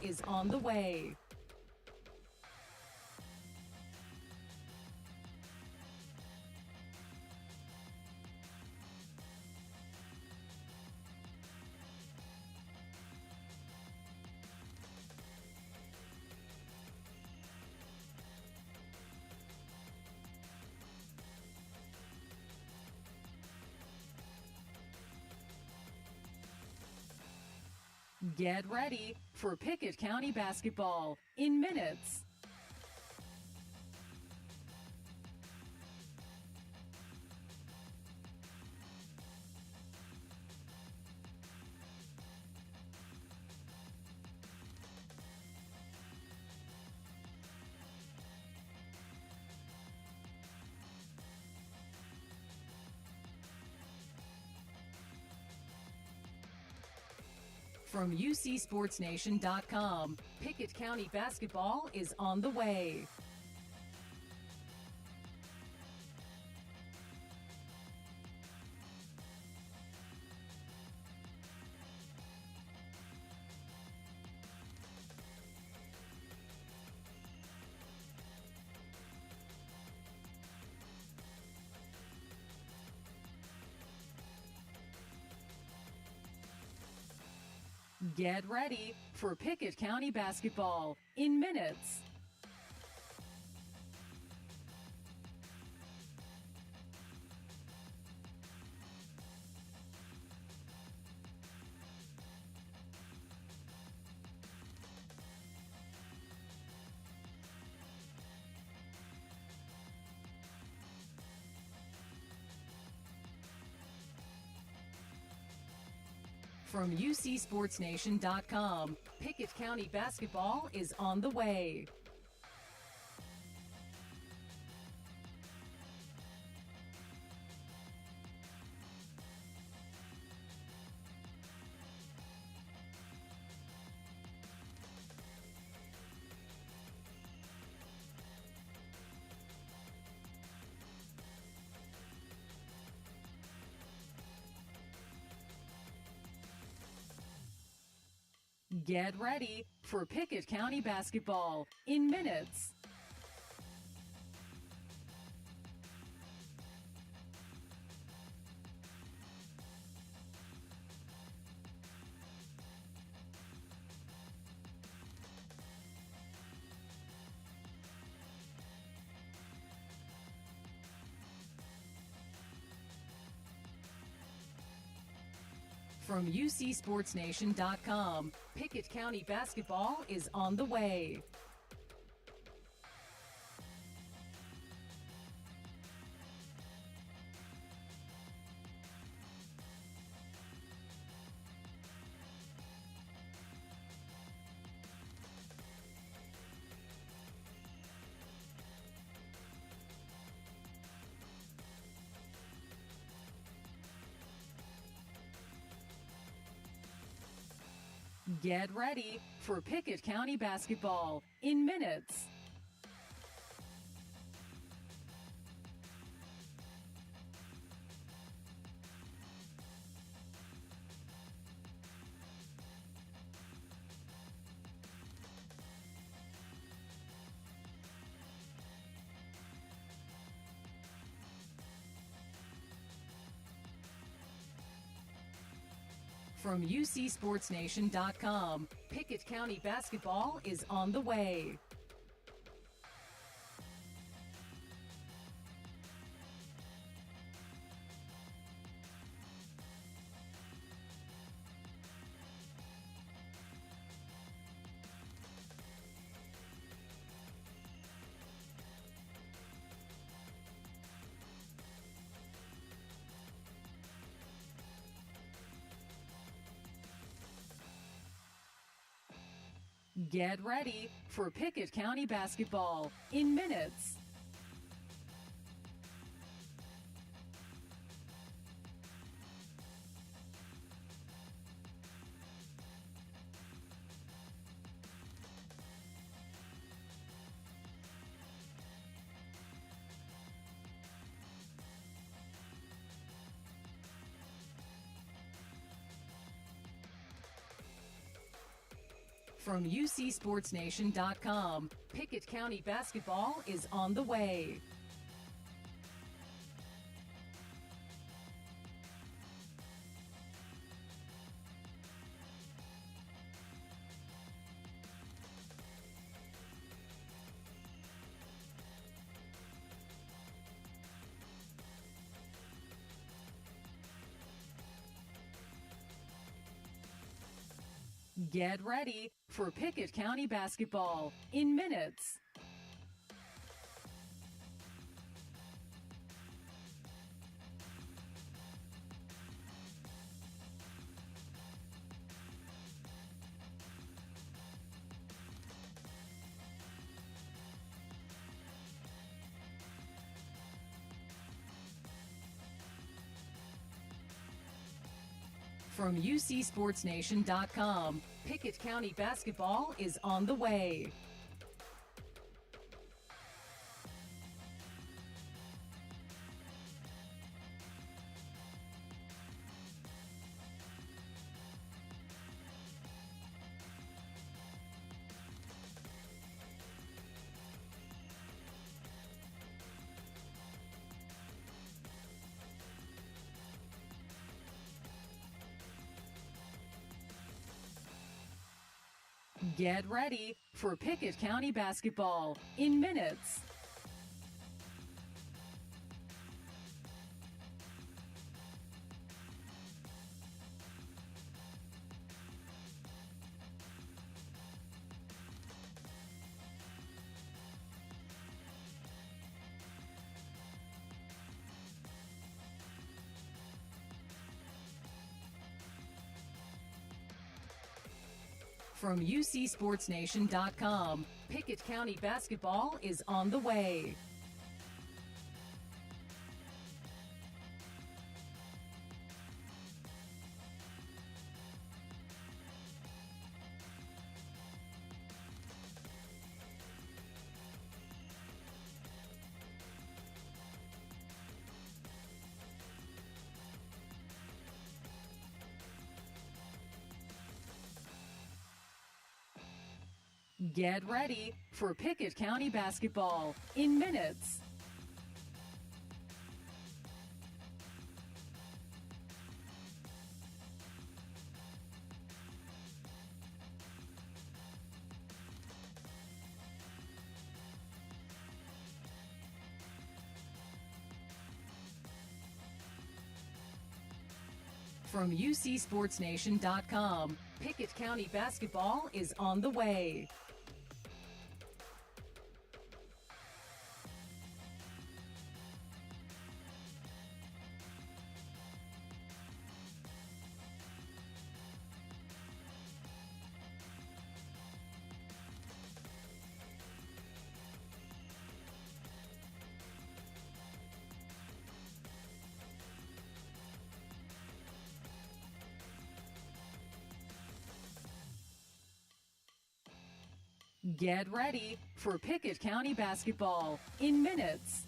is on the way. Get ready for Pickett County basketball in minutes. From UCSportsNation.com, Pickett County basketball is on the way. Get ready for Pickett County basketball in minutes. From UCSportsNation.com, Pickett County basketball is on the way. Get ready for Pickett County basketball in minutes. From UCSportsNation.com, Pickett County basketball is on the way. Get ready for Pickett County basketball in minutes. From UCSportsNation.com, Pickett County basketball is on the way. Get ready for Pickett County basketball in minutes. From UCSportsNation.com, Pickett County basketball is on the way. Get ready for Pickett County basketball in minutes. From UCSportsNation.com, Pickett County basketball is on the way. Get ready for Pickett County basketball in minutes. From UCSportsNation.com, Pickett County basketball is on the way. Get ready for Pickett County basketball in minutes. From UCSportsNation.com, Pickett County basketball is on the way. Get ready for Pickett County basketball in minutes.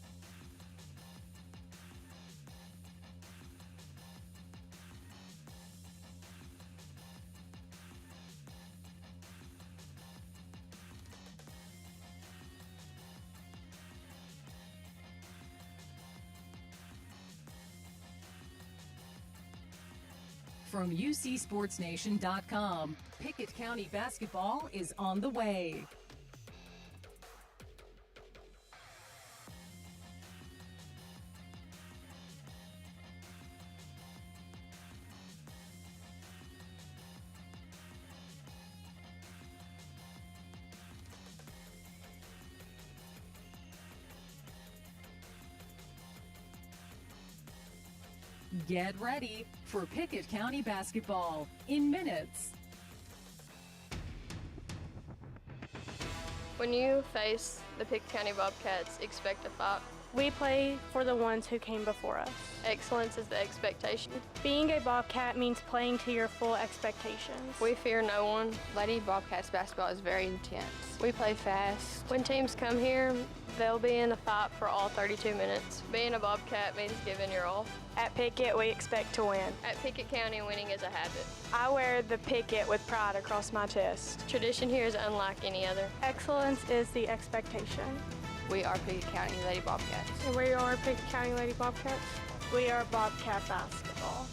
From UCSportsNation.com, Pickett County basketball is on the way. Get ready for Pickett County basketball in minutes. When you face the Pickett County Bobcats, expect a fight. We play for the ones who came before us. Excellence is the expectation. Being a Bobcat means playing to your full expectations. We fear no one. Lady Bobcats basketball is very intense. We play fast. When teams come here, they'll be in a fight for all 32 minutes. Being a Bobcat means giving your all. At Pickett, we expect to win. At Pickett County, winning is a habit. I wear the Pickett with pride across my chest. Tradition here is unlike any other. Excellence is the expectation. We are Pickett County Lady Bobcats. And we are Pickett County Lady Bobcats. We are Bobcat basketball.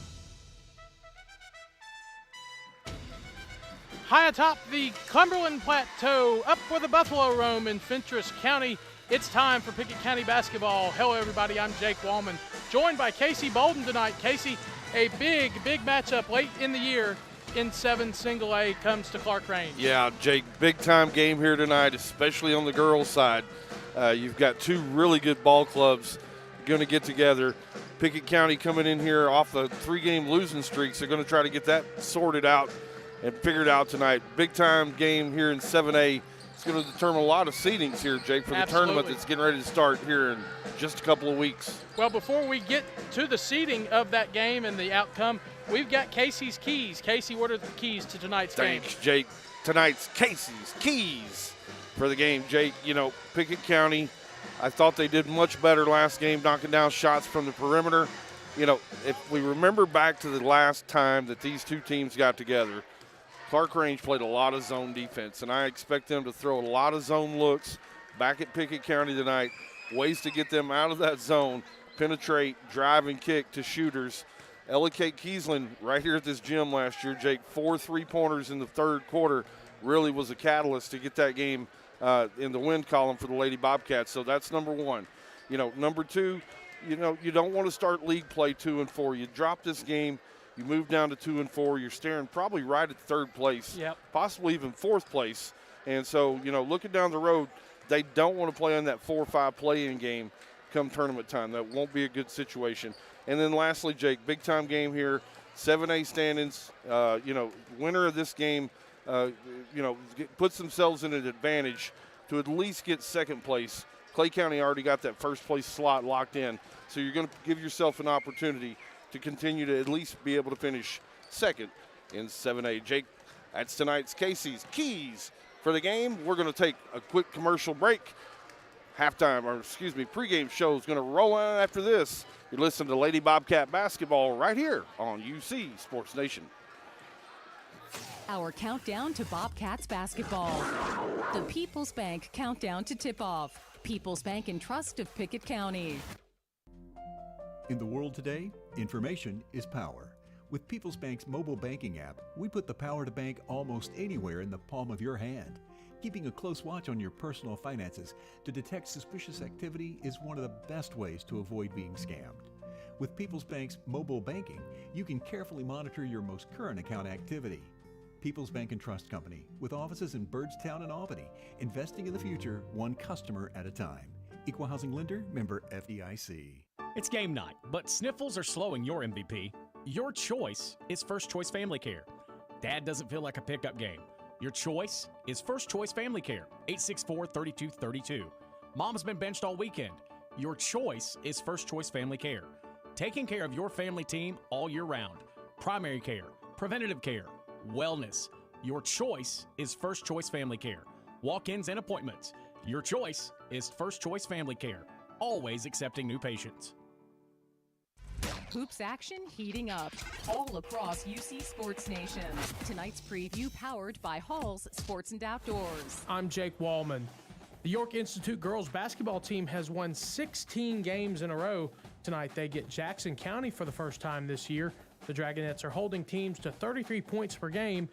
High atop the Cumberland Plateau, up where the buffalo roam in Fentress County, it's time for Pickett County basketball. Hello, everybody. I'm Jake Wallman, joined by Casey Bolden tonight. Casey, a big matchup late in the year in 7 single A comes to Clarkrange. Yeah, Jake, big-time game here tonight, especially on the girls' side. You've got 2 really good ball clubs going to get together. Pickett County coming in here off the 3-game losing streaks. They're going to try to get that sorted out and figured out tonight. Big-time game here in 7A. It's going to determine a lot of seedings here, Jake, for the tournament that's getting ready to start here in just a couple of weeks. Well, before we get to the seeding of that game and the outcome, we've got Casey's keys. Casey, what are the keys to tonight's game? Thanks, Jake. Tonight's Casey's keys for the game, Jake. You know, Pickett County, I thought they did much better last game, knocking down shots from the perimeter. You know, if we remember back to the last time that these 2 teams got together, Clarkrange played a lot of zone defense, and I expect them to throw a lot of zone looks back at Pickett County tonight, ways to get them out of that zone, penetrate, drive, and kick to shooters. Ella Kate Kiesling right here at this gym last year, Jake, 4 3-pointers in the 3rd quarter, really was a catalyst to get that game in the win column for the Lady Bobcats. So that's number 1. You know, number 2, you know, you don't want to start league play 2 and 4. You drop this game, you move down to 2 and 4. You're staring probably right at 3rd place, possibly even 4th place. And so, you know, looking down the road, they don't want to play on that 4-5 play-in game come tournament time. That won't be a good situation. And then lastly, Jake, big-time game here, 7A standings. You know, winner of this game, you know, puts themselves in an advantage to at least get 2nd place. Clay County already got that 1st place slot locked in, so you're going to give yourself an opportunity to continue to at least be able to finish 2nd in 7A. Jake, that's tonight's Casey's keys for the game. We're going to take a quick commercial break. Pregame show is going to roll on after this. You're listening to Lady Bobcat basketball right here on UC Sports Nation. Our countdown to Bobcats basketball. The People's Bank countdown to tip-off. People's Bank and Trust of Pickett County. In the world today, information is power. With People's Bank's mobile banking app, we put the power to bank almost anywhere in the palm of your hand. Keeping a close watch on your personal finances to detect suspicious activity is one of the best ways to avoid being scammed. With People's Bank's mobile banking, you can carefully monitor your most current account activity. People's Bank and Trust Company, with offices in Byrdstown and Albany, investing in the future one customer at a time. Equal Housing Lender, member FDIC. It's game night, but sniffles are slowing your MVP. Your choice is First Choice Family Care. Dad doesn't feel like a pickup game. Your choice is First Choice Family Care, 864-3232. Mom's been benched all weekend. Your choice is First Choice Family Care. Taking care of your family team all year round. Primary care, preventative care, wellness. Your choice is First Choice Family Care. Walk-ins and appointments. Your choice is First Choice Family Care. Always accepting new patients. Hoops action heating up all across UC Sports Nation. Tonight's preview powered by Hall's Sports and Outdoors. I'm Jake Wallman. The York Institute girls basketball team has won 16 games in a row. Tonight they get Jackson County for the first time this year. The Dragonettes are holding teams to 33 points per game,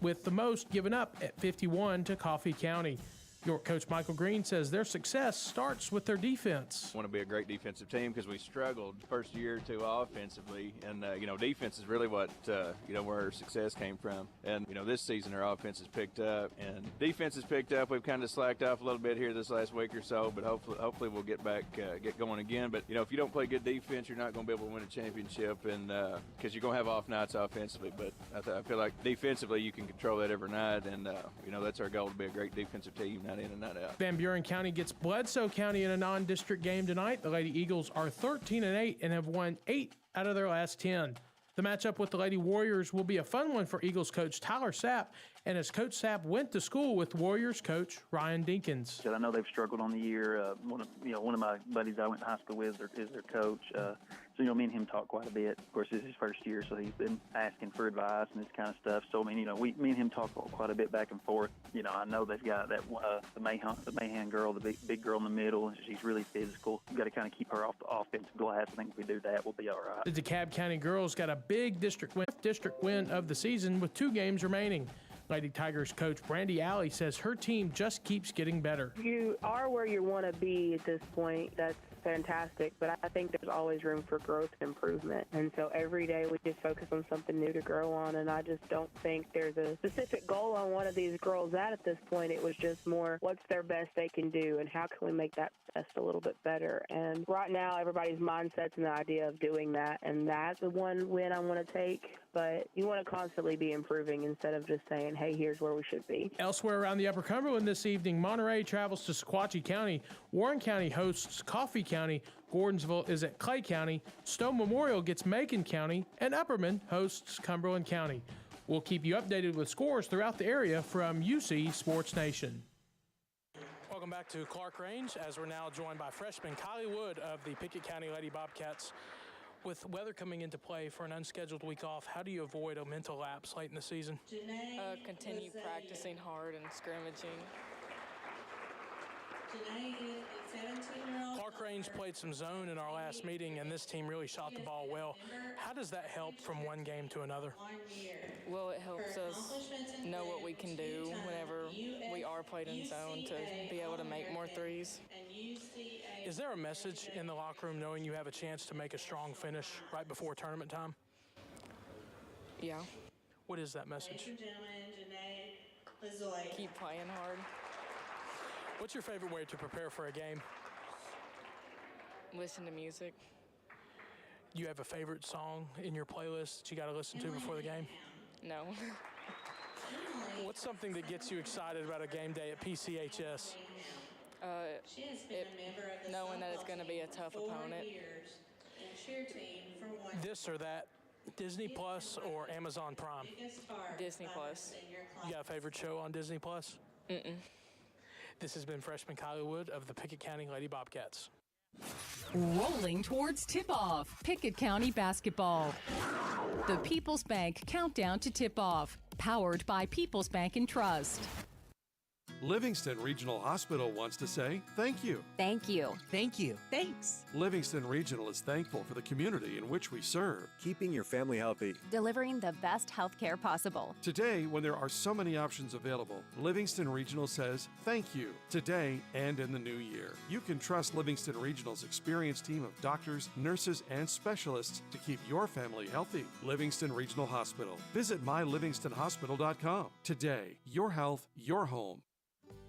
with the most given up at 51 to Coffee County. York coach Michael Green says their success starts with their defense. Want to be a great defensive team because we struggled first year or two offensively, and defense is really what where our success came from. And this season our offense has picked up and defense has picked up. We've kind of slacked off a little bit here this last week or so, but hopefully we'll get back, get going again. But if you don't play good defense, you're not going to be able to win a championship, and because you're going to have off nights offensively. But I feel like defensively you can control that every night, and that's our goal, to be a great defensive team now. County in a nut-out. Van Buren County gets Bledsoe County in a non-district game tonight. The Lady Eagles are 13-8 and have won 8 out of their last 10. The matchup with the Lady Warriors will be a fun one for Eagles coach Tyler Sapp, and as Coach Sapp went to school with Warriors coach Ryan Dinkins. I know they've struggled on the year. One of my buddies I went to high school with is their coach. So, me and him talk quite a bit. Of course, this is his first year, so he's been asking for advice and this kind of stuff. So, me and him talk I bet back and forth. I know they've got that the Mahan girl, the big girl in the middle, and she's really physical. We've got to kind of keep her off the offensive glass. I think if we do that, we'll be all right. The DeKalb County girls got a big district win of the season with 2 games remaining. Lady Tigers coach Brandy Alley says her team just keeps getting better. You are where you want to be at this point. That's fantastic, but I think there's always room for growth and improvement. And so every day we just focus on something new to grow on, and I just don't think there's a specific goal on one of these girls at this point. It was just more what's their best they can do and how can we make that best a little bit better. And right now everybody's mindset's in the idea of doing that, and that's the one win I want to take. But you want to constantly be improving instead of just saying, hey, here's where we should be. Elsewhere around the Upper Cumberland this evening, Monterey travels to Sequatchie County. Warren County hosts Coffee County. Gordonsville is at Clay County. Stone Memorial gets Macon County. And Upperman hosts Cumberland County. We'll keep you updated with scores throughout the area from UC Sports Nation. Welcome back to Clarkrange, as we're now joined by freshman Kylie Wood of the Pickett County Lady Bobcats. With weather coming into play for an unscheduled week off, how do you avoid a mental lapse late in the season? Continue practicing hard and scrimmaging. Clarkrange played some zone in our last meeting, and this team really shot the ball well. How does that help from one game to another? Well, it helps us know what we can do whenever we are played in zone to be able to make more threes. Is there a message in the locker room knowing you have a chance to make a strong finish right before tournament time? Yeah. What is that message? Keep playing hard. What's your favorite way to prepare for a game? Listen to music. You have a favorite song in your playlist that you got to listen to before the game? No. What's something that gets you excited about a game day at PCHS? Knowing that it's going to be a tough opponent. This or that, Disney Plus or Amazon Prime? Disney Plus. You got a favorite show on Disney Plus? Mm-mm. This has been freshman Kylie Wood of the Pickett County Lady Bobcats. Rolling towards tip-off. Pickett County basketball. The People's Bank Countdown to Tip-Off. Powered by People's Bank and Trust. Livingston Regional Hospital wants to say thank you. Thank you. Thank you. Thanks. Livingston Regional is thankful for the community in which we serve. Keeping your family healthy. Delivering the best health care possible. Today, when there are so many options available, Livingston Regional says thank you today and in the new year. You can trust Livingston Regional's experienced team of doctors, nurses, and specialists to keep your family healthy. Livingston Regional Hospital. Visit mylivingstonhospital.com. Today, your health, your home.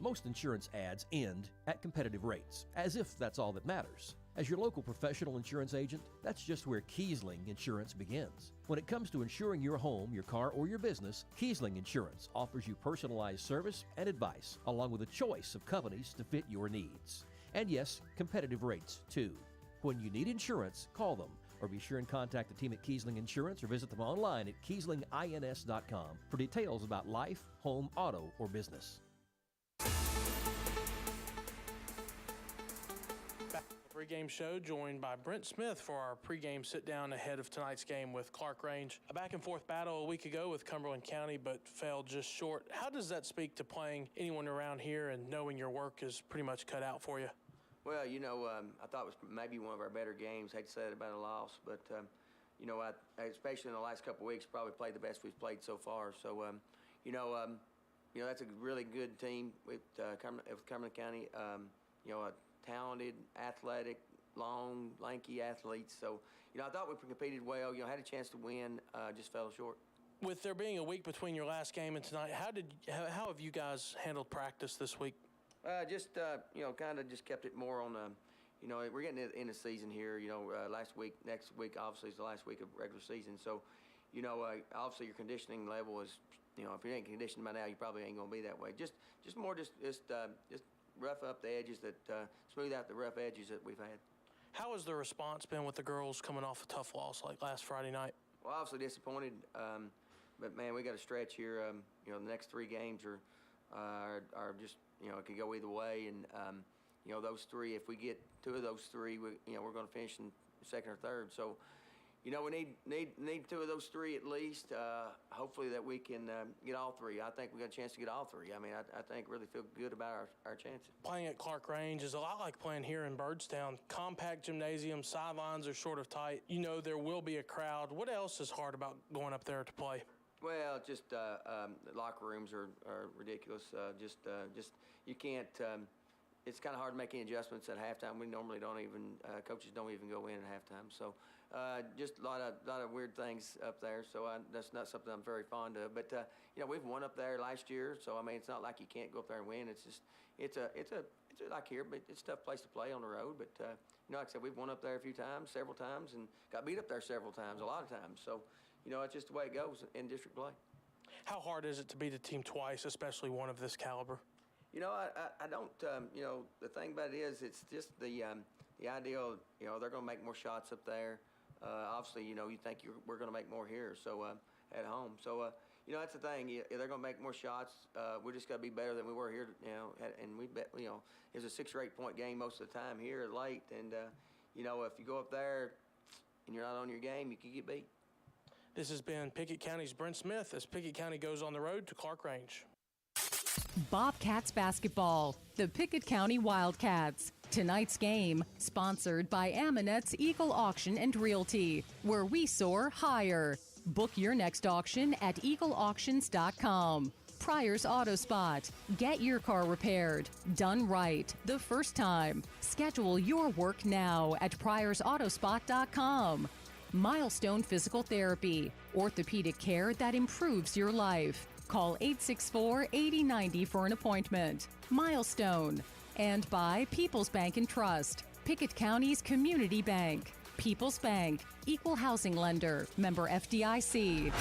Most insurance ads end at competitive rates, as if that's all that matters. As your local professional insurance agent, that's just where Kiesling Insurance begins. When it comes to insuring your home, your car, or your business, Kiesling Insurance offers you personalized service and advice, along with a choice of companies to fit your needs. And yes, competitive rates, too. When you need insurance, call them, or be sure and contact the team at Kiesling Insurance or visit them online at KieslingINS.com for details about life, home, auto, or business. Pregame show, joined by Brent Smith for our pregame sit-down ahead of tonight's game with Clarkrange. A back-and-forth battle a week ago with Cumberland County, but failed just short. How does that speak to playing anyone around here and knowing your work is pretty much cut out for you? Well, I thought it was maybe one of our better games. Hate to say it about a loss, but, I especially in the last couple of weeks, probably played the best we've played so far. So, that's a really good team with Cumberland County. A talented, athletic, long, lanky athletes. So, I thought we competed well. Had a chance to win, just fell short. With there being a week between your last game and tonight, how have you guys handled practice this week? Kind of just kept it more on we're getting in the season here. Next week, obviously, is the last week of regular season. So, obviously, your conditioning level is if you ain't conditioned by now, you probably ain't gonna be that way. Just rough up the edges, smooth out the rough edges that we've had. How has the response been with the girls coming off a tough loss like last Friday night? Well, obviously disappointed, but man, we got a stretch here. The next 3 games are just it could go either way, and those 3. If we get 2 of those 3, we're going to finish in second or third. So, we need 2 of those 3 at least. Hopefully that we can get all 3. I think we got a chance to get all 3. I mean, I think really feel good about our chances. Playing at Clarkrange is a lot like playing here in Byrdstown. Compact gymnasium, sidelines are sort of tight. There will be a crowd. What else is hard about going up there to play? Well, just the locker rooms are ridiculous. Just you can't. It's kind of hard to make any adjustments at halftime. We normally don't even coaches don't even go in at halftime. So just a lot of weird things up there. So that's not something I'm very fond of. But we've won up there last year. So I mean, it's not like you can't go up there and win. It's just it's like here, but it's a tough place to play on the road. But like I said, we've won up there several times, and got beat up there several times, a lot of times. So. It's just the way it goes in district play. How hard is it to beat a team twice, especially one of this caliber? I don't. The thing about it is, it's just the ideal. They're going to make more shots up there. Obviously, you think we're going to make more here, so at home. So that's the thing. They're going to make more shots. We just got to be better than we were here. And we bet. It was a 6 or 8 point game most of the time here late, and if you go up there and you're not on your game, you can get beat. This has been Pickett County's Brent Smith as Pickett County goes on the road to Clarkrange. Bobcats basketball, the Pickett County Wildcats. Tonight's game, sponsored by Aminet's Eagle Auction and Realty, where we soar higher. Book your next auction at eagleauctions.com. Pryor's Auto Spot. Get your car repaired. Done right. The first time. Schedule your work now at pryorsautospot.com. Milestone Physical Therapy. Orthopedic care that improves your life. Call 864-8090 for an appointment. Milestone. And by People's Bank and Trust. Pickett County's community bank. People's Bank. Equal housing lender. Member FDIC.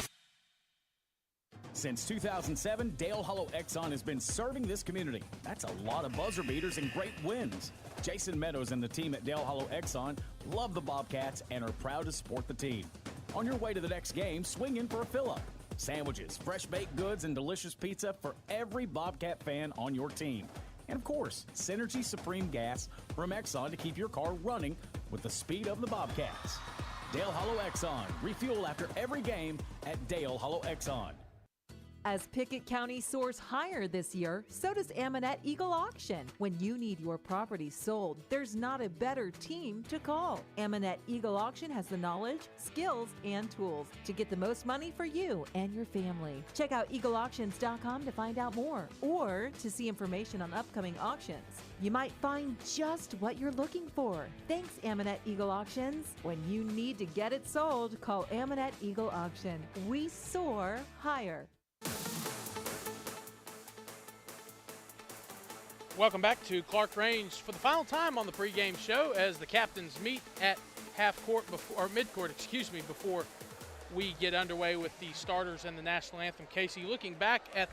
Since 2007, Dale Hollow Exxon has been serving this community. That's a lot of buzzer beaters and great wins. Jason Meadows and the team at Dale Hollow Exxon love the Bobcats and are proud to support the team. On your way to the next game, swing in for a fill-up. Sandwiches, fresh baked goods, and delicious pizza for every Bobcat fan on your team. And of course, Synergy Supreme Gas from Exxon to keep your car running with the speed of the Bobcats. Dale Hollow Exxon. Refuel after every game at Dale Hollow Exxon. As Pickett County soars higher this year, so does Aminet Eagle Auction. When you need your property sold, there's not a better team to call. Aminet Eagle Auction has the knowledge, skills, and tools to get the most money for you and your family. Check out eagleauctions.com to find out more or to see information on upcoming auctions. You might find just what you're looking for. Thanks, Aminet Eagle Auctions. When you need to get it sold, call Aminet Eagle Auction. We soar higher. Welcome back to Clarkrange for the final time on the pregame show as the captains meet at midcourt, before we get underway with the starters and the national anthem. Casey, looking back at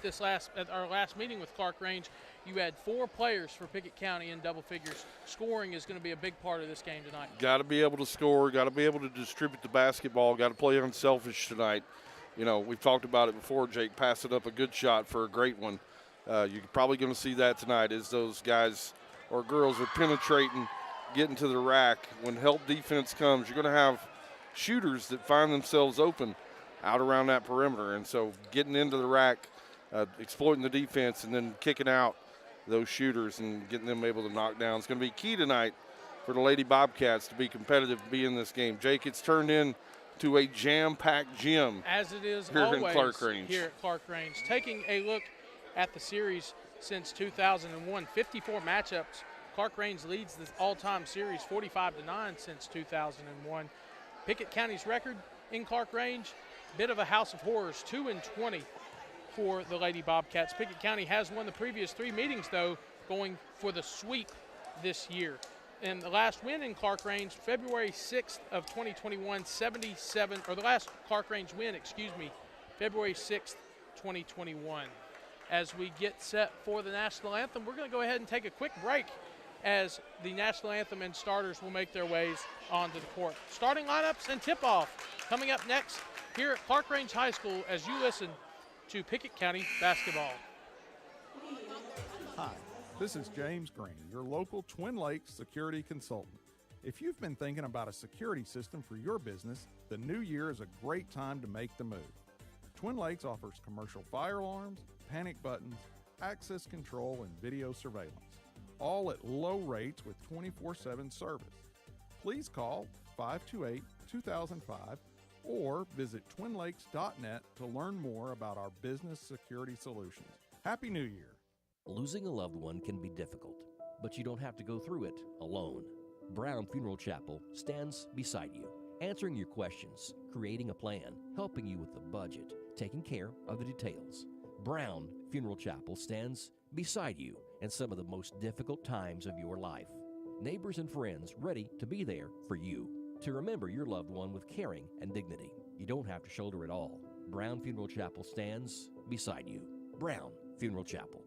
our last meeting with Clarkrange, you had 4 players for Pickett County in double figures. Scoring is going to be a big part of this game tonight. Got to be able to score, got to be able to distribute the basketball, got to play unselfish tonight. We've talked about it before, Jake, passing up a good shot for a great one. You're probably going to see that tonight as those guys or girls are penetrating, getting to the rack. When help defense comes, you're going to have shooters that find themselves open out around that perimeter. And so getting into the rack, exploiting the defense, and then kicking out those shooters and getting them able to knock down is going to be key tonight for the Lady Bobcats to be competitive, to be in this game. Jake, it's turned into a jam-packed gym. As it is here always here at Clarkrange. Taking a look at the series since 2001, 54 matchups. Clarkrange leads the all-time series 45-9 since 2001. Pickett County's record in Clarkrange, bit of a house of horrors, 2-20 for the Lady Bobcats. Pickett County has won the previous 3 meetings, though, going for the sweep this year. And the last win in Clarkrange, February 6th of 2021, the last Clarkrange win, February 6th, 2021. As we get set for the national anthem, we're going to go ahead and take a quick break as the national anthem and starters will make their ways onto the court. Starting lineups and tip-off coming up next here at Clarkrange High School as you listen to Pickett County basketball. Hi, this is James Green, your local Twin Lakes security consultant. If you've been thinking about a security system for your business, the new year is a great time to make the move. Twin Lakes offers commercial fire alarms, panic buttons, access control, and video surveillance, all at low rates with 24/7 service. Please call 528-2005 or visit twinlakes.net to learn more about our business security solutions. Happy New Year. Losing a loved one can be difficult, but you don't have to go through it alone. Brown Funeral Chapel stands beside you, answering your questions, creating a plan, helping you with the budget, taking care of the details. Brown Funeral Chapel stands beside you in some of the most difficult times of your life. Neighbors and friends ready to be there for you, to remember your loved one with caring and dignity. You don't have to shoulder it all. Brown Funeral Chapel stands beside you. Brown Funeral Chapel.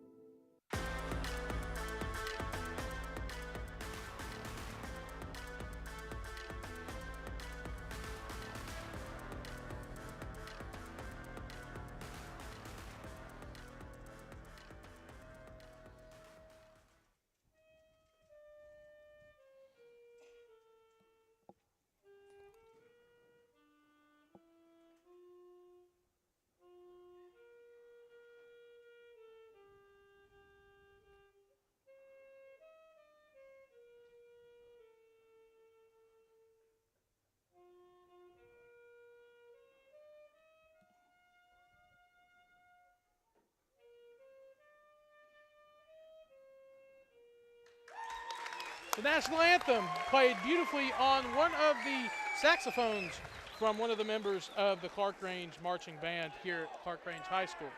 The national anthem played beautifully on one of the saxophones from one of the members of the Clarkrange marching band here at Clarkrange High School.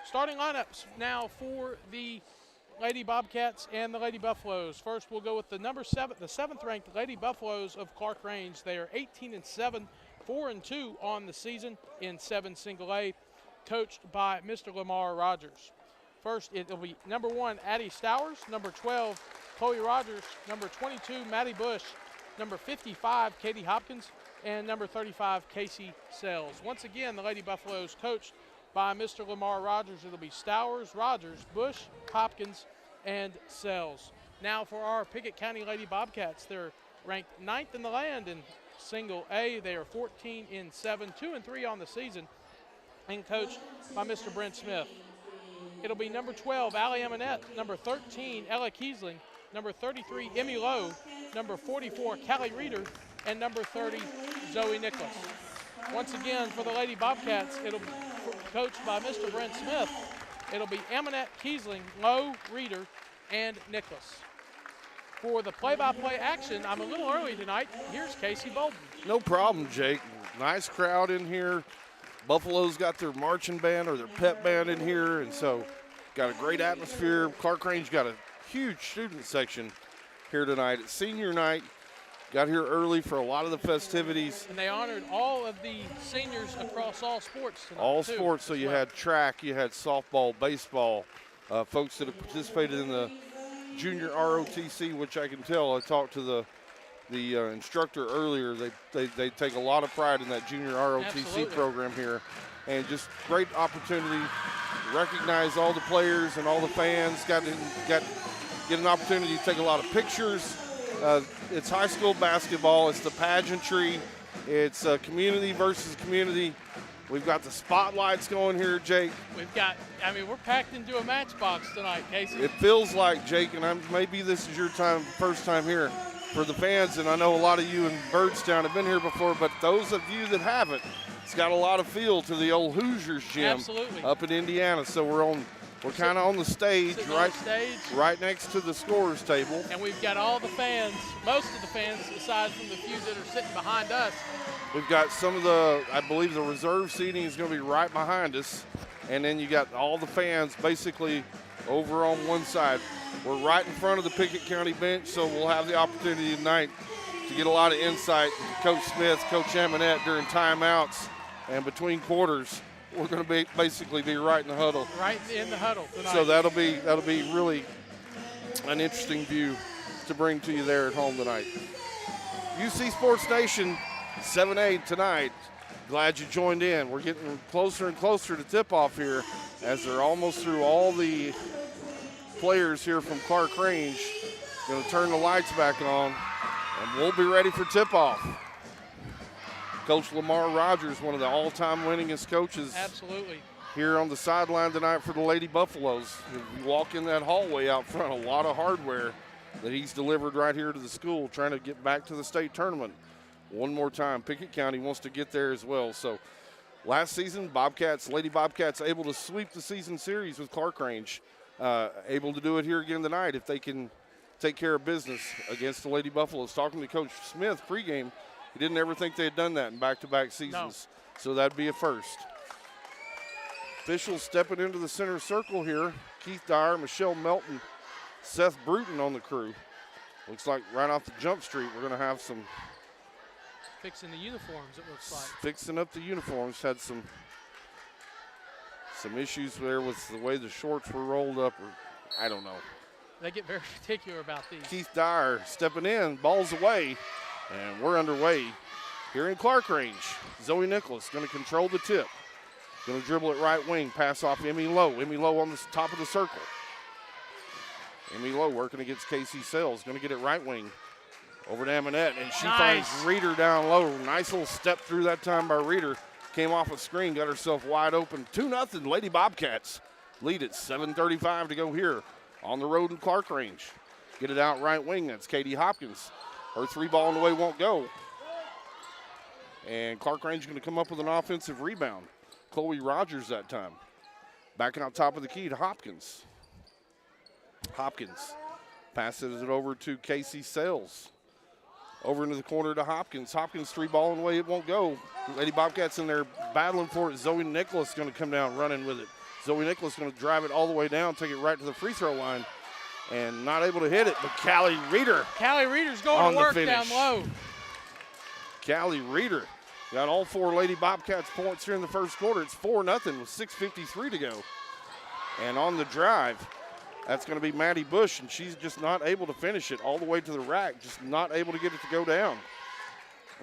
Starting lineups now for the Lady Bobcats and the Lady Buffaloes. First, we'll go with the seventh-ranked Lady Buffaloes of Clarkrange. They are 18-7, 4-2 on the season in 7 single A, coached by Mr. Lamar Rogers. First, it'll be number 1, Addie Stowers, number 12, Chloe Rogers, number 22, Maddie Bush, number 55, Katie Hopkins, and number 35, Casey Sells. Once again, the Lady Buffaloes coached by Mr. Lamar Rogers. It'll be Stowers, Rogers, Bush, Hopkins, and Sells. Now for our Pickett County Lady Bobcats, they're ranked 9th in the land in single A. They are 14-7, 2-3 on the season, and coached by Mr. Brent Smith. It'll be number 12, Allie Eminette, number 13, Ella Kiesling, number 33, Emmy Lowe, number 44, Callie Reeder, and number 30, Zoe Nicholas. Once again, for the Lady Bobcats, it'll be coached by Mr. Brent Smith. It'll be Eminette, Kiesling, Lowe, Reeder, and Nicholas. For the play-by-play action, I'm a little early tonight. Here's Casey Bolden. No problem, Jake. Nice crowd in here. Buffalo's got their marching band or their pep band in here, and so got a great atmosphere. Clarkrange got a huge student section here tonight. It's senior night. Got here early for a lot of the festivities. And they honored all of the seniors across all sports tonight, all sports, so you had track, you had softball, baseball, folks that have participated in the junior ROTC, which I can tell. I talked to the instructor earlier. They take a lot of pride in that junior ROTC Absolutely. program here. And just great opportunity to recognize all the players and all the fans. Get an opportunity to take a lot of pictures. It's high school basketball. It's the pageantry. It's community versus community. We've got the spotlights going here, Jake. We're packed into a matchbox tonight, Casey. It feels like, Jake, and maybe this is your first time here for the fans, and I know a lot of you in Birdstown have been here before, but those of you that haven't, it's got a lot of feel to the old Hoosiers gym. Absolutely. Up in Indiana. So we're kind of on the stage, right next to the scorers table. And we've got all the fans, most of the fans, aside from the few that are sitting behind us. We've got some of I believe the reserve seating is going to be right behind us. And then you got all the fans basically over on one side. We're right in front of the Pickett County bench, so we'll have the opportunity tonight to get a lot of insight into Coach Smith, Coach Eminette during timeouts and between quarters we're going to basically be right in the huddle. Right in the huddle tonight. So that'll be really an interesting view to bring to you there at home tonight. UC Sports Nation, 7-8 tonight. Glad you joined in. We're getting closer and closer to tip-off here as they're almost through all the players here from Clarkrange. Going to turn the lights back on, and we'll be ready for tip-off. Coach Lamar Rogers, one of the all-time winningest coaches. Absolutely. Here on the sideline tonight for the Lady Buffaloes. You walk in that hallway out front, a lot of hardware that he's delivered right here to the school, trying to get back to the state tournament. One more time, Pickett County wants to get there as well. So last season, Lady Bobcats able to sweep the season series with Clarkrange. Able to do it here again tonight if they can take care of business against the Lady Buffaloes. Talking to Coach Smith pregame, he didn't ever think they had done that in back-to-back seasons. No. So that'd be a first. Officials stepping into the center circle here. Keith Dyer, Michelle Melton, Seth Bruton on the crew. Looks like right off the jump street, we're going to have some fixing the uniforms, it looks like. Fixing up the uniforms. Had some issues there with the way the shorts were rolled up, or I don't know. They get very particular about these. Keith Dyer stepping in, ball's away, and we're underway here in Clarkrange. Zoe Nicholas going to control the tip. Going to dribble it right wing, pass off Emmy Lowe. Emmy Lowe on the top of the circle. Emmy Lowe working against Casey Sells. Going to get it right wing. Over to Aminette, and she finds Reeder down low. Nice little step through that time by Reeder. Came off a screen, got herself wide open. 2-0, Lady Bobcats lead it. 7:35 to go here on the road in Clarkrange. Get it out right wing. That's Katie Hopkins. Her three ball in the way won't go. And Clarkrange going to come up with an offensive rebound. Chloe Rogers that time. Backing out top of the key to Hopkins. Hopkins passes it over to Casey Sells. Over into the corner to Hopkins. Hopkins three ball in the way, it won't go. Lady Bobcats in there battling for it. Zoe Nicholas going to come down running with it. Zoe Nicholas going to drive it all the way down, take it right to the free throw line, and not able to hit it, but Callie Reeder. Callie Reeder's going to work down low. Callie Reeder got all four Lady Bobcats points here in the first quarter. It's 4-0 with 6:53 to go. And on the drive, that's going to be Maddie Bush, and she's just not able to finish it all the way to the rack, just not able to get it to go down.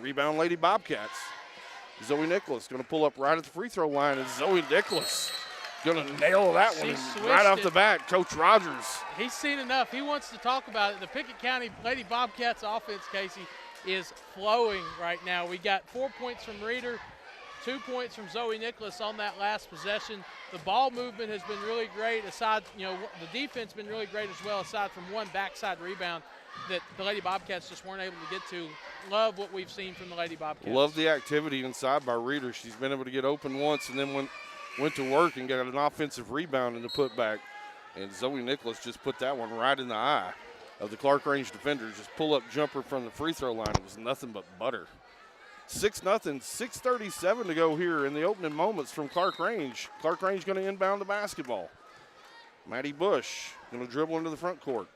Rebound Lady Bobcats. Zoe Nicholas going to pull up right at the free throw line, and Zoe Nicholas going to nail that one right off the bat. Coach Rogers. He's seen enough. He wants to talk about it. The Pickett County Lady Bobcats offense, Casey, is flowing right now. We got 4 points from Reeder, 2 points from Zoe Nicholas on that last possession. The ball movement has been really great. Aside, the defense been really great as well, aside from one backside rebound that the Lady Bobcats just weren't able to get to. Love what we've seen from the Lady Bobcats. Love the activity inside by Reeder. She's been able to get open once and then went to work and got an offensive rebound in the putback. And Zoe Nicholas just put that one right in the eye of the Clarkrange defenders. Just pull-up jumper from the free throw line. It was nothing but butter. 6-0, 6:37 to go here in the opening moments from Clarkrange. Clarkrange going to inbound the basketball. Maddie Bush going to dribble into the front court.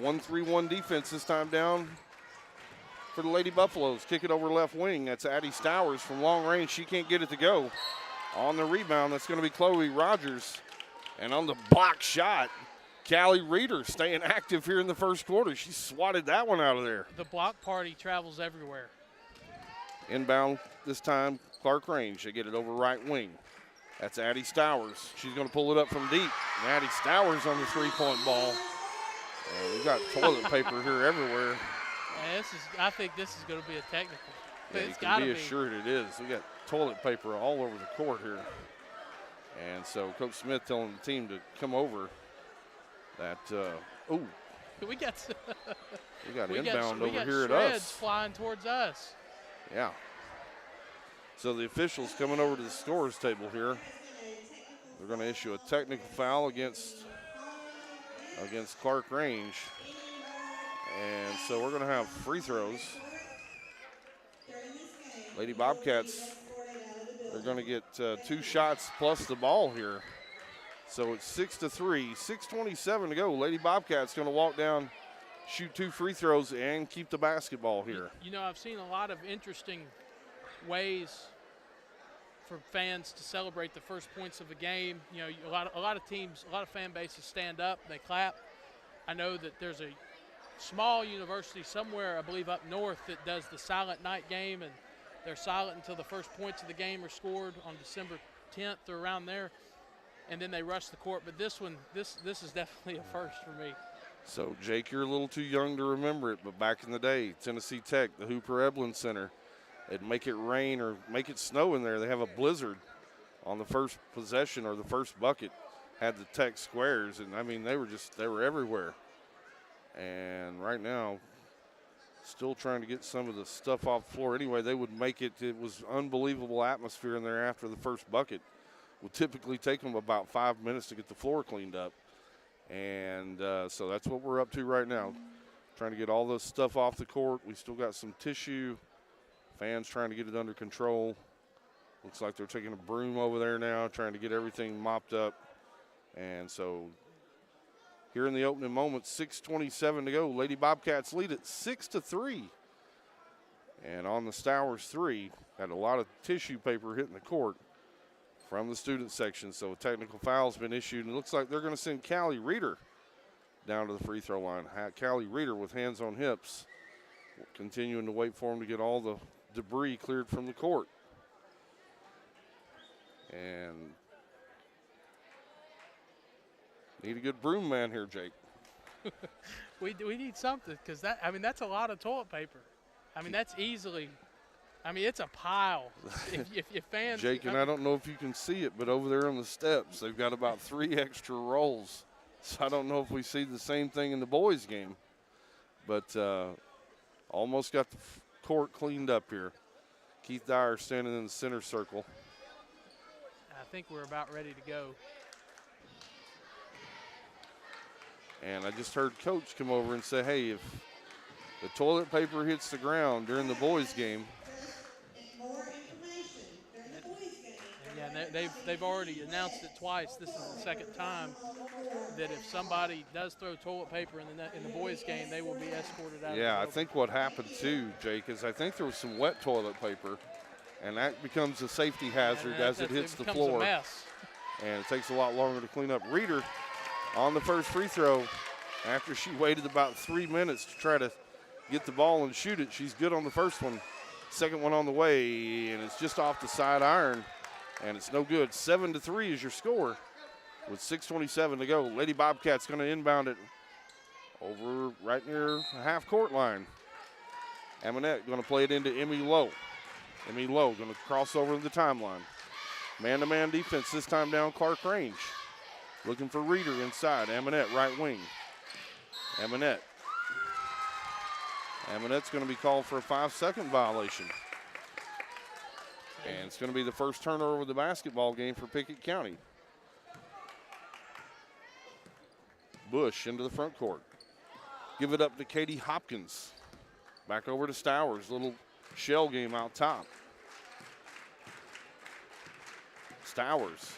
1-3-1 defense this time down for the Lady Buffaloes. Kick it over left wing. That's Addie Stowers from long range. She can't get it to go. On the rebound, that's going to be Chloe Rogers. And on the block shot, Callie Reeder staying active here in the first quarter. She swatted that one out of there. The block party travels everywhere. Inbound this time, Clarkrange. They get it over right wing. That's Addie Stowers. She's going to pull it up from deep. And Addie Stowers on the three-point ball. And we've got toilet paper here everywhere. I think this is going to be a technical. Yeah, you can be assured it is. We got toilet paper all over the court here. And so Coach Smith telling the team to come over. That, we got inbound over here at us. Flying towards us. Yeah. So the officials coming over to the scorer's table here. They're going to issue a technical foul against Clarkrange. And so we're going to have free throws. Lady Bobcats, they're going to get 2 shots plus the ball here. So it's 6-3, 6:27 to go. Lady Bobcats going to walk down, shoot 2 free throws, and keep the basketball here. I've seen a lot of interesting ways for fans to celebrate the first points of the game. You know, a lot of teams, a lot of fan bases stand up, they clap. I know that there's a small university somewhere, I believe up north, that does the silent night game, and they're silent until the first points of the game are scored on December 10th or around there, and then they rush the court. But this one, this is definitely a first for me. So, Jake, you're a little too young to remember it, but back in the day, Tennessee Tech, the Hooper Eblen Center, it'd make it rain or make it snow in there. They have a blizzard on the first possession or the first bucket, had the Tech squares, and, I mean, they were everywhere. And right now, still trying to get some of the stuff off the floor. Anyway, they would make it. It was unbelievable atmosphere in there after the first bucket. Would typically take them about 5 minutes to get the floor cleaned up. And so that's what we're up to right now, trying to get all this stuff off the court. We still got some tissue. Fans trying to get it under control. Looks like they're taking a broom over there now, trying to get everything mopped up. And so here in the opening moments, 6:27 to go. Lady Bobcats lead it 6-3. And on the Stowers three, had a lot of tissue paper hitting the court from the student section. So a technical foul's been issued, and it looks like they're going to send Callie Reeder down to the free throw line. Callie Reeder with hands on hips, continuing to wait for him to get all the debris cleared from the court. And need a good broom man here, Jake. we need something, because that's a lot of toilet paper. I mean, that's easily, it's a pile. if fans, Jake, and I don't know if you can see it, but over there on the steps, they've got about 3 extra rolls. So I don't know if we see the same thing in the boys' game, but almost got the court cleaned up here. Keith Dyer standing in the center circle. I think we're about ready to go. And I just heard Coach come over and say, hey, if the toilet paper hits the ground during the boys' game. Yeah, they've already announced it twice. This is the second time that if somebody does throw toilet paper in the boys' game, they will be escorted out. Yeah, I think what happened too, Jake, is I think there was some wet toilet paper, and that becomes a safety hazard as it hits the floor. A mess. And it takes a lot longer to clean up. Reeder on the first free throw, after she waited about 3 minutes to try to get the ball and shoot it. She's good on the first one. Second one on the way, and it's just off the side iron, and it's no good. 7-3 is your score with 6:27 to go. Lady Bobcats going to inbound it over right near the half-court line. Amonette going to play it into Emmy Lowe. Emmy Lowe going to cross over the timeline. Man-to-man defense this time down Clarkrange. Looking for Reeder inside. Amonette right wing. Amonette's going to be called for a 5-second violation. And it's going to be the first turnover of the basketball game for Pickett County. Bush into the front court. Give it up to Katie Hopkins. Back over to Stowers. Little shell game out top. Stowers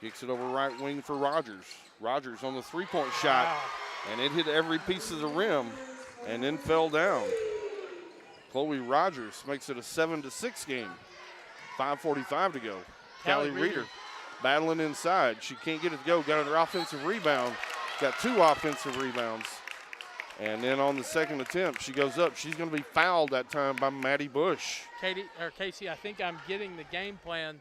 kicks it over right wing for Rogers. Rogers on the three-point shot, and it hit every piece of the rim and then fell down. Chloe Rogers makes it a 7-6 game. 5:45 to go. Callie Reeder battling inside. She can't get it to go. Got an offensive rebound. Got 2 offensive rebounds. And then on the second attempt, she goes up. She's going to be fouled that time by Maddie Bush. Casey, I think I'm getting the game plan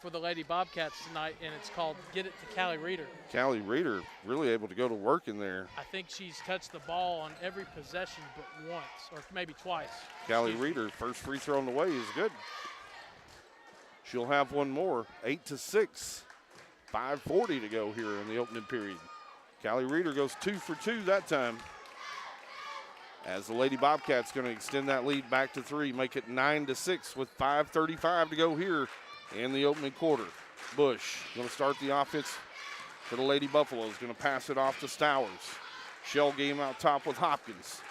for the Lady Bobcats tonight, and it's called Get It to Callie Reeder. Callie Reeder really able to go to work in there. I think she's touched the ball on every possession but once, or maybe twice. Callie Reeder, first free throw on the way is good. She'll have one more, 8-6. 5:40 to go here in the opening period. Callie Reeder goes 2 for 2 that time. As the Lady Bobcats going to extend that lead back to 3, make it 9-6 with 5:35 to go here in the opening quarter. Bush going to start the offense for the Lady Buffaloes. Going to pass it off to Stowers. Shell game out top with Hopkins.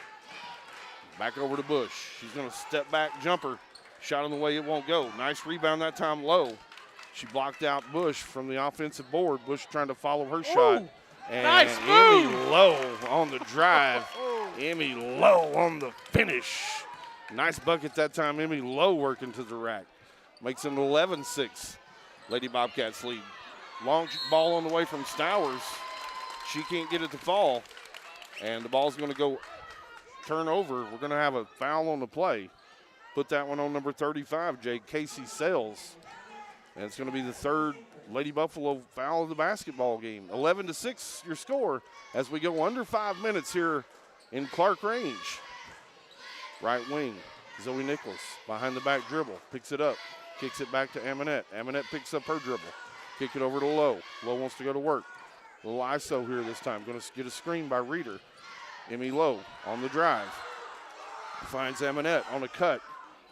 Back over to Bush. She's going to step back jumper. Shot on the way, it won't go. Nice rebound that time low. She blocked out Bush from the offensive board. Bush trying to follow her shot. And nice Emmy Lowe on the drive. Emmy Lowe on the finish. Nice bucket that time. Emmy Lowe working to the rack. makes it an 11-6. Lady Bobcats lead. Long ball on the way from Stowers. She can't get it to fall, and the ball's going to go turn over. We're going to have a foul on the play. Put that one on number 35, Jake Casey Sales. And it's going to be the third Lady Buffalo foul of the basketball game. 11-6 your score as we go under 5 minutes here in Clarkrange. Right wing, Zoe Nicholas behind the back dribble, picks it up, kicks it back to Amonette. Amonette picks up her dribble, kick it over to Lowe. Lowe wants to go to work. Little ISO here this time, going to get a screen by Reeder. Emmy Lowe on the drive. Finds Amonette on a cut.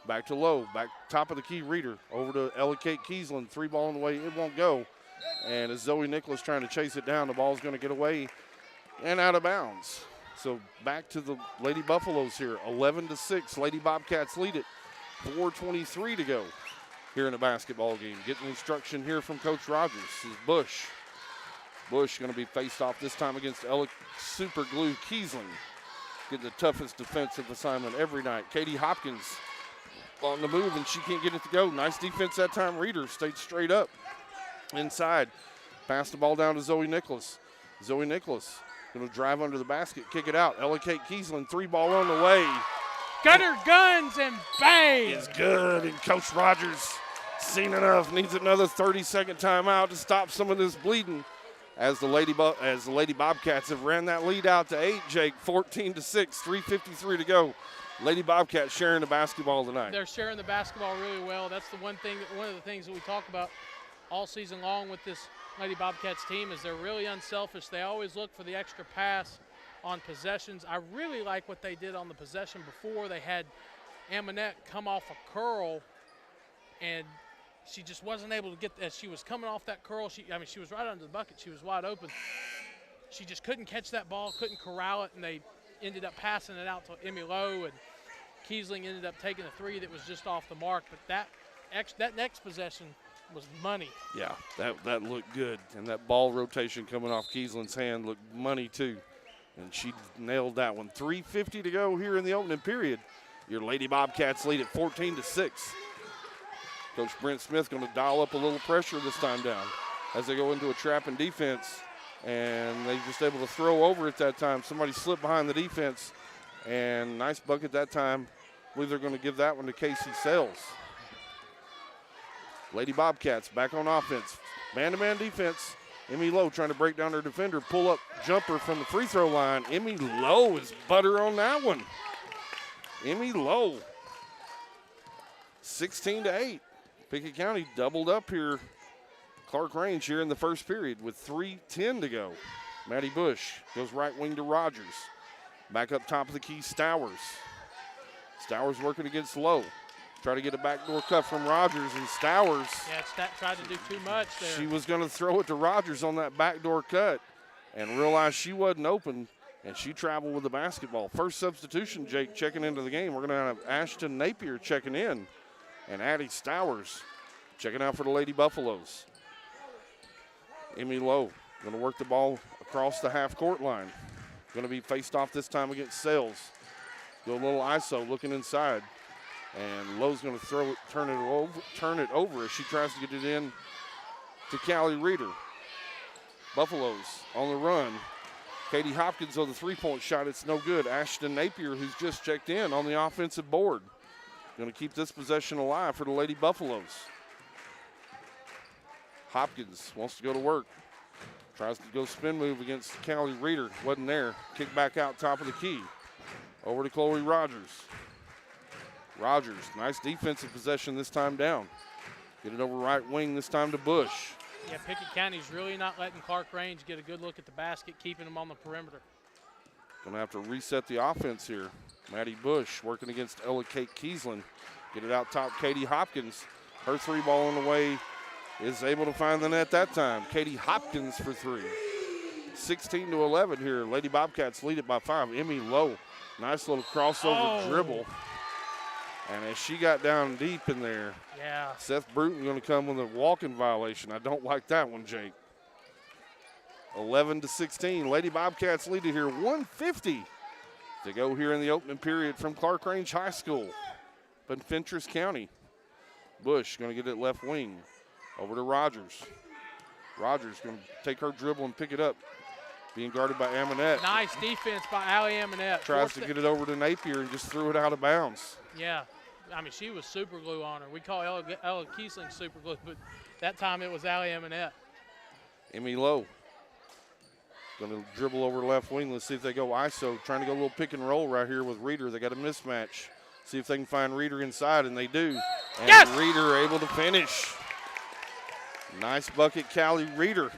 Back to Lowe, back top of the key, Reeder. Over to Ella Kate Kiesland, 3 ball on the way, it won't go. And as Zoe Nicholas trying to chase it down, the ball's going to get away and out of bounds. So back to the Lady Buffaloes here, 11-6. Lady Bobcats lead it, 4:23 to go here in the basketball game. Getting instruction here from Coach Rogers. This is Bush. Bush going to be faced off this time against Ella Super Glue Kiesling. Getting the toughest defensive assignment every night. Katie Hopkins on the move, and she can't get it to go. Nice defense that time. Reeder stayed straight up inside. Pass the ball down to Zoe Nicholas. Zoe Nicholas going to drive under the basket, kick it out. Ella Kate Kiesling, 3 ball on the way. Got her guns and bang! It's good, and Coach Rogers, seen enough, needs another 30-second timeout to stop some of this bleeding. As the Lady Bobcats have ran that lead out to 8, Jake, 14-6, 3:53 to go. Lady Bobcats sharing the basketball tonight. They're sharing the basketball really well. That's the one of the things that we talk about all season long with this Lady Bobcats team is they're really unselfish. They always look for the extra pass on possessions. I really like what they did on the possession before. They had Amonette come off a curl, and she just wasn't able to get, as she was coming off that curl, she was right under the bucket. She was wide open. She just couldn't catch that ball, couldn't corral it, and they ended up passing it out to Emmy Lowe, and Kiesling ended up taking a 3 that was just off the mark. But that next possession was money. Yeah, that looked good, and that ball rotation coming off Kiesling's hand looked money too, and she nailed that one. 3:50 to go here in the opening period. Your Lady Bobcats lead at 14-6. Coach Brent Smith going to dial up a little pressure this time down as they go into a trap and defense, and they just able to throw over at that time. Somebody slipped behind the defense, and nice bucket that time. I believe they're going to give that one to Casey Sells. Lady Bobcats back on offense. Man-to-man defense. Emmy Lowe trying to break down her defender. Pull-up jumper from the free throw line. Emmy Lowe is butter on that one. Emmy Lowe. 16-8. Pickett County doubled up here. Clarkrange here in the first period with 3:10 to go. Maddie Bush goes right wing to Rogers. Back up top of the key, Stowers. Stowers working against Lowe. Try to get a backdoor cut from Rogers, and Stowers. Yeah, tried to do too much there. She was going to throw it to Rogers on that backdoor cut and realized she wasn't open, and she traveled with the basketball. First substitution, Jake, checking into the game. We're going to have Ashton Napier checking in, and Addie Stowers checking out for the Lady Buffaloes. Emmy Lowe going to work the ball across the half-court line. Going to be faced off this time against Sales. Go a little ISO looking inside. And Lowe's going to turn it over as she tries to get it in to Callie Reeder. Buffaloes on the run. Katie Hopkins on the three-point shot. It's no good. Ashton Napier, who's just checked in on the offensive board. Going to keep this possession alive for the Lady Buffaloes. Hopkins wants to go to work. Tries to go spin move against Callie Reeder. Wasn't there. Kick back out top of the key. Over to Chloe Rogers. Rogers, nice defensive possession this time down. Get it over right wing this time to Bush. Yeah, Pickett County's really not letting Clarkrange get a good look at the basket, keeping them on the perimeter. Gonna have to reset the offense here. Maddie Bush working against Ella Kate Kiesland. Get it out top, Katie Hopkins. Her 3 ball on the way is able to find the net that time. Katie Hopkins for 3. 16-11 here. Lady Bobcats lead it by 5. Emmy Lowe, nice little crossover dribble. And as she got down deep in there, yeah, Seth Bruton going to come with a walking violation. I don't like that one, Jake. 11-16. Lady Bobcats lead it here. 1:50 to go here in the opening period from Clarkrange High School in Fentress County. Bush going to get it left wing. Over to Rogers. Rogers going to take her dribble and pick it up. Being guarded by Amonette. Nice defense by Allie Amonette. Tries to get it over to Napier and just threw it out of bounds. Yeah. I mean, she was super glue on her. We call Ella Kiesling super glue, but that time it was Allie Amonette. Emmy Lowe going to dribble over left wing. Let's see if they go ISO. Trying to go a little pick and roll right here with Reeder. They got a mismatch. See if they can find Reeder inside, and they do. And yes! Reeder able to finish. Nice bucket, Callie Reeder.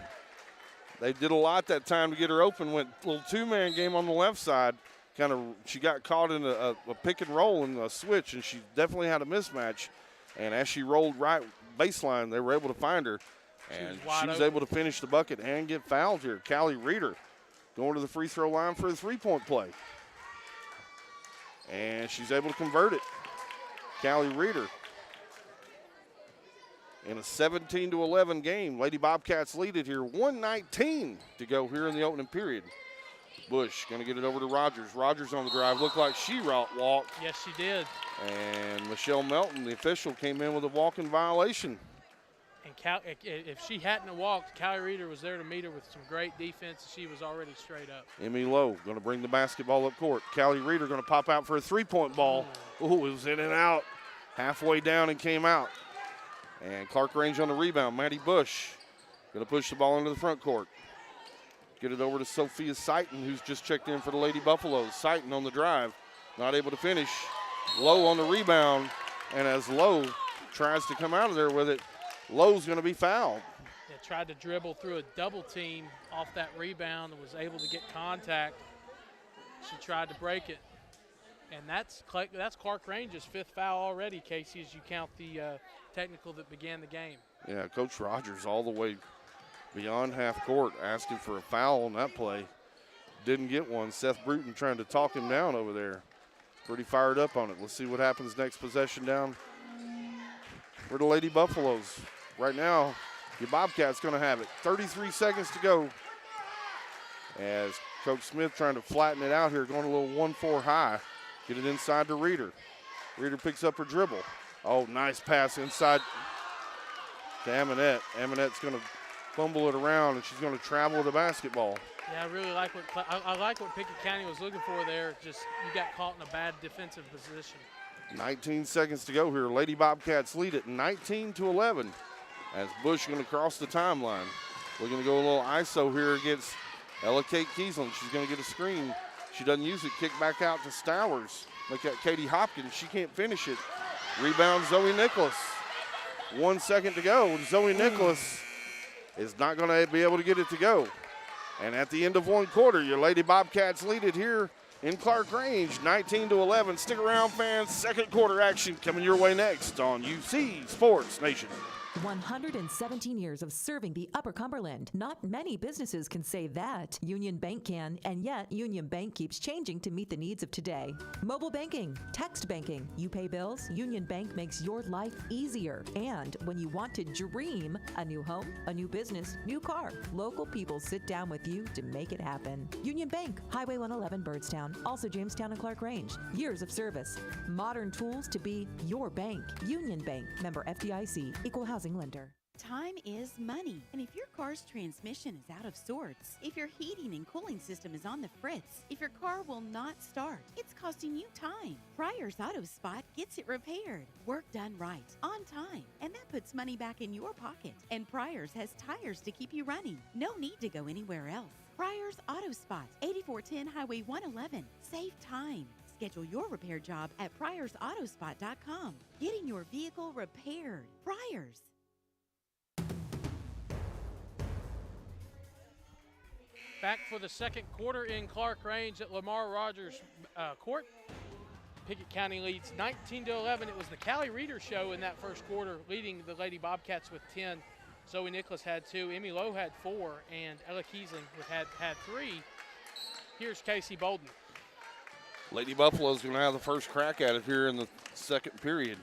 They did a lot that time to get her open. Went a little two-man game on the left side. She got caught in a pick and roll and a switch, and she definitely had a mismatch. And as she rolled right baseline, they were able to find her. And she was able to finish the bucket and get fouled here. Callie Reeder going to the free throw line for a three-point play. And she's able to convert it. Callie Reeder. In a 17-11 game, Lady Bobcats lead it here. 1:19 to go here in the opening period. Bush going to get it over to Rogers. Rogers on the drive. Looked like she walked. Yes, she did. And Michelle Melton, the official, came in with a walking violation. And if she hadn't walked, Callie Reeder was there to meet her with some great defense. She was already straight up. Emmy Lowe going to bring the basketball up court. Callie Reeder going to pop out for a three-point ball. Ooh, it was in and out. Halfway down and came out. And Clarkrange on the rebound. Maddie Bush going to push the ball into the front court. Get it over to Sophia Sighton, who's just checked in for the Lady Buffaloes. Sighton on the drive, not able to finish. Lowe on the rebound, and as Lowe tries to come out of there with it, Lowe's going to be fouled. Yeah, tried to dribble through a double team off that rebound and was able to get contact. She tried to break it. And that's Clarkrange's fifth foul already, Casey, as you count the technical that began the game. Yeah, Coach Rogers all the way beyond half court asking for a foul on that play. Didn't get one. Seth Bruton trying to talk him down over there. Pretty fired up on it. Let's see what happens next possession down for the Lady Buffaloes. Right now, your Bobcats going to have it. 33 seconds to go. As Coach Smith trying to flatten it out here, going a little 1-4 high. Get it inside to Reeder. Reeder picks up her dribble. Oh, nice pass inside to Amonette. Amonette's going to fumble it around, and she's going to travel the basketball. Yeah, I really like what Pickett County was looking for there. Just you got caught in a bad defensive position. 19 seconds to go here. Lady Bobcats lead it 19-11 as Bush going to cross the timeline. We're going to go a little ISO here against Ella Kate Kiesling. She's going to get a screen. She doesn't use it. Kick back out to Stowers. Look at Katie Hopkins. She can't finish it. Rebound Zoe Nicholas. 1 second to go. And Zoe Nicholas is not going to be able to get it to go. And at the end of one quarter, your Lady Bobcats lead it here in Clarkrange, 19-11. Stick around, fans. Second quarter action coming your way next on UC Sports Nation. 117 years of serving the Upper Cumberland. Not many businesses can say that. Union Bank can, and yet Union Bank keeps changing to meet the needs of today. Mobile banking, text banking, you pay bills, Union Bank makes your life easier. And when you want to dream a new home, a new business, new car, local people sit down with you to make it happen. Union Bank, Highway 111 Birdstown, also Jamestown and Clarkrange. Years of service, modern tools to be your bank. Union Bank, member FDIC, equal housing lender. Time is money, and if your car's transmission is out of sorts, if your heating and cooling system is on the fritz, if your car will not start, it's costing you time. Pryor's Auto Spot gets it repaired, work done right, on time, and that puts money back in your pocket. And Pryor's has tires to keep you running. No need to go anywhere else. Pryor's Auto Spot, 8410 Highway 111. Save time. Schedule your repair job at pryorsautospot.com. Getting your vehicle repaired. Pryor's. Back for the second quarter in Clarkrange at Lamar Rogers Court. Pickett County leads 19-11. It was the Callie Reeder show in that first quarter, leading the Lady Bobcats with 10. Zoe Nicholas had 2. Emmy Lowe had 4. And Ella Kiesling had 3. Here's Casey Bolden. Lady Buffalo's going to have the first crack at it here in the second period.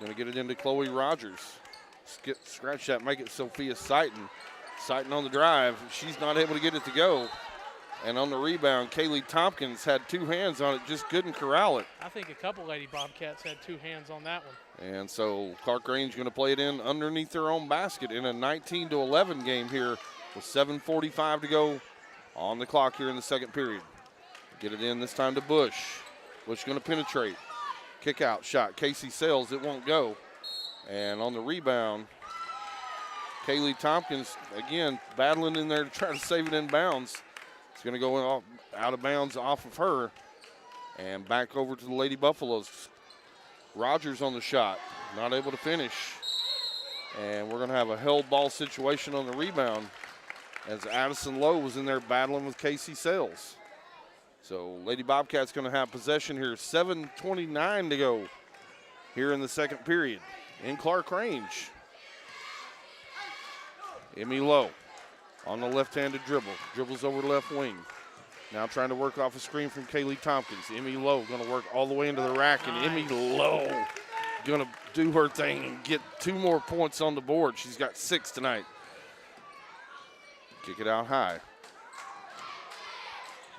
Going to get it into Chloe Rogers. Scratch that, make it Sophia Sighton. Sighton on the drive. She's not able to get it to go. And on the rebound, Kaylee Tompkins had two hands on it, just couldn't corral it. I think a couple Lady Bobcats had two hands on that one. And so Clarkrange going to play it in underneath their own basket in a 19-11 game here with 7:45 to go on the clock here in the second period. Get it in this time to Bush. Bush going to penetrate. Kick out shot. Casey Sales, it won't go. And on the rebound, Kaylee Tompkins, again, battling in there to try to save it in bounds. It's going to go out of bounds off of her and back over to the Lady Buffaloes. Rogers on the shot, not able to finish. And we're going to have a held ball situation on the rebound as Addison Lowe was in there battling with Casey Sales. So Lady Bobcats going to have possession here. 7:29 to go here in the second period in Clarkrange. Emmy Lowe on the left-handed dribble. Dribbles over left wing. Now trying to work off a screen from Kaylee Tompkins. Emmy Lowe going to work all the way into the rack, and Emmy Lowe going to do her thing and get 2 more points on the board. She's got 6 tonight. Kick it out high.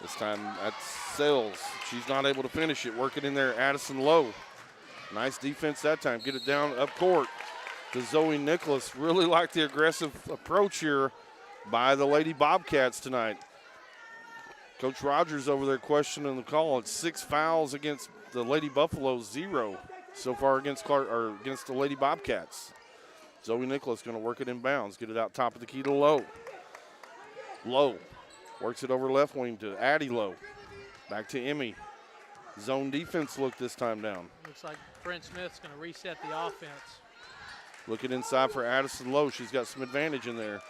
This time that's Sales. She's not able to finish it. Working in there, Addison Lowe. Nice defense that time. Get it down up court to Zoe Nicholas. Really like the aggressive approach here by the Lady Bobcats tonight. Coach Rogers over there questioning the call. It's 6 fouls against the Lady Buffaloes, 0 so far against the Lady Bobcats. Zoe Nicholas going to work it in bounds. Get it out top of the key to Lowe. Lowe works it over left wing to Addie Lowe. Back to Emmy. Zone defense look this time down. Looks like Brent Smith's going to reset the offense. Looking inside for Addison Lowe. She's got some advantage in there.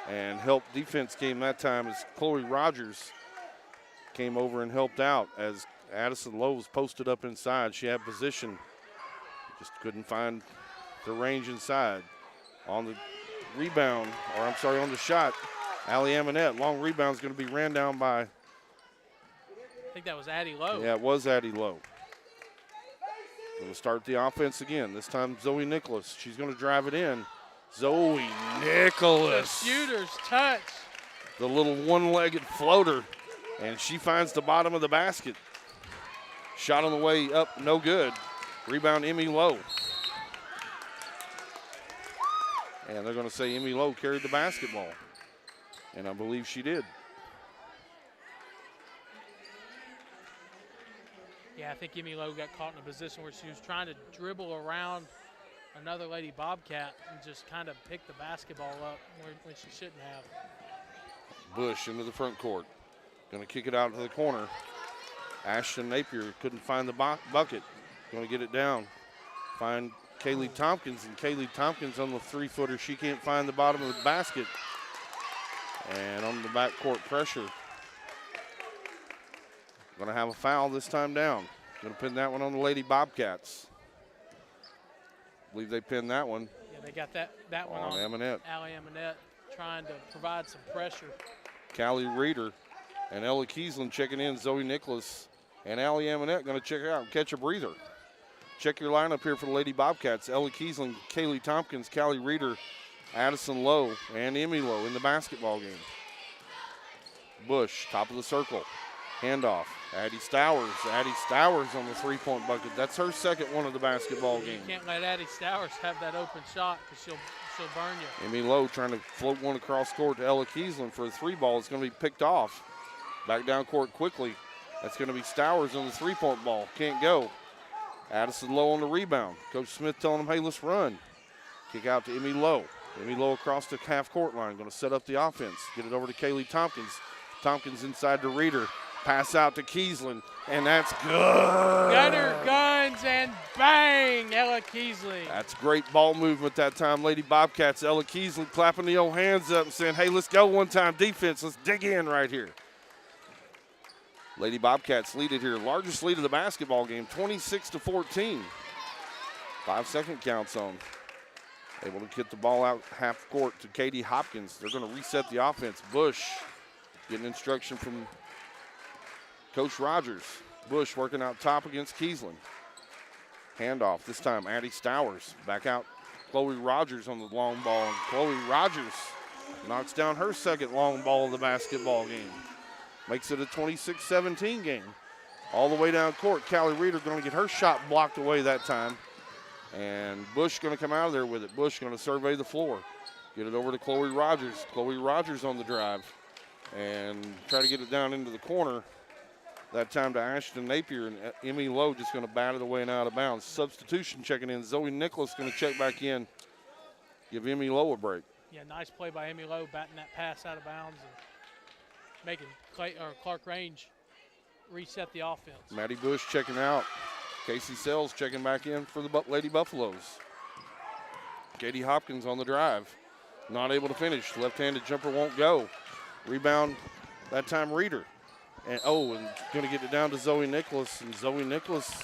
And help defense came that time as Chloe Rogers came over and helped out as Addison Lowe was posted up inside. She had position, just couldn't find the range inside. On the rebound, or I'm sorry, on the shot, Allie Amonette. Long rebound is going to be ran down by, I think that was Addie Lowe. Yeah, it was Addie Lowe. Going to start the offense again. This time Zoe Nicholas. She's going to drive it in. Zoe Nicholas. The shooter's touch. The little one-legged floater. And she finds the bottom of the basket. Shot on the way up, no good. Rebound, Emmy Lowe. And they're going to say Emmy Lowe carried the basketball. And I believe she did. Yeah, I think Emmy Lowe got caught in a position where she was trying to dribble around another Lady Bobcat and just kind of pick the basketball up when she shouldn't have. Bush into the front court. Going to kick it out to the corner. Ashton Napier couldn't find the bucket. Going to get it down. Find Kaylee Tompkins, and Kaylee Tompkins on the 3-footer. She can't find the bottom of the basket. And on the backcourt pressure. Going to have a foul this time down. Going to pin that one on the Lady Bobcats. I believe they pinned that one. Yeah, they got that one on Amonette. Allie Amonette trying to provide some pressure. Callie Reeder and Ella Kiesland checking in. Zoe Nicholas and Allie Amonette going to check out and catch a breather. Check your lineup here for the Lady Bobcats. Ella Kiesland, Kaylee Tompkins, Callie Reeder, Addison Lowe, and Emmy Lowe in the basketball game. Bush, top of the circle. Handoff. Addie Stowers. Addie Stowers on the 3-point bucket. That's her second one of the basketball game. You can't let Addie Stowers have that open shot because she'll burn you. Emmy Lowe trying to float one across court to Ella Kiesland for a 3-ball. It's going to be picked off. Back down court quickly. That's going to be Stowers on the 3-point ball. Can't go. Addison Lowe on the rebound. Coach Smith telling him, hey, let's run. Kick out to Emmy Lowe. Emmy Lowe across the half-court line. Going to set up the offense. Get it over to Kaylee Tompkins. Tompkins inside to Reeder. Pass out to Kiesland, and that's good. Gunner guns and bang, Ella Kiesling. That's great ball movement that time, Lady Bobcats. Ella Kiesling clapping the old hands up and saying, hey, let's go one time defense. Let's dig in right here. Lady Bobcats lead it here. Largest lead of the basketball game, 26-14. 5-second counts on. Able to get the ball out half court to Katie Hopkins. They're going to reset the offense. Bush getting instruction from Coach Rogers. Bush working out top against Kiesland. Handoff this time, Addie Stowers. Back out, Chloe Rogers on the long ball. And Chloe Rogers knocks down her second long ball of the basketball game. makes it a 26-17 game. All the way down court, Callie Reeder going to get her shot blocked away that time. And Bush going to come out of there with it. Bush going to survey the floor. Get it over to Chloe Rogers. Chloe Rogers on the drive. And try to get it down into the corner. That time to Ashton Napier, and Emmy Lowe just going to bat it away and out of bounds. Substitution checking in. Zoe Nicholas going to check back in. Give Emmy Lowe a break. Yeah, nice play by Emmy Lowe, batting that pass out of bounds and making Clarkrange reset the offense. Maddie Bush checking out. Casey Sells checking back in for the Lady Buffaloes. Katie Hopkins on the drive. Not able to finish. Left-handed jumper won't go. Rebound, that time Reeder. And going to get it down to Zoe Nicholas. And Zoe Nicholas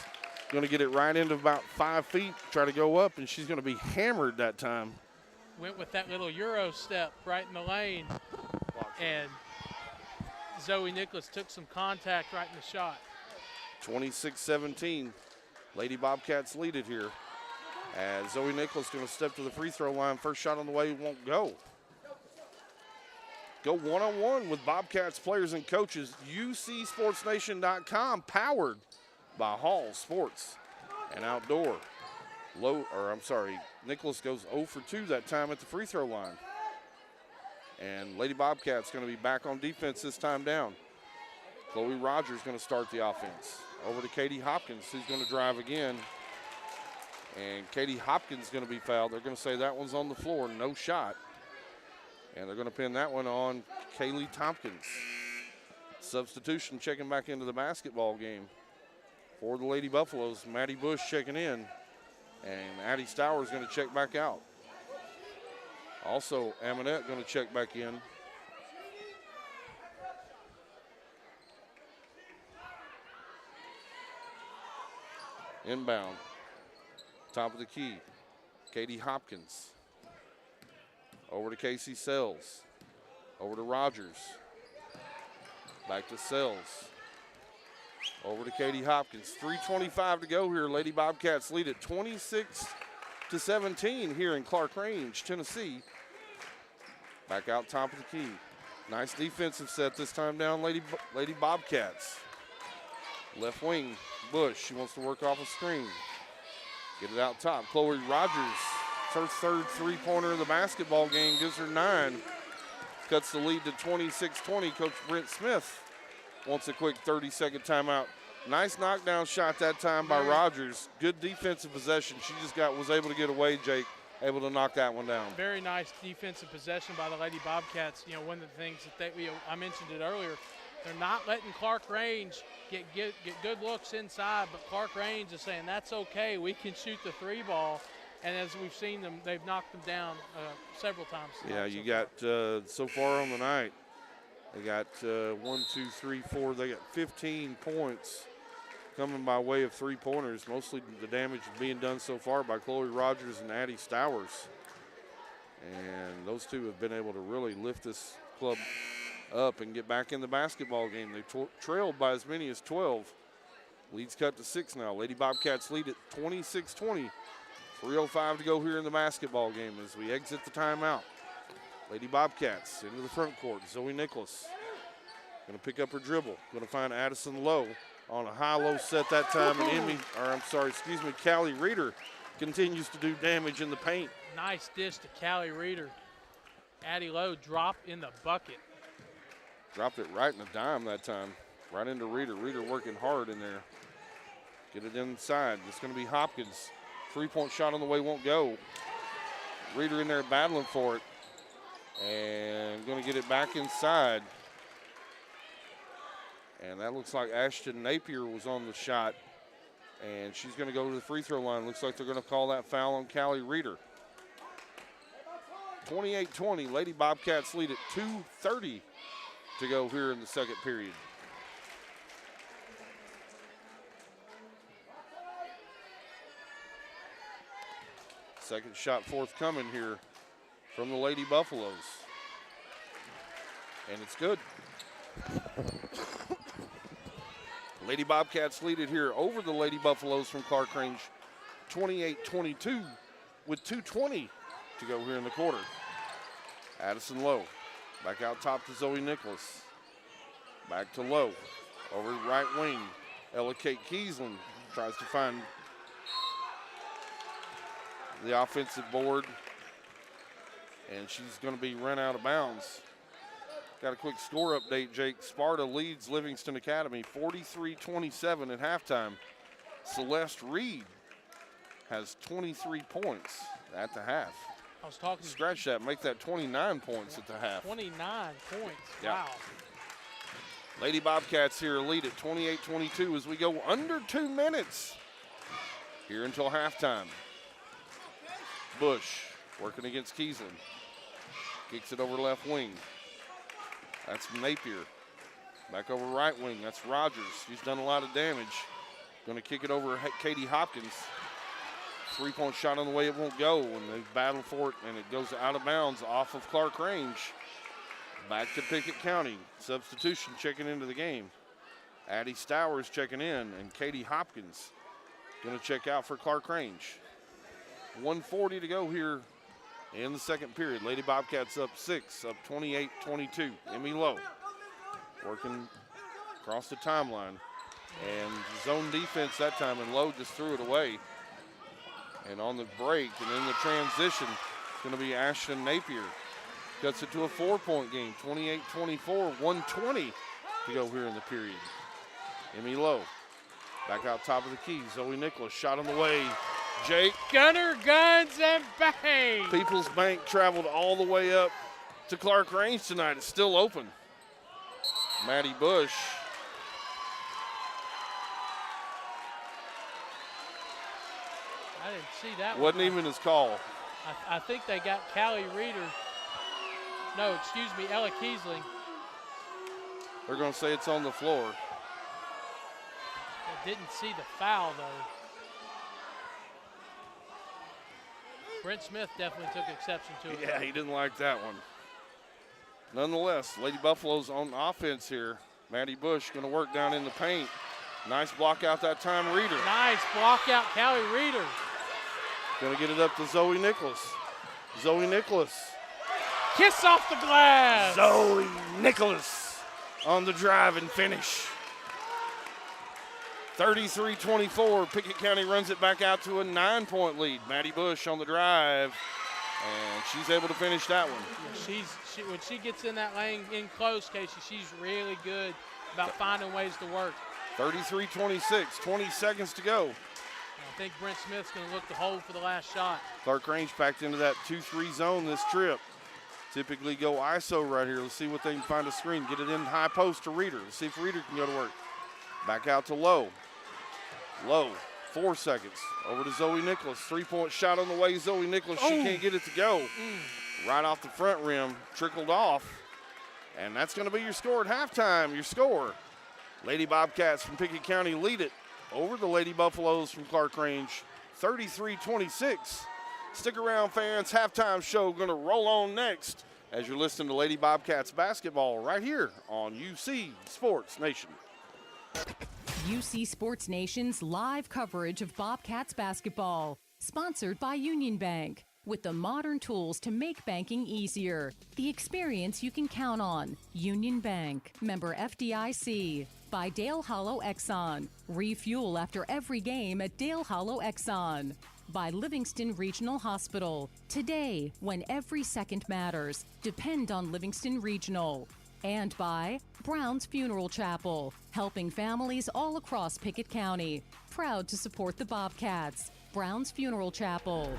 going to get it right into about 5 feet. Try to go up, and she's going to be hammered that time. Went with that little Euro step right in the lane. And Zoe Nicholas took some contact right in the shot. 26-17. Lady Bobcats lead it here. As Zoe Nicholas going to step to the free throw line. First shot on the way won't go. Go one-on-one with Bobcats players and coaches. UCSportsNation.com, powered by Hall Sports and Outdoor. Nicholas goes 0 for 2 that time at the free throw line. And Lady Bobcats going to be back on defense this time down. Chloe Rogers going to start the offense. Over to Katie Hopkins, who's going to drive again. And Katie Hopkins going to be fouled. They're going to say that one's on the floor, no shot. And they're going to pin that one on Kaylee Tompkins. Substitution checking back into the basketball game for the Lady Buffaloes. Maddie Bush checking in. And Addie Stowers going to check back out. Also, Amonette going to check back in. Inbound. Top of the key. Katie Hopkins. Over to Casey Sells. Over to Rogers. Back to Sells. Over to Katie Hopkins. 3:25 to go here. Lady Bobcats lead at 26-17 here in Clarkrange, Tennessee. Back out top of the key. Nice defensive set this time down, Lady Bobcats. Left wing, Bush. She wants to work off a screen. Get it out top. Chloe Rogers, her third three-pointer of the basketball game, gives her 9. Cuts the lead to 26-20. Coach Brent Smith wants a quick 30-second timeout. Nice knockdown shot that time by Rogers. Good defensive possession. She just was able to get away, Jake, able to knock that one down. Very nice defensive possession by the Lady Bobcats. You know, one of the things that I mentioned it earlier, they're not letting Clarkrange get good looks inside, but Clarkrange is saying that's okay. We can shoot the 3 ball. And as we've seen them, they've knocked them down several times. Yeah, you got so far on the night, they got 1, 2, 3, 4. They got 15 points coming by way of 3-pointers. Mostly the damage is being done so far by Chloe Rogers and Addie Stowers. And those two have been able to really lift this club up and get back in the basketball game. They trailed by as many as 12. Lead's cut to 6 now. Lady Bobcats lead at 26-20. 3:05 to go here in the basketball game as we exit the timeout. Lady Bobcats into the front court. Zoe Nicholas going to pick up her dribble. Going to find Addison Lowe on a high-low set that time. And Callie Reeder continues to do damage in the paint. Nice dish to Callie Reeder. Addie Lowe dropped in the bucket. Dropped it right in the dime that time. Right into Reeder. Reeder working hard in there. Get it inside. It's going to be Hopkins. 3-point shot on the way won't go. Reeder in there battling for it. And going to get it back inside. And that looks like Ashton Napier was on the shot. And she's going to go to the free throw line. Looks like they're going to call that foul on Callie Reeder. 28-20. Lady Bobcats lead at 2:30 to go here in the second period. Second shot forthcoming here from the Lady Buffaloes. And it's good. Lady Bobcats lead it here over the Lady Buffaloes from Clarkrange, 28-22 with 2:20 to go here in the quarter. Addison Lowe back out top to Zoe Nicholas. Back to Lowe. Over the right wing. Ella Kate Kiesling tries to find the offensive board. And she's going to be run out of bounds. Got a quick score update, Jake. Sparta leads Livingston Academy 43-27 at halftime. Celeste Reed has 23 points at the half. I was talking. Scratch that, make that 29 points at the half. 29 points, Yeah. wow. Lady Bobcats here lead at 28-22 as we go under 2 minutes here until halftime. Bush working against Kiesling. Kicks it over left wing. That's Napier. Back over right wing, that's Rogers. She's done a lot of damage. Going to kick it over Katie Hopkins. 3-point shot on the way, it won't go, and they battle for it, and it goes out of bounds off of Clarkrange. Back to Pickett County. Substitution checking into the game. Addie Stowers checking in, and Katie Hopkins going to check out for Clarkrange. 1:40 to go here in the second period. Lady Bobcats up 6, up 28-22. Emmy Lowe working across the timeline. And zone defense that time, and Lowe just threw it away. And on the break and in the transition, it's going to be Ashton Napier. Cuts it to a 4-point game, 28-24, 1:20 to go here in the period. Emmy Lowe back out top of the key. Zoe Nicholas shot on the way. Jake. Gunner, guns, and bang. People's Bank traveled all the way up to Clarkrange tonight. It's still open. Maddie Bush. I didn't see that one. Wasn't even his call. I think they got Callie Reeder. No, excuse me, Ella Kiesling. They're going to say it's on the floor. I didn't see the foul, though. Brent Smith definitely took exception to it. Yeah, he didn't like that one. Nonetheless, Lady Buffalo's on offense here. Maddie Bush going to work down in the paint. Nice block out that time, Reeder. Nice block out, Callie Reeder. Going to get it up to Zoe Nicholas. Zoe Nicholas. Kiss off the glass. Zoe Nicholas on the drive and finish. 33-24, Pickett County runs it back out to a 9-point lead. Maddie Bush on the drive, and she's able to finish that one. Yeah, when she gets in that lane in close, Casey, she's really good about finding ways to work. 33-26, 20 seconds to go. I think Brent Smith's going to look to hold for the last shot. Clarkrange packed into that 2-3 zone this trip. Typically go ISO right here. Let's see what they can find a screen. Get it in high post to Reeder. Let's see if Reeder can go to work. Back out to Lowe. Lowe, 4 seconds. Over to Zoe Nicholas. 3-point shot on the way. Zoe Nicholas, she can't get it to go. Right off the front rim, trickled off. And that's going to be your score at halftime. Your score. Lady Bobcats from Pickett County lead it over the Lady Buffaloes from Clarkrange, 33-26. Stick around, fans. Halftime show going to roll on next as you're listening to Lady Bobcats basketball right here on UC Sports Nation. UC Sports Nation's live coverage of Bobcats basketball, sponsored by Union Bank. With the modern tools to make banking easier, the experience you can count on. Union Bank, member FDIC. By Dale Hollow Exxon. Refuel after every game at Dale Hollow Exxon. By Livingston Regional Hospital. Today, when every second matters, depend on Livingston Regional. And by Brown's Funeral Chapel, helping families all across Pickett County. Proud to support the Bobcats. Brown's Funeral Chapel.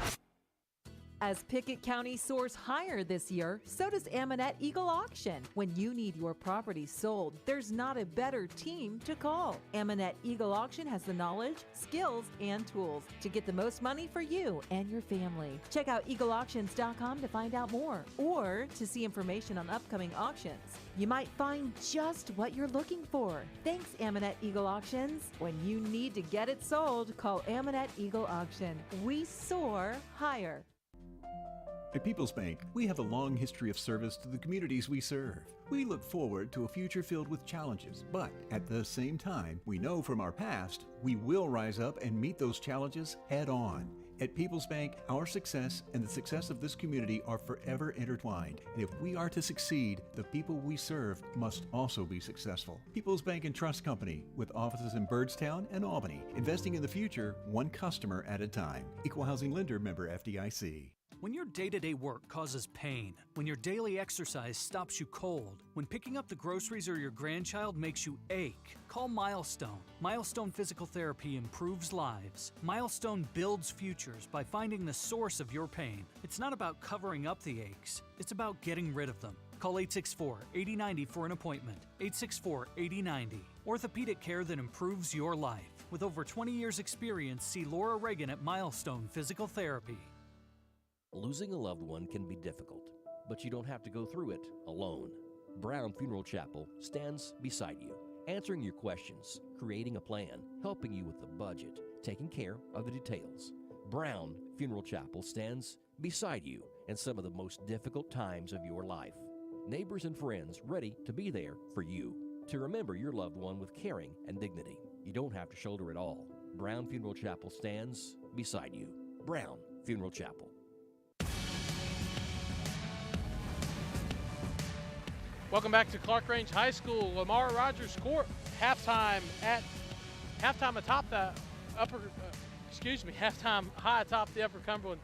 As Pickett County soars higher this year, so does Aminette Eagle Auction. When you need your property sold, there's not a better team to call. Aminette Eagle Auction has the knowledge, skills, and tools to get the most money for you and your family. Check out eagleauctions.com to find out more or to see information on upcoming auctions. You might find just what you're looking for. Thanks, Aminette Eagle Auctions. When you need to get it sold, call Aminette Eagle Auction. We soar higher. At People's Bank, we have a long history of service to the communities we serve. We look forward to a future filled with challenges, but at the same time, we know from our past, we will rise up and meet those challenges head on. At People's Bank, our success and the success of this community are forever intertwined. And if we are to succeed, the people we serve must also be successful. People's Bank and Trust Company, with offices in Byrdstown and Albany, investing in the future, one customer at a time. Equal Housing Lender, member FDIC. When your day-to-day work causes pain, when your daily exercise stops you cold, when picking up the groceries or your grandchild makes you ache, call Milestone. Milestone Physical Therapy improves lives. Milestone builds futures by finding the source of your pain. It's not about covering up the aches, it's about getting rid of them. Call 864-8090 for an appointment. 864-8090. Orthopedic care that improves your life. With over 20 years experience, see Laura Reagan at Milestone Physical Therapy. Losing a loved one can be difficult, but you don't have to go through it alone. Brown Funeral Chapel stands beside you, answering your questions, creating a plan, helping you with the budget, taking care of the details. Brown Funeral Chapel stands beside you in some of the most difficult times of your life. Neighbors and friends ready to be there for you, to remember your loved one with caring and dignity. You don't have to shoulder it all. Brown Funeral Chapel stands beside you. Brown Funeral Chapel. Welcome back to Clarkrange High School. Lamar Rogers scored halftime atop the halftime high atop the Upper Cumberland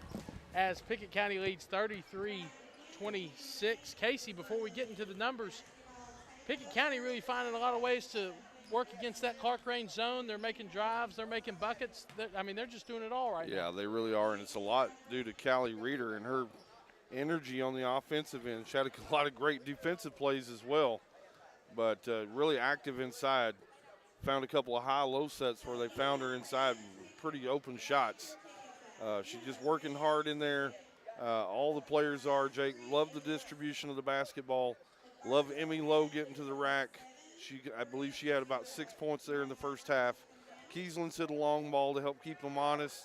as Pickett County leads 33-26. Casey, before we get into the numbers, Pickett County really finding a lot of ways to work against that Clarkrange zone. They're making drives, they're making buckets. They're just doing it all right now. Yeah, they really are, and it's a lot due to Callie Reeder and her energy on the offensive end. She had a lot of great defensive plays as well, but really active inside. Found a couple of high-low sets where they found her inside pretty open shots. She's just working hard in there. All the players are, Jake. Love the distribution of the basketball. Love Emmy Lowe getting to the rack. I believe she had about 6 points there in the first half. Kieslin's hit a long ball to help keep them honest.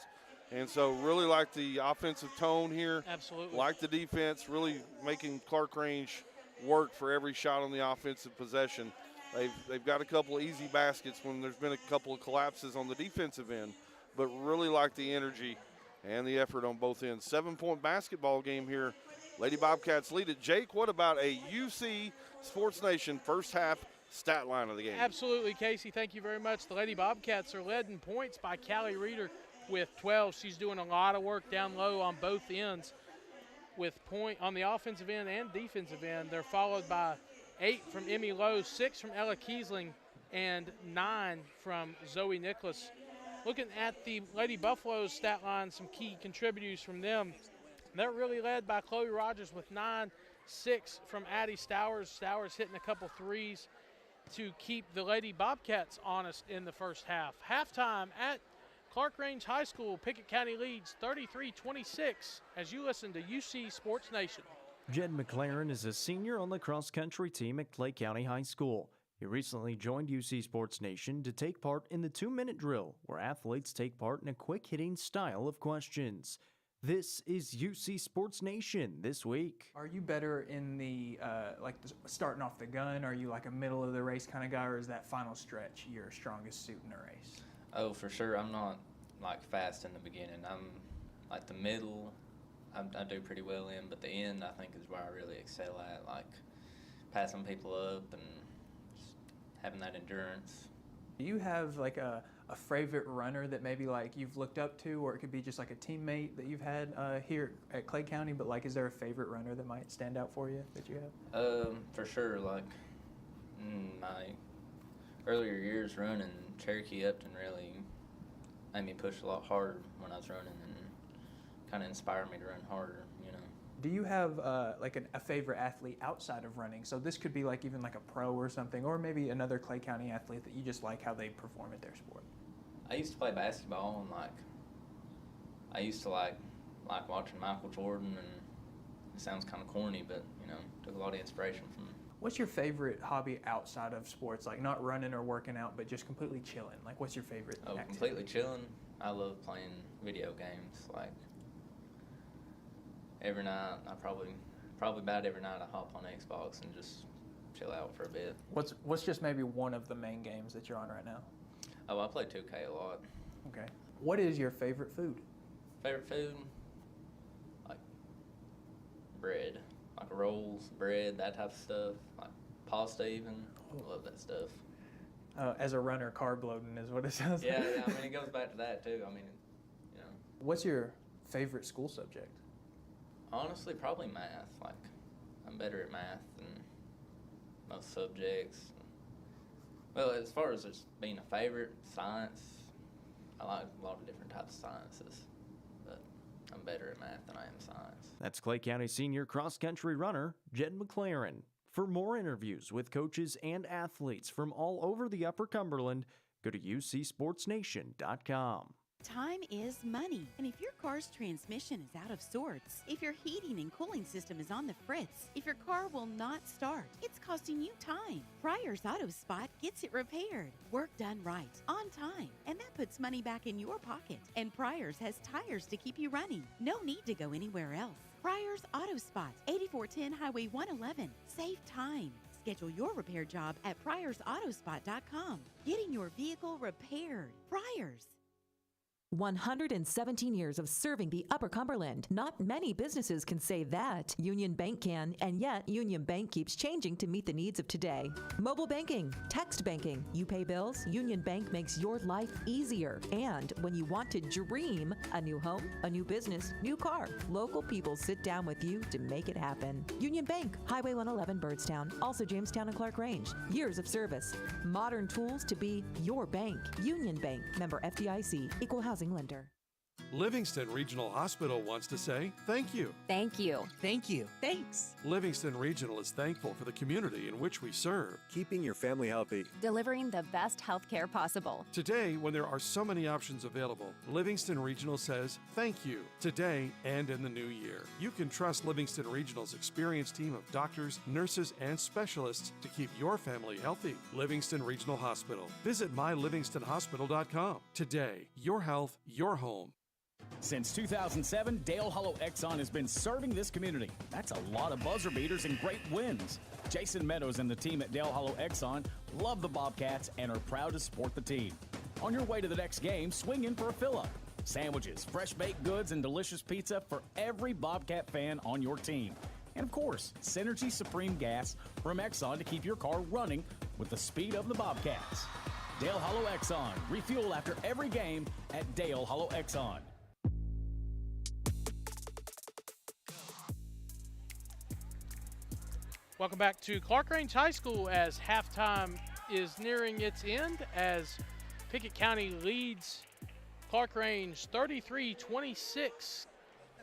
And so really like the offensive tone here. Absolutely. Like the defense, really making Clarkrange work for every shot on the offensive possession. They've got a couple of easy baskets when there's been a couple of collapses on the defensive end, but really like the energy and the effort on both ends. 7-point basketball game here. Lady Bobcats lead it. Jake, what about a UC Sports Nation first half stat line of the game? Absolutely, Casey. Thank you very much. The Lady Bobcats are led in points by Callie Reeder with 12. She's doing a lot of work down low on both ends with point on the offensive end and defensive end. They're followed by 8 from Emmy Lowe, 6 from Ella Kiesling, and 9 from Zoe Nicholas. Looking at the Lady Buffaloes stat line, some key contributors from them. They're really led by Chloe Rogers with 9, 6 from Addie Stowers. Stowers hitting a couple threes to keep the Lady Bobcats honest in the first half. Halftime at Clarkrange High School, Pickett County leads 33-26 as you listen to UC Sports Nation. Jed McLaren is a senior on the cross-country team at Clay County High School. He recently joined UC Sports Nation to take part in the 2-minute drill, where athletes take part in a quick-hitting style of questions. This is UC Sports Nation this week. Are you better in the starting off the gun? Are you like a middle of the race kind of guy, or is that final stretch your strongest suit in a race? Oh, for sure. I'm not like fast in the beginning. I'm like the middle. I do pretty well in, but the end I think is where I really excel at, like passing people up and just having that endurance. Do you have like a favorite runner that maybe like you've looked up to, or it could be just like a teammate that you've had here at Clay County, but like is there a favorite runner that might stand out for you that you have? For sure, like my earlier years running, Cherokee Upton really made me push a lot harder when I was running and kind of inspired me to run harder, you know. Do you have like a favorite athlete outside of running? So this could be like even like a pro or something, or maybe another Clay County athlete that you just like how they perform at their sport. I used to play basketball, and I used to like watching Michael Jordan, and it sounds kind of corny, but you know, took a lot of inspiration from him. What's your favorite hobby outside of sports, like not running or working out, but just completely chilling? Like what's your favorite activity? Completely chilling? I love playing video games. Like every night, I probably about every night I hop on Xbox and just chill out for a bit. What's just maybe one of the main games that you're on right now? Oh, I play 2K a lot. Okay. What is your favorite food? Favorite food? Like bread, like rolls, bread, that type of stuff. Like pasta even. I love that stuff. As a runner, carb loading is what it sounds like. Yeah, I mean, it goes back to that too. I mean, you know. What's your favorite school subject? Honestly, probably math. Like, I'm better at math than most subjects. Well, as far as just being a favorite, science, I like a lot of different types of sciences, but I'm better at math than I am science. That's Clay County senior cross-country runner Jed McLaren. For more interviews with coaches and athletes from all over the Upper Cumberland, go to ucsportsnation.com. Time is money, and if your car's transmission is out of sorts, if your heating and cooling system is on the fritz, if your car will not start, it's costing you time. Pryor's Auto Spot gets it repaired. Work done right, on time, and that puts money back in your pocket. And Pryor's has tires to keep you running. No need to go anywhere else. Pryor's Auto Spot, 8410 Highway 111. Save time. Schedule your repair job at pryorsautospot.com. Getting your vehicle repaired. Pryor's. 117 years of serving the Upper Cumberland. Not many businesses can say that. Union Bank can, and yet Union Bank keeps changing to meet the needs of today. Mobile banking, text banking, you pay bills, Union Bank makes your life easier. And when you want to dream a new home, a new business, new car, local people sit down with you to make it happen. Union Bank, Highway 111 Birdstown, also Jamestown and Clarkrange. Years of service, modern tools to be your bank. Union Bank, member FDIC, equal housing lender. Livingston Regional Hospital wants to say thank you. Thank you. Thank you. Thanks. Livingston Regional is thankful for the community in which we serve. Keeping your family healthy. Delivering the best health care possible. Today, when there are so many options available, Livingston Regional says thank you today and in the new year. You can trust Livingston Regional's experienced team of doctors, nurses, and specialists to keep your family healthy. Livingston Regional Hospital. Visit mylivingstonhospital.com. Today, your health, your home. Since 2007, Dale Hollow Exxon has been serving this community. That's a lot of buzzer beaters and great wins. Jason Meadows and the team at Dale Hollow Exxon love the Bobcats and are proud to support the team. On your way to the next game, swing in for a fill-up. Sandwiches, fresh baked goods, and delicious pizza for every Bobcat fan on your team. And of course, Synergy Supreme Gas from Exxon to keep your car running with the speed of the Bobcats. Dale Hollow Exxon. Refuel after every game at Dale Hollow Exxon. Welcome back to Clarkrange High School as halftime is nearing its end as Pickett County leads Clarkrange 33-26.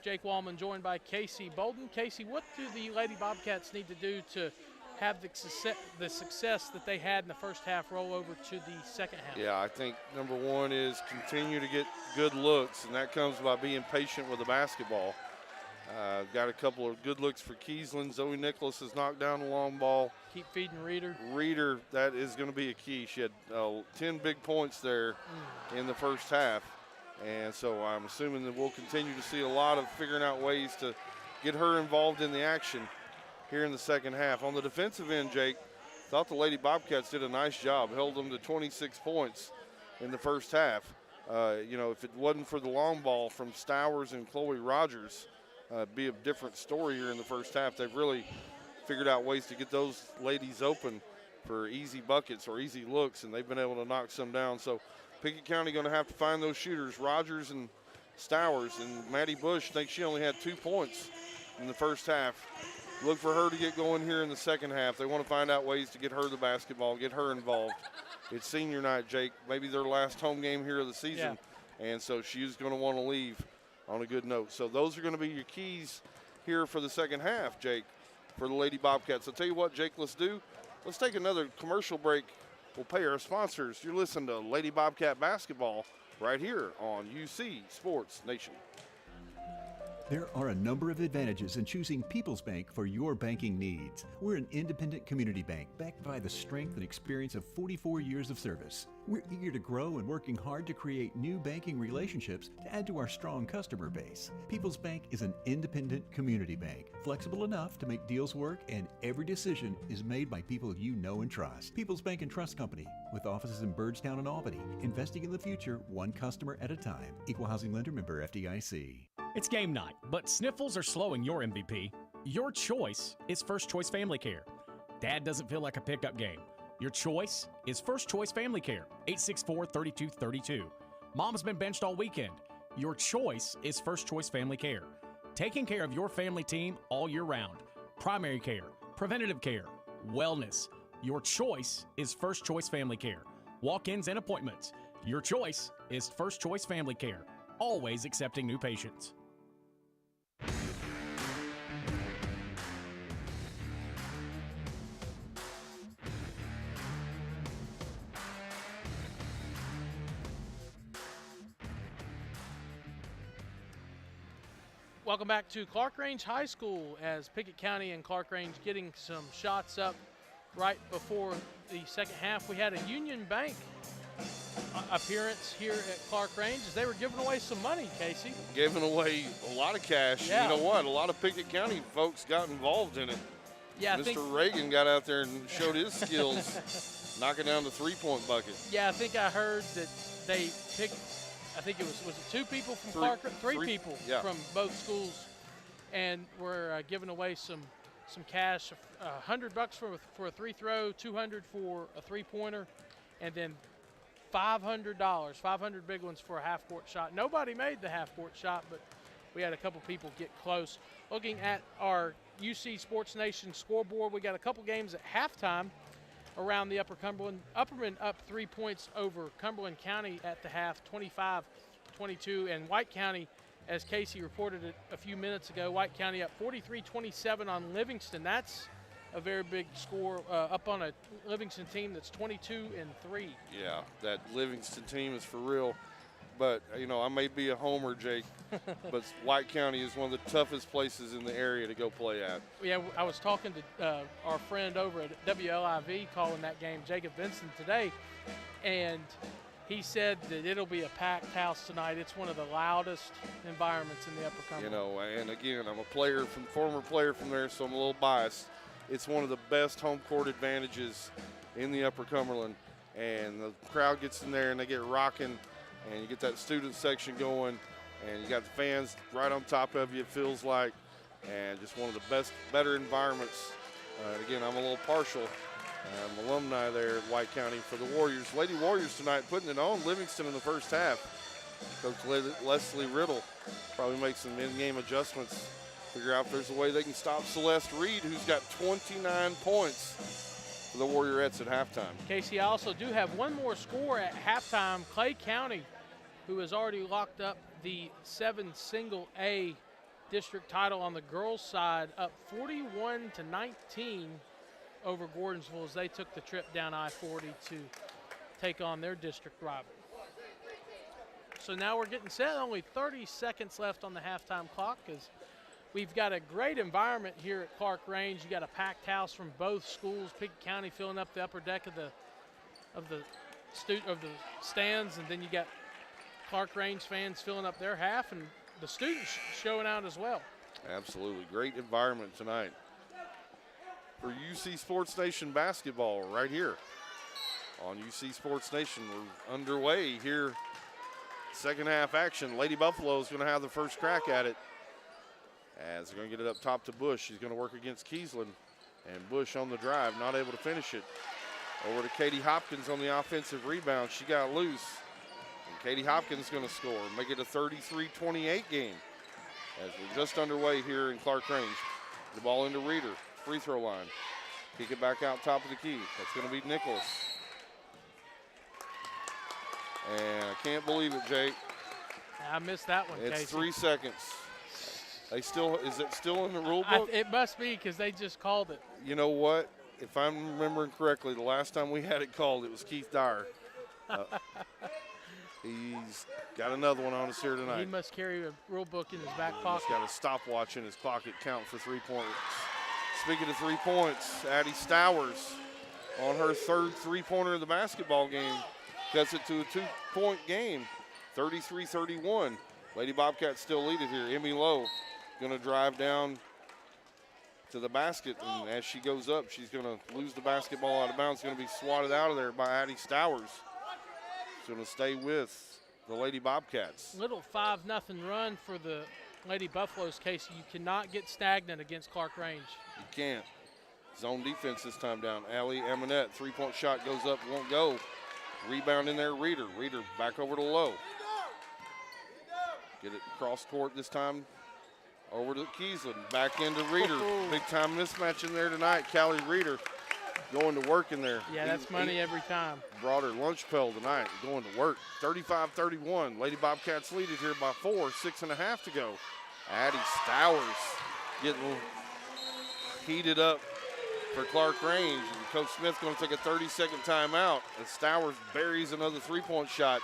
Jake Wallman joined by Casey Bolden. Casey, what do the Lady Bobcats need to do to have the success that they had in the first half roll over to the second half? Yeah, I think number one is continue to get good looks, and that comes by being patient with the basketball. Got a couple of good looks for Kiesland. Zoe Nicholas has knocked down the long ball. Keep feeding Reeder. Reeder, that is going to be a key. She had 10 big points there in the first half. And so I'm assuming that we'll continue to see a lot of figuring out ways to get her involved in the action here in the second half. On the defensive end, Jake, thought the Lady Bobcats did a nice job, held them to 26 points in the first half. If it wasn't for the long ball from Stowers and Chloe Rogers, be a different story here in the first half. They've really figured out ways to get those ladies open for easy buckets or easy looks, and they've been able to knock some down. So Pickett County going to have to find those shooters, Rogers and Stowers. And Maddie Bush thinks she only had 2 points in the first half. Look for her to get going here in the second half. They want to find out ways to get her the basketball, get her involved. It's senior night, Jake. Maybe their last home game here of the season, and so she's going to want to leave on a good note. So those are going to be your keys here for the second half, Jake, for the Lady Bobcats. I'll tell you what, Jake, let's take another commercial break. We'll pay our sponsors. You're listening to Lady Bobcat basketball right here on UC Sports Nation. There are a number of advantages in choosing People's Bank for your banking needs. We're an independent community bank backed by the strength and experience of 44 years of service. We're eager to grow and working hard to create new banking relationships to add to our strong customer base. People's Bank is an independent community bank, flexible enough to make deals work, and every decision is made by people you know and trust. People's Bank and Trust Company, with offices in Byrdstown and Albany, investing in the future one customer at a time. Equal housing lender, member FDIC. It's game night, but sniffles are slowing your MVP. Your choice is First Choice Family Care. Dad doesn't feel like a pickup game. Your choice is First Choice Family Care, 864-3232. Mom's been benched all weekend. Your choice is First Choice Family Care. Taking care of your family team all year round. Primary care, preventative care, wellness. Your choice is First Choice Family Care. Walk-ins and appointments. Your choice is First Choice Family Care. Always accepting new patients. Welcome back to Clarkrange High School as Pickett County and Clarkrange getting some shots up right before the second half. We had a Union Bank appearance here at Clarkrange as they were giving away some money, Casey. Giving away a lot of cash. Yeah. You know what? A lot of Pickett County folks got involved in it. Yeah, Mr. Reagan got out there and showed his skills knocking down the three-point bucket. Yeah, I think I heard that they picked, I think it was it two people from Clarkrange? Three people from both schools, and we're giving away some cash, $100 for a free throw, $200 for a three-pointer, and then $500, 500 big ones for a half-court shot. Nobody made the half-court shot, but we had a couple people get close. Looking at our UC Sports Nation scoreboard, we got a couple games at halftime around the Upper Cumberland. Upperman up 3 points over Cumberland County at the half, 25-22, and White County, as Casey reported it a few minutes ago, White County up 43-27 on Livingston. That's a very big score up on a Livingston team that's 22-3. Yeah, that Livingston team is for real. But, you know, I may be a homer, Jake, but White County is one of the toughest places in the area to go play at. Yeah, I was talking to our friend over at WLIV calling that game, Jacob Vincent, today, and he said that it'll be a packed house tonight. It's one of the loudest environments in the Upper Cumberland. You know, and again, I'm a former player from there, so I'm a little biased. It's one of the best home court advantages in the Upper Cumberland, and the crowd gets in there and they get rocking. And you get that student section going, and you got the fans right on top of you, it feels like, and just one of the better environments. Again, I'm a little partial. I'm alumni there at White County for the Warriors. Lady Warriors tonight putting it on Livingston in the first half. Coach Leslie Riddle probably make some in-game adjustments, figure out if there's a way they can stop Celeste Reed, who's got 29 points for the Warriorettes at halftime. Casey, I also do have one more score at halftime. Clay County, who has already locked up the 7 single A district title on the girls' side, up 41-19 over Gordonsville as they took the trip down I-40 to take on their district rival. So now we're getting set. Only 30 seconds left on the halftime clock as we've got a great environment here at Clarkrange. You got a packed house from both schools. Pickett County filling up the upper deck of the stands, and then you got Clarkrange fans filling up their half, and the students showing out as well. Absolutely. Great environment tonight for UC Sports Nation basketball right here on UC Sports Nation. We're underway here. Second half action. Lady Buffalo is going to have the first crack at it as they're going to get it up top to Bush. She's going to work against Kiesland, and Bush on the drive, not able to finish it. Over to Katie Hopkins on the offensive rebound. She got loose. Katie Hopkins is going to score, make it a 33-28 game as we're just underway here in Clarkrange. The ball into Reeder, free throw line. Kick it back out top of the key. That's going to be Nicholas. And I can't believe it, Jake. I missed that one, It's Casey. 3 seconds. Is it still in the rule book? It must be because they just called it. You know what? If I'm remembering correctly, the last time we had it called, it was Keith Dyer. He's got another one on us here tonight. He must carry a rule book in his back pocket. He's got a stopwatch in his pocket count for 3 points. Speaking of 3 points, Addie Stowers on her third three-pointer of the basketball game cuts it to a 2-point game, 33-31. Lady Bobcats still lead it here. Emmy Lowe going to drive down to the basket, and as she goes up, she's going to lose the basketball out of bounds. It's going to be swatted out of there by Addie Stowers. She's going to stay with the Lady Bobcats. Little 5-0 run for the Lady Buffaloes, Casey. You cannot get stagnant against Clarkrange. You can't. Zone defense this time down. Allie Eminette, 3-point shot goes up, won't go. Rebound in there, Reeder. Reeder back over to Lowe. Get it cross court this time. Over to Kiesland, back into Reeder. Big time mismatch in there tonight. Callie Reeder going to work in there. Yeah, that's money every time. Brought her lunch pail tonight, going to work. 35-31. Lady Bobcats lead it here by 4, 6.5 to go. Addie Stowers getting heated up for Clarkrange. And Coach Smith going to take a 30-second timeout as Stowers buries another 3-point shot.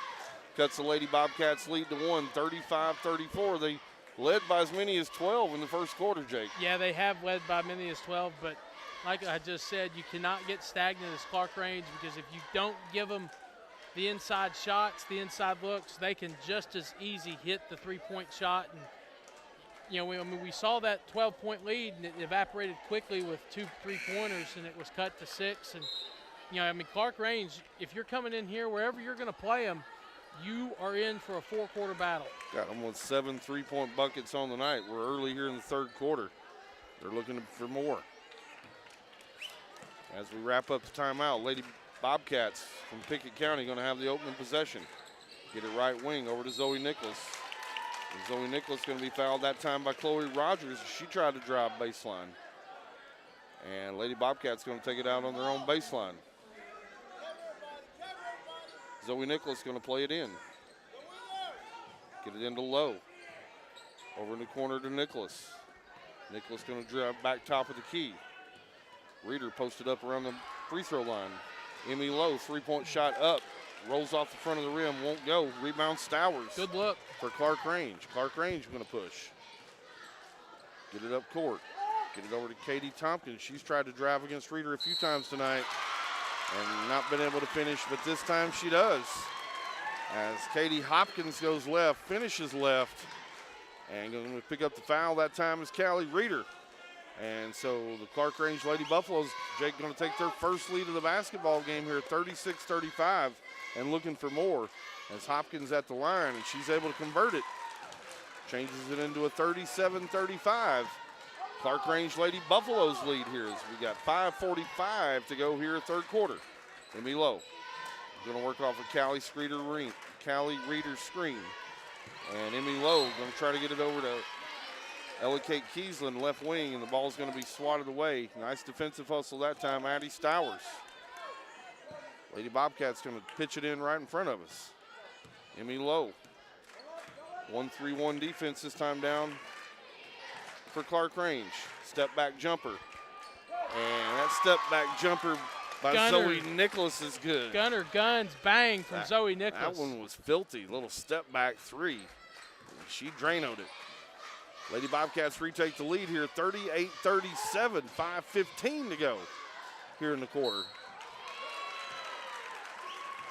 Cuts the Lady Bobcats lead to 1, 35-34. They led by as many as 12 in the first quarter, Jake. Yeah, they have led by many as 12, but like I just said, you cannot get stagnant as Clarkrange, because if you don't give them the inside shots, the inside looks, they can just as easy hit the 3-point shot. And you know, we saw that 12-point lead, and it evaporated quickly with 2 3-pointers, and it was cut to 6. And you know, I mean, Clarkrange, if you're coming in here, wherever you're going to play them, you are in for a 4-quarter battle. Got them with 7 3-point buckets on the night. We're early here in the third quarter. They're looking for more. As we wrap up the timeout, Lady Bobcats from Pickett County going to have the opening possession. Get it right wing over to Zoe Nicholas. And Zoe Nicholas going to be fouled that time by Chloe Rogers. She tried to drive baseline. And Lady Bobcats going to take it out on their own baseline. Zoe Nicholas going to play it in. Get it into Lowe. Over in the corner to Nicholas. Nicholas going to drive back top of the key. Reeder posted up around the free throw line. Emmy Lowe, 3-point shot up. Rolls off the front of the rim, won't go. Rebound Stowers. Good look. For Clarkrange. Clarkrange going to push. Get it up court. Get it over to Katie Tompkins. She's tried to drive against Reeder a few times tonight and not been able to finish, but this time she does. As Katie Hopkins goes left, finishes left, and going to pick up the foul that time is Callie Reeder. And so the Clarkrange Lady Buffaloes, Jake, going to take their first lead of the basketball game here, 36-35, and looking for more as Hopkins at the line, and she's able to convert it. Changes it into a 37-35. Clarkrange Lady Buffaloes lead here as we got 5:45 to go here, third quarter. Emmy Lowe going to work off a Callie Reeder screen. And Emmy Lowe going to try to get it over to Ella Kate Kiesland, left wing, and the ball's going to be swatted away. Nice defensive hustle that time, Addie Stowers. Lady Bobcats going to pitch it in right in front of us. Emmy Lowe. 1-3-1 defense this time down for Clarkrange. Step back jumper. And that step back jumper by Zoe Nicholas is good. Gunner guns bang from Zoe Nicholas. That one was filthy. Little step back 3. She Dranoed it. Lady Bobcats retake the lead here, 38-37, 5:15 to go here in the quarter.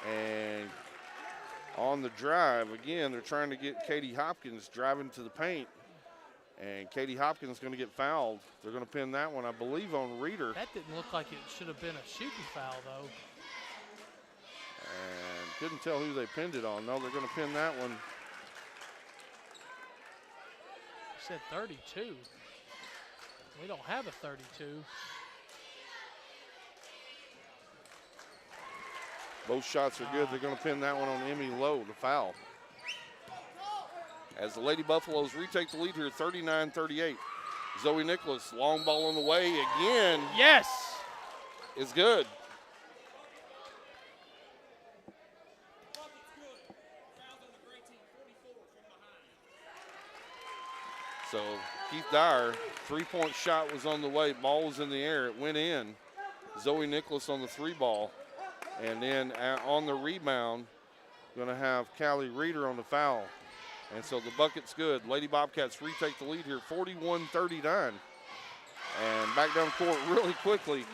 And on the drive, again, they're trying to get Katie Hopkins driving to the paint. And Katie Hopkins is going to get fouled. They're going to pin that one, I believe, on Reeder. That didn't look like it should have been a shooting foul, though. And couldn't tell who they pinned it on. No, they're going to pin that one. Said 32. We don't have a 32. Both shots are good. They're going to pin that one on Emmy Lowe, the foul. As the Lady Buffaloes retake the lead here, 39-38. Zoe Nicholas, long ball on the way again. Yes! It's good. So Keith Dyer, 3-point shot was on the way. Ball was in the air. It went in. Zoe Nicholas on the 3 ball. And then on the rebound, going to have Callie Reeder on the foul. And so the bucket's good. Lady Bobcats retake the lead here, 41-39. And back down court really quickly.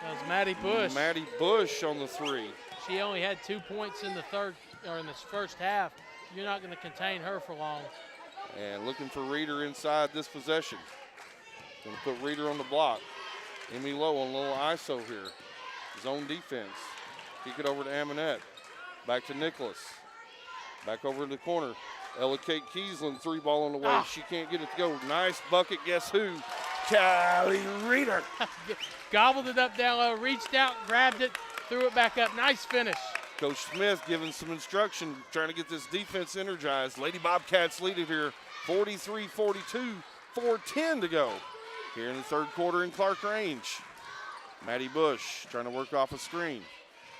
That was Maddie Bush. Maddie Bush on the three. She only had 2 points in the first half. You're not going to contain her for long. And looking for Reeder inside this possession. Going to put Reeder on the block. Emmy Lowe on a little ISO here. Zone defense. Kick it over to Aminette. Back to Nicholas. Back over in the corner. Ella Kate Kiesland, 3-ball on the way. She can't get it to go. Nice bucket. Guess who? Callie Reeder. Gobbled it up down low, reached out, grabbed it, threw it back up. Nice finish. Coach Smith giving some instruction, trying to get this defense energized. Lady Bobcats lead it here, 43-42, 4:10 to go here in the third quarter in Clarkrange. Maddie Bush trying to work off a screen.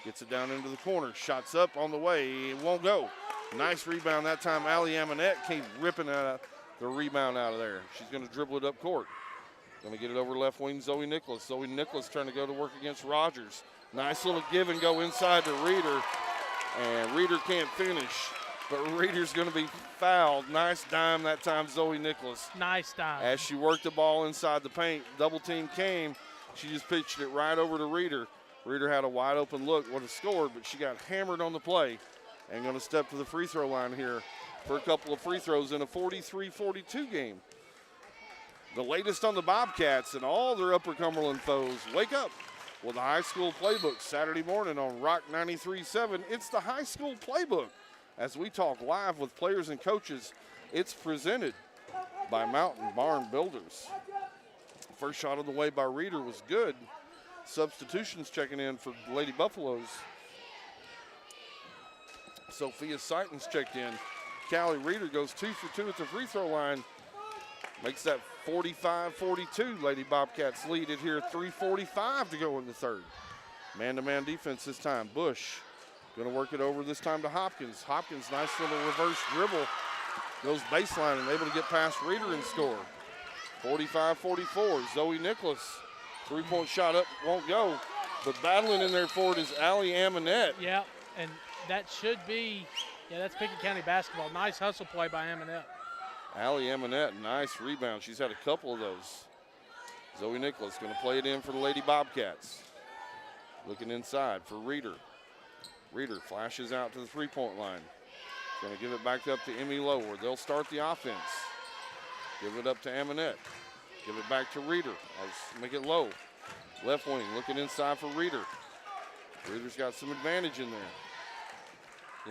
Gets it down into the corner. Shots up on the way. It won't go. Nice rebound that time. Allie Aminette came ripping the rebound out of there. She's going to dribble it up court. Going to get it over left wing, Zoe Nicholas. Zoe Nicholas trying to go to work against Rogers. Nice little give and go inside to Reeder. And Reeder can't finish, but Reeder's going to be fouled. Nice dime that time, Zoe Nicholas. Nice dime. As she worked the ball inside the paint, double team came. She just pitched it right over to Reeder. Reeder had a wide open look, would have scored, but she got hammered on the play and going to step to the free throw line here for a couple of free throws in a 43-42 game. The latest on the Bobcats and all their Upper Cumberland foes. Wake up with the high school playbook Saturday morning on Rock 93.7. It's the high school playbook. As we talk live with players and coaches, it's presented by Mountain Barn Builders. First shot of the way by Reeder was good. Substitutions checking in for Lady Buffaloes. Sophia Seitons checked in. Callie Reeder goes 2 for 2 at the free throw line. Makes that 45-42. Lady Bobcats lead it here, 3:45 to go in the third. Man-to-man defense this time. Bush going to work it over this time to Hopkins. Hopkins, nice little reverse dribble. Goes baseline and able to get past Reeder and score. 45-44. Zoe Nicholas, three-point shot up, won't go. But battling in there for it is Allie Aminette. Yeah, and that should be, that's Pickett County basketball. Nice hustle play by Aminette. Allie Aminette, nice rebound. She's had a couple of those. Zoe Nicholas going to play it in for the Lady Bobcats. Looking inside for Reeder. Reeder flashes out to the three-point line. Going to give it back up to Emmy Lowe where they'll start the offense. Give it up to Aminette. Give it back to Reeder. Make it low. Left wing looking inside for Reeder. Reeder's got some advantage in there.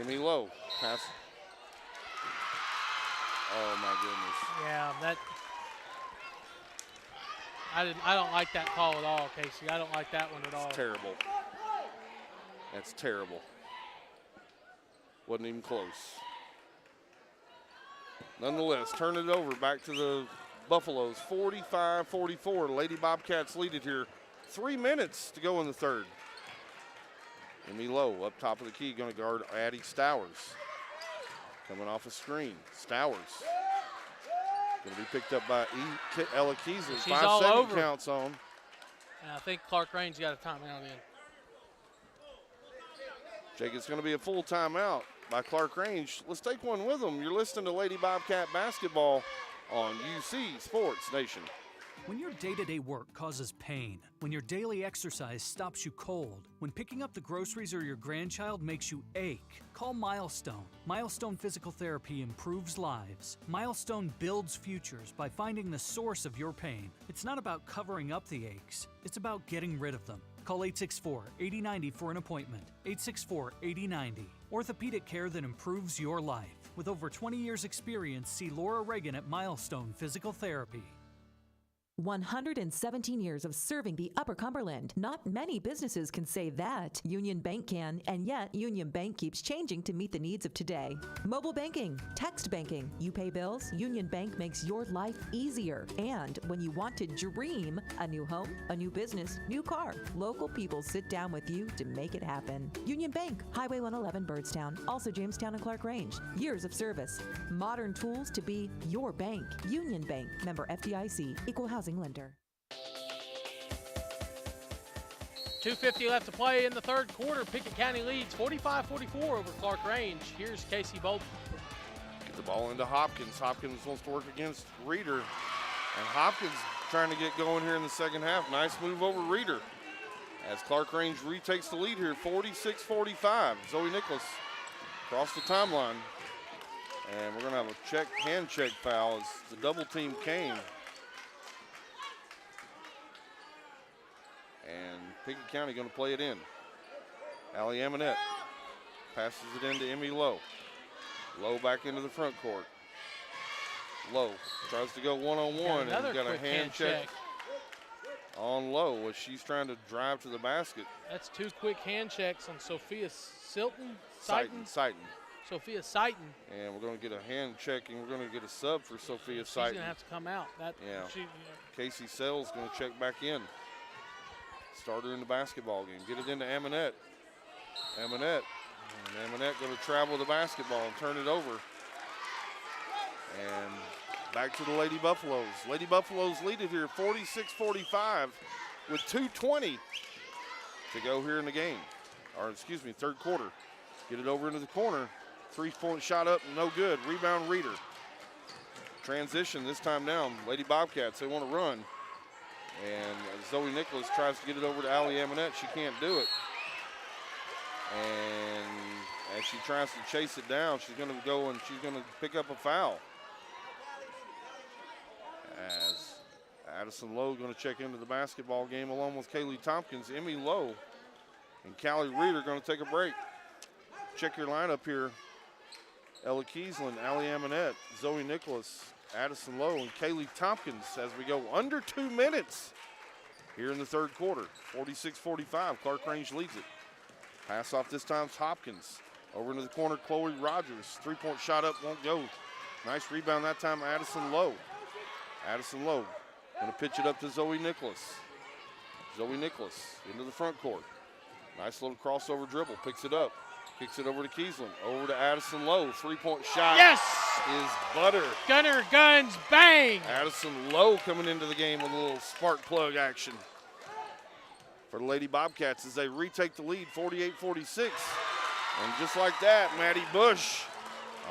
Emmy Lowe. Pass. Oh my goodness. Yeah, I don't like that call at all, Casey. I don't like that one at all. It's terrible. That's terrible. Wasn't even close. Nonetheless, turn it over back to the Buffaloes. 45-44. Lady Bobcats lead it here. 3 minutes to go in the third. Emmy Lowe up top of the key, going to guard Addie Stowers. Coming off a screen. Stowers. Going to be picked up by Ella Kiesel. She's all over. Counts on. And I think Clarkrange got a timeout in. Jake, it's going to be a full timeout by Clarkrange. Let's take one with them. You're listening to Lady Bobcat basketball on UC Sports Nation. When your day-to-day work causes pain, when your daily exercise stops you cold, when picking up the groceries or your grandchild makes you ache, call Milestone. Milestone Physical Therapy improves lives. Milestone builds futures by finding the source of your pain. It's not about covering up the aches, it's about getting rid of them. Call 864-8090 for an appointment. 864-8090. Orthopedic care that improves your life. With over 20 years experience, see Laura Reagan at Milestone Physical Therapy. 117 years of serving the Upper Cumberland. Not many businesses can say that. Union Bank can, and yet Union Bank keeps changing to meet the needs of today. Mobile banking, text banking, you pay bills, Union Bank makes your life easier. And when you want to dream a new home, a new business, new car, local people sit down with you to make it happen. Union Bank, Highway 111 Birdstown, also Jamestown and Clarkrange. Years of service, modern tools to be your bank. Union Bank, member FDIC, equal housing lender. 2:50 left to play in the third quarter. Pickett County leads 45-44 over Clarkrange. Here's Casey Bolton. Get the ball into Hopkins. Hopkins wants to work against Reeder. And Hopkins trying to get going here in the second half. Nice move over Reeder. As Clarkrange retakes the lead here, 46-45. Zoe Nicholas across the timeline. And we're going to have a hand check foul as the double team came. And Pickett County going to play it in. Allie Amonette passes it into Emmy Lowe. Lowe back into the front court. Lowe tries to go one-on-one and got a hand check on Lowe as she's trying to drive to the basket. That's 2 quick hand checks on Sophia Sighton. Sophia Sighton. And we're going to get a hand check, and we're going to get a sub for Sophia Sighton. She's going to have to come out. Casey Sells going to check back in. Starter in the basketball game. Get it into Amonette. Amonette going to travel the basketball and turn it over. And back to the Lady Buffaloes. Lady Buffaloes lead it here 46-45 with 2:20 to go here in the game. Or excuse me, third quarter. Get it over into the corner. 3-point shot up, no good. Rebound Reeder. Transition this time down. Lady Bobcats, they want to run. And Zoe Nicholas tries to get it over to Allie Amonette. She can't do it. And as she tries to chase it down, she's going to go and she's going to pick up a foul. As Addison Lowe going to check into the basketball game along with Kaylee Tompkins. Emmy Lowe and Callie Reed are going to take a break. Check your lineup here. Ella Kiesland, Allie Amonette, Zoe Nicholas, Addison Lowe, and Kaylee Tompkins as we go under 2 minutes here in the third quarter. 46-45, Clarkrange leads it. Pass off this time, Hopkins. Over into the corner, Chloe Rogers. 3-point shot up, won't go. Nice rebound that time, Addison Lowe. Addison Lowe going to pitch it up to Zoe Nicholas. Zoe Nicholas into the front court. Nice little crossover dribble, picks it up. Kicks it over to Kiesland, over to Addison Lowe. 3-point shot is butter. Gunner guns, bang! Addison Lowe coming into the game with a little spark plug action for the Lady Bobcats as they retake the lead, 48-46. And just like that, Maddie Bush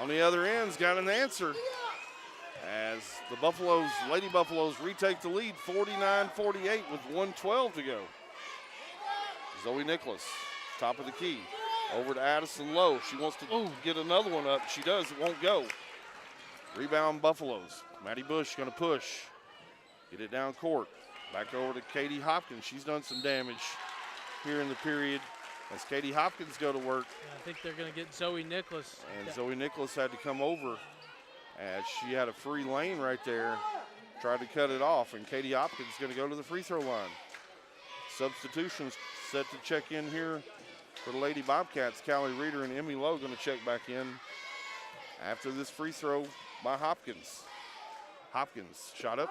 on the other end's got an answer as the Lady Buffaloes retake the lead, 49-48 with 1:12 to go. Zoe Nicholas, top of the key. Over to Addison Lowe. She wants to get another one up. She does. It won't go. Rebound Buffaloes. Maddie Bush going to push. Get it down court. Back over to Katie Hopkins. She's done some damage here in the period as Katie Hopkins go to work. I think they're going to get Zoe Nicholas. And Zoe Nicholas had to come over as she had a free lane right there. Tried to cut it off, and Katie Hopkins going to go to the free throw line. Substitutions set to check in here. For the Lady Bobcats, Callie Reeder and Emmy Lowe going to check back in after this free throw by Hopkins. Hopkins, shot up.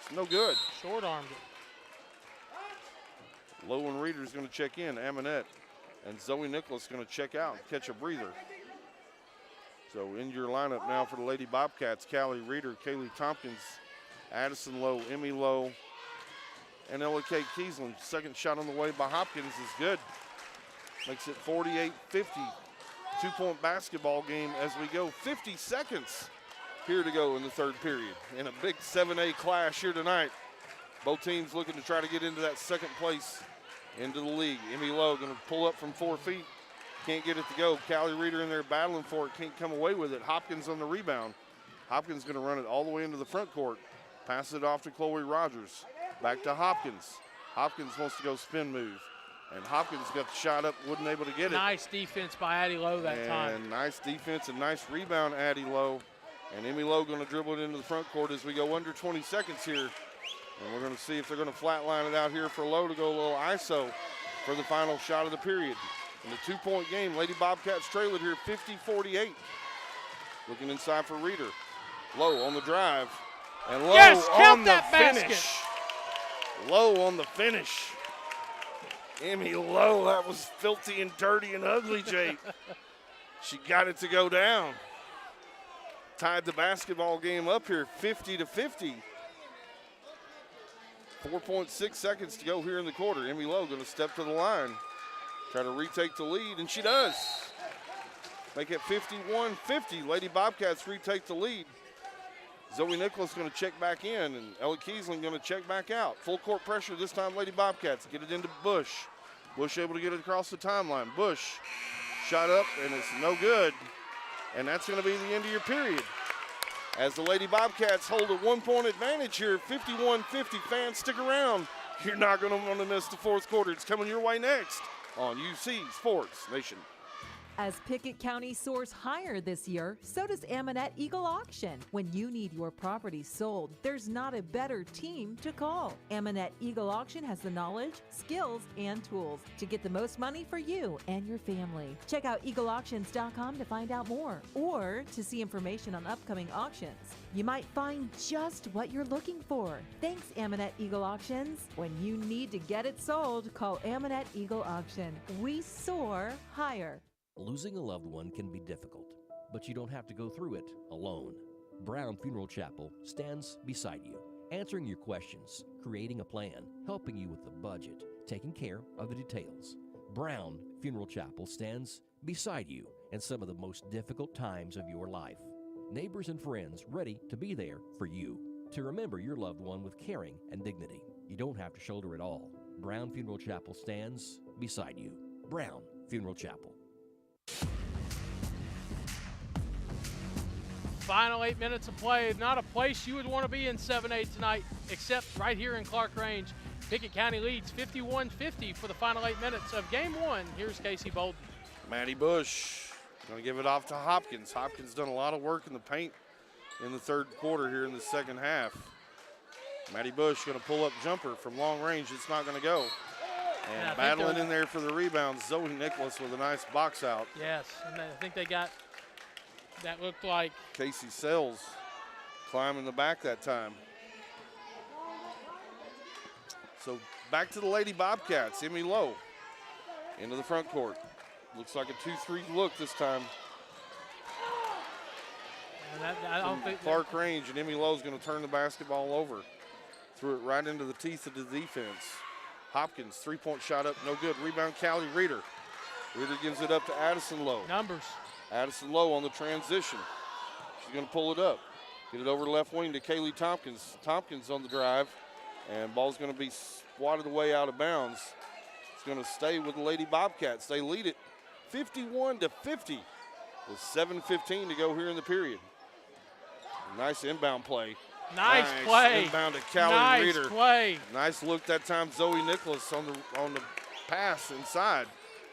It's no good. Short-armed it. Lowe and Reeder is going to check in. Amonette and Zoe Nicholas going to check out and catch a breather. So in your lineup now for the Lady Bobcats, Callie Reeder, Kaylee Tompkins, Addison Lowe, Emmy Lowe, and Ella K. Kiesland. Second shot on the way by Hopkins is good. Makes it 48-50. 2-point basketball game as we go. 50 seconds here to go in the third period. In a big 7A clash here tonight. Both teams looking to try to get into that second place into the league. Emmy Lowe going to pull up from 4 feet. Can't get it to go. Callie Reeder in there battling for it. Can't come away with it. Hopkins on the rebound. Hopkins going to run it all the way into the front court. Passes it off to Chloe Rogers. Back to Hopkins. Hopkins wants to go spin move. And Hopkins got the shot up, wasn't able to get it. Nice defense by Addie Lowe that time. And nice defense and nice rebound, Addie Lowe. And Emmy Lowe going to dribble it into the front court as we go under 20 seconds here. And we're going to see if they're going to flatline it out here for Lowe to go a little ISO for the final shot of the period. In the 2-point game, Lady Bobcats trail it here 50-48. Looking inside for Reeder. Lowe on the drive. And Lowe on the finish. Lowe on the finish. Emmy Lowe, that was filthy and dirty and ugly, Jake. She got it to go down. Tied the basketball game up here, 50-50. 4.6 seconds to go here in the quarter. Emmy Lowe going to step to the line, try to retake the lead, and she does. Make it 51-50. Lady Bobcats retake the lead. Zoe Nicholas going to check back in, and Ella Kiesling going to check back out. Full court pressure this time, Lady Bobcats. Get it into Bush. Bush able to get it across the timeline. Bush shot up, and it's no good. And that's going to be the end of your period. As the Lady Bobcats hold a 1-point advantage here, 51-50. Fans, stick around. You're not going to want to miss the fourth quarter. It's coming your way next on UC Sports Nation. As Pickett County soars higher this year, so does Amanette Eagle Auction. When you need your property sold, there's not a better team to call. Amanette Eagle Auction has the knowledge, skills, and tools to get the most money for you and your family. Check out eagleauctions.com to find out more or to see information on upcoming auctions. You might find just what you're looking for. Thanks, Amanette Eagle Auctions. When you need to get it sold, call Amanette Eagle Auction. We soar higher. Losing a loved one can be difficult, but you don't have to go through it alone. Brown Funeral Chapel stands beside you, answering your questions, creating a plan, helping you with the budget, taking care of the details. Brown Funeral Chapel stands beside you in some of the most difficult times of your life. Neighbors and friends ready to be there for you, to remember your loved one with caring and dignity. You don't have to shoulder it all. Brown Funeral Chapel stands beside you. Brown Funeral Chapel. Final 8 minutes of play. Not a place you would want to be in 7-8 tonight, except right here in Clarkrange. Pickett County leads 51-50 for the final 8 minutes of game one. Here's Casey Bolden. Maddie Bush going to give it off to Hopkins. Hopkins done a lot of work in the paint in the third quarter here in the second half. Maddie Bush going to pull up jumper from long range. It's not going to go. And battling in there for the rebound, Zoe Nicholas with a nice box out. Yes, and I think they got, that looked like Casey Sells climbing the back that time. So back to the Lady Bobcats. Emmy Lowe into the front court. Looks like a 2-3 look this time. I don't think Clarkrange, and Emmy Lowe's going to turn the basketball over. Threw it right into the teeth of the defense. Hopkins, three-point shot up, no good. Rebound, Callie Reeder. Reeder gives it up to Addison Lowe. Numbers. Addison Lowe on the transition. She's going to pull it up. Get it over the left wing to Kaylee Tompkins. Tompkins on the drive, and ball's going to be swatted away out of bounds. It's going to stay with the Lady Bobcats. They lead it 51-50 with 7:15 to go here in the period. Nice inbound play. Nice play. Inbound to Callie Reeder. Nice play. Nice look that time. Zoe Nicholas on the pass inside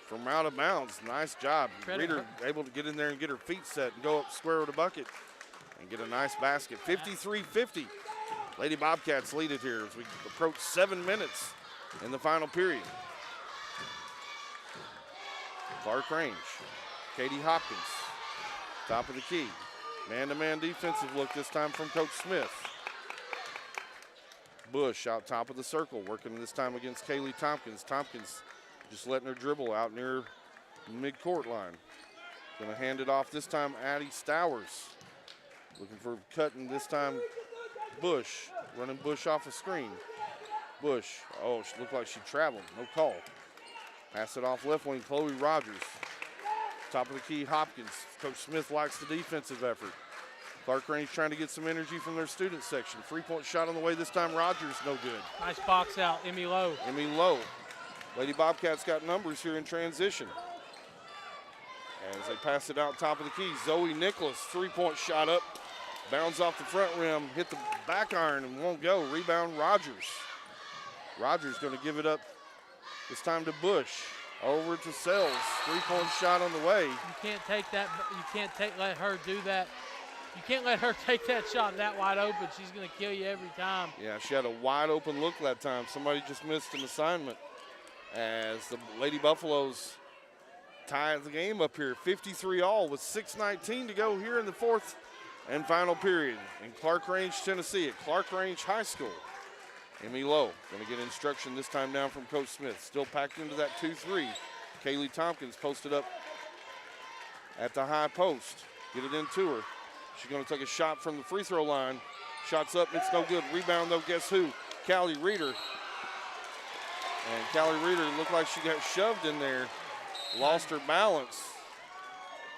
from out of bounds. Nice job. Reeder able to get in there and get her feet set and go up square with the bucket and get a nice basket. 53-50. Lady Bobcats lead it here as we approach 7 minutes in the final period. Clarkrange, Katie Hopkins, top of the key. Man-to-man defensive look this time from Coach Smith. Bush out top of the circle, working this time against Kaylee Tompkins. Tompkins just letting her dribble out near the mid-court line. Gonna hand it off this time, Addie Stowers. Looking for cutting this time, Bush. Running Bush off a screen. Bush, oh, she looked like she traveled, no call. Pass it off left wing, Chloe Rogers. Top of the key, Hopkins. Coach Smith likes the defensive effort. Clarkrange trying to get some energy from their student section. Three-point shot on the way this time, Rogers, no good. Nice box out, Emmy Lowe. Emmy Lowe. Lady Bobcats got numbers here in transition. As they pass it out top of the key, Zoe Nicholas, three-point shot up. Bounds off the front rim, hit the back iron and won't go. Rebound, Rogers. Rogers going to give it up this time to Bush. Over to Sells, three-point shot on the way. You can't take that, you can't let her do that. You can't let her take that shot that wide open. She's gonna kill you every time. Yeah, she had a wide open look that time. Somebody just missed an assignment as the Lady Buffaloes tie the game up here, 53-all with 6:19 to go here in the fourth and final period in Clarkrange, Tennessee at Clarkrange High School. Emmy Lowe going to get instruction this time down from Coach Smith. Still packed into that 2-3. Kaylee Tompkins posted up at the high post. Get it into her. She's going to take a shot from the free throw line. Shots up, it's no good. Rebound though, guess who? Callie Reeder. And Callie Reeder looked like she got shoved in there, lost her balance.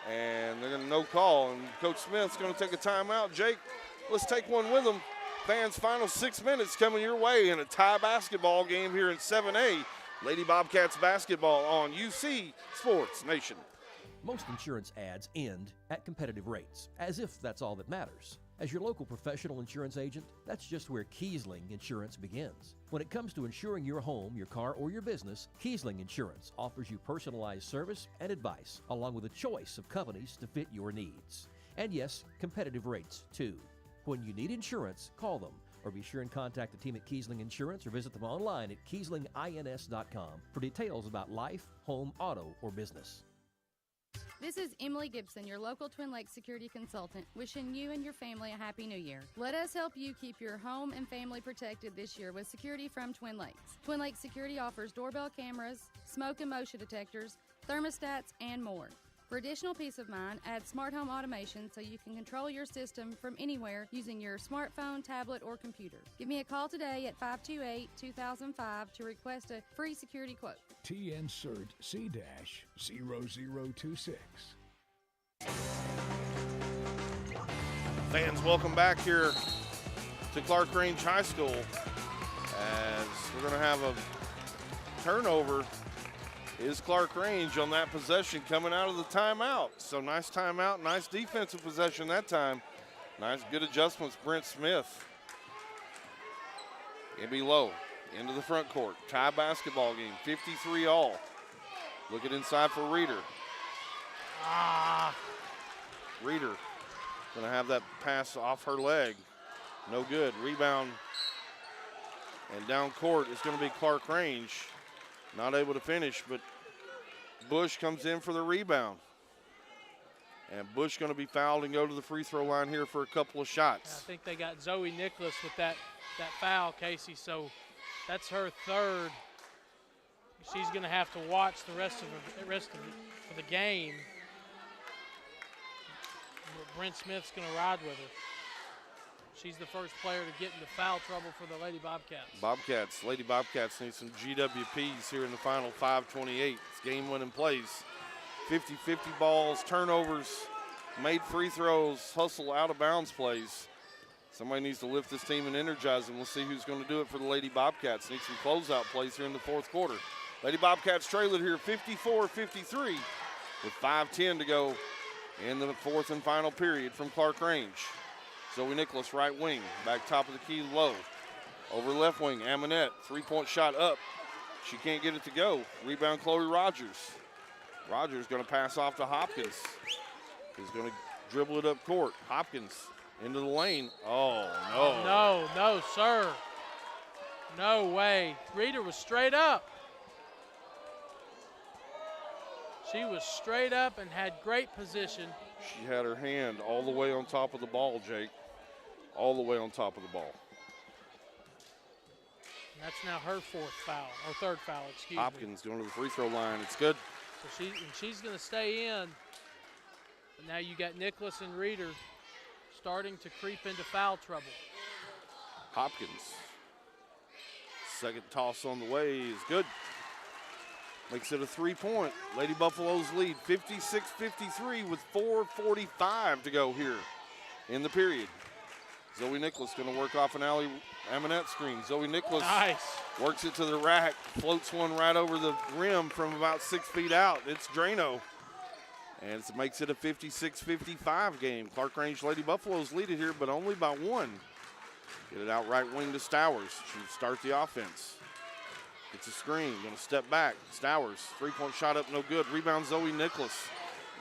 And they're going to no call. And Coach Smith's going to take a timeout. Jake, let's take one with them. Fans, final 6 minutes coming your way in a tie basketball game here in 7A. Lady Bobcats basketball on UC Sports Nation. Most insurance ads end at competitive rates, as if that's all that matters. As your local professional insurance agent, that's just where Kiesling Insurance begins. When it comes to insuring your home, your car, or your business, Kiesling Insurance offers you personalized service and advice, along with a choice of companies to fit your needs. And yes, competitive rates, too. When you need insurance, call them, or be sure and contact the team at Kiesling Insurance or visit them online at KieslingINS.com for details about life, home, auto, or business. This is Emily Gibson, your local Twin Lakes security consultant, wishing you and your family a happy new year. Let us help you keep your home and family protected this year with security from Twin Lakes. Twin Lakes Security offers doorbell cameras, smoke and motion detectors, thermostats, and more. For additional peace of mind, add smart home automation so you can control your system from anywhere using your smartphone, tablet, or computer. Give me a call today at 528-2005 to request a free security quote. TN Cert C-0026. Fans, welcome back here to Clarkrange High School as we're going to have a turnover. Is Clarkrange on that possession coming out of the timeout. So nice timeout, nice defensive possession that time. Nice, good adjustments, Brent Smith. It'll be low, into the front court. Tie basketball game, 53 all. Looking inside for Reeder. Reeder gonna have that pass off her leg. No good, rebound. And down court is gonna be Clarkrange. Not able to finish, but Bush comes in for the rebound. And Bush going to be fouled and go to the free throw line here for a couple of shots. I think they got Zoe Nicholas with that foul, Casey, so that's her third. She's going to have to watch the rest of the game. Brent Smith's going to ride with her. She's the first player to get into foul trouble for the Lady Bobcats. Lady Bobcats need some GWPs here in the final 5:28. It's game-winning plays. 50-50 balls, turnovers, made free throws, hustle, out-of-bounds plays. Somebody needs to lift this team and energize them. We'll see who's going to do it for the Lady Bobcats. Need some closeout plays here in the fourth quarter. Lady Bobcats trail it here 54-53 with 5:10 to go in the fourth and final period from Clarkrange. Zoe Nicholas, right wing, back top of the key low. Over left wing, Amonette, three-point shot up. She can't get it to go. Rebound, Chloe Rogers. Rogers going to pass off to Hopkins. He's going to dribble it up court. Hopkins into the lane. Oh, no. No, sir. No way. Reeder was straight up. She was straight up and had great position. She had her hand all the way on top of the ball, Jake. All the way on top of the ball. And that's now her third foul, excuse me. Hopkins going to the free throw line. It's good. So she's going to stay in. But now you got Nicholas and Reeder starting to creep into foul trouble. Hopkins. Second toss on the way is good. Makes it a 3-point. Lady Buffaloes lead 56-53 with 4:45 to go here in the period. Zoe Nicholas going to work off an Amonette screen. Zoe Nicholas works it to the rack, floats one right over the rim from about 6 feet out. It's Drano. And it makes it a 56-55 game. Clarkrange Lady Buffaloes lead it here, but only by one. Get it out right wing to Stowers. She'll start the offense. Gets a screen, going to step back. Stowers, three-point shot up, no good. Rebound, Zoe Nicholas.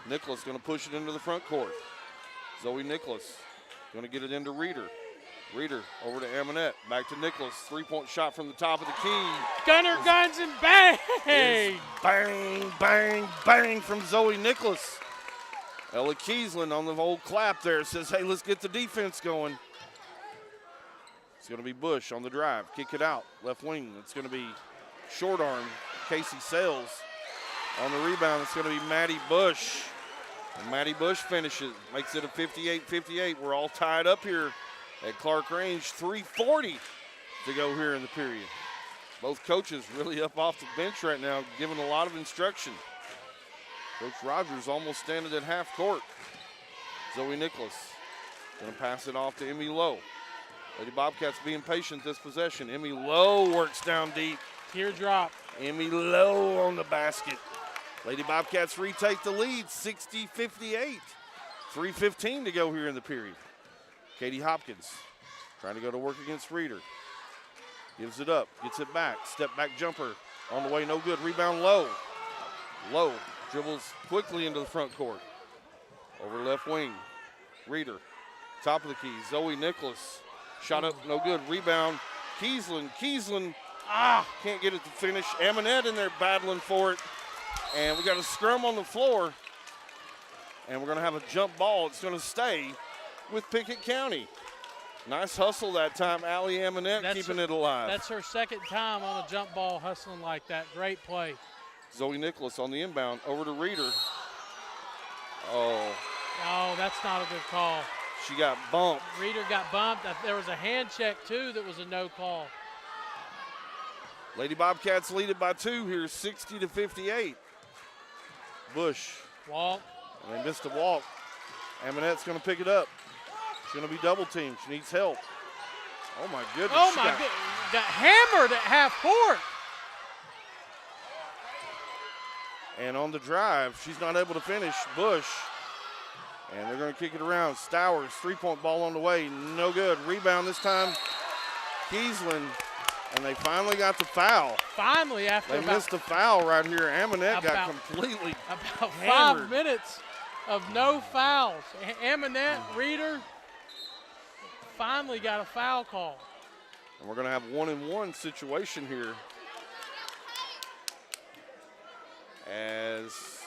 Nicholas going to push it into the front court. Zoe Nicholas going to get it into Reeder. Reeder over to Amonette. Back to Nicholas. Three-point shot from the top of the key. Gunner guns and bang! Bang, bang, bang from Zoe Nicholas. Ella Kiesling on the old clap there says, hey, let's get the defense going. It's going to be Bush on the drive. Kick it out. Left wing. It's going to be short arm. Casey Sales on the rebound. It's going to be Maddie Bush. And Maddie Bush finishes. Makes it a 58-58. We're all tied up here at Clarkrange. 3:40 to go here in the period. Both coaches really up off the bench right now, giving a lot of instruction. Coach Rogers almost standing at half court. Zoe Nicholas going to pass it off to Emmy Lowe. Lady Bobcats being patient this possession. Emmy Lowe works down deep. Teardrop. Emmy Lowe on the basket. Lady Bobcats retake the lead, 60-58. 3:15 to go here in the period. Katie Hopkins trying to go to work against Reeder. Gives it up, gets it back. Step back jumper on the way, no good. Rebound Lowe. Lowe dribbles quickly into the front court. Over left wing. Reeder, top of the key. Zoe Nicholas. Shot up, no good. Rebound, Kiesland. Can't get it to finish. Aminette in there battling for it. And we got a scrum on the floor. And we're going to have a jump ball. It's going to stay with Pickett County. Nice hustle that time. Allie Aminette keeping it alive. That's her second time on a jump ball hustling like that. Great play. Zoe Nicholas on the inbound. Over to Reeder. Oh, that's not a good call. She got bumped. Reeder got bumped. There was a hand check, too, that was a no call. Lady Bobcats lead it by 2 here, 60-58. Bush. Walk. And they missed a walk. Aminette's going to pick it up. She's going to be double teamed. She needs help. Oh, my goodness. Oh, my goodness. Got hammered at half court. And on the drive, she's not able to finish. Bush. And they're going to kick it around. Stowers, three-point ball on the way. No good. Rebound this time. Kiesland. And they finally got the foul. Finally, after they missed the foul right here. Aminette got completely about hammered. 5 minutes of no fouls. Aminette, Reeder finally got a foul call. And we're going to have 1-and-1 situation here. As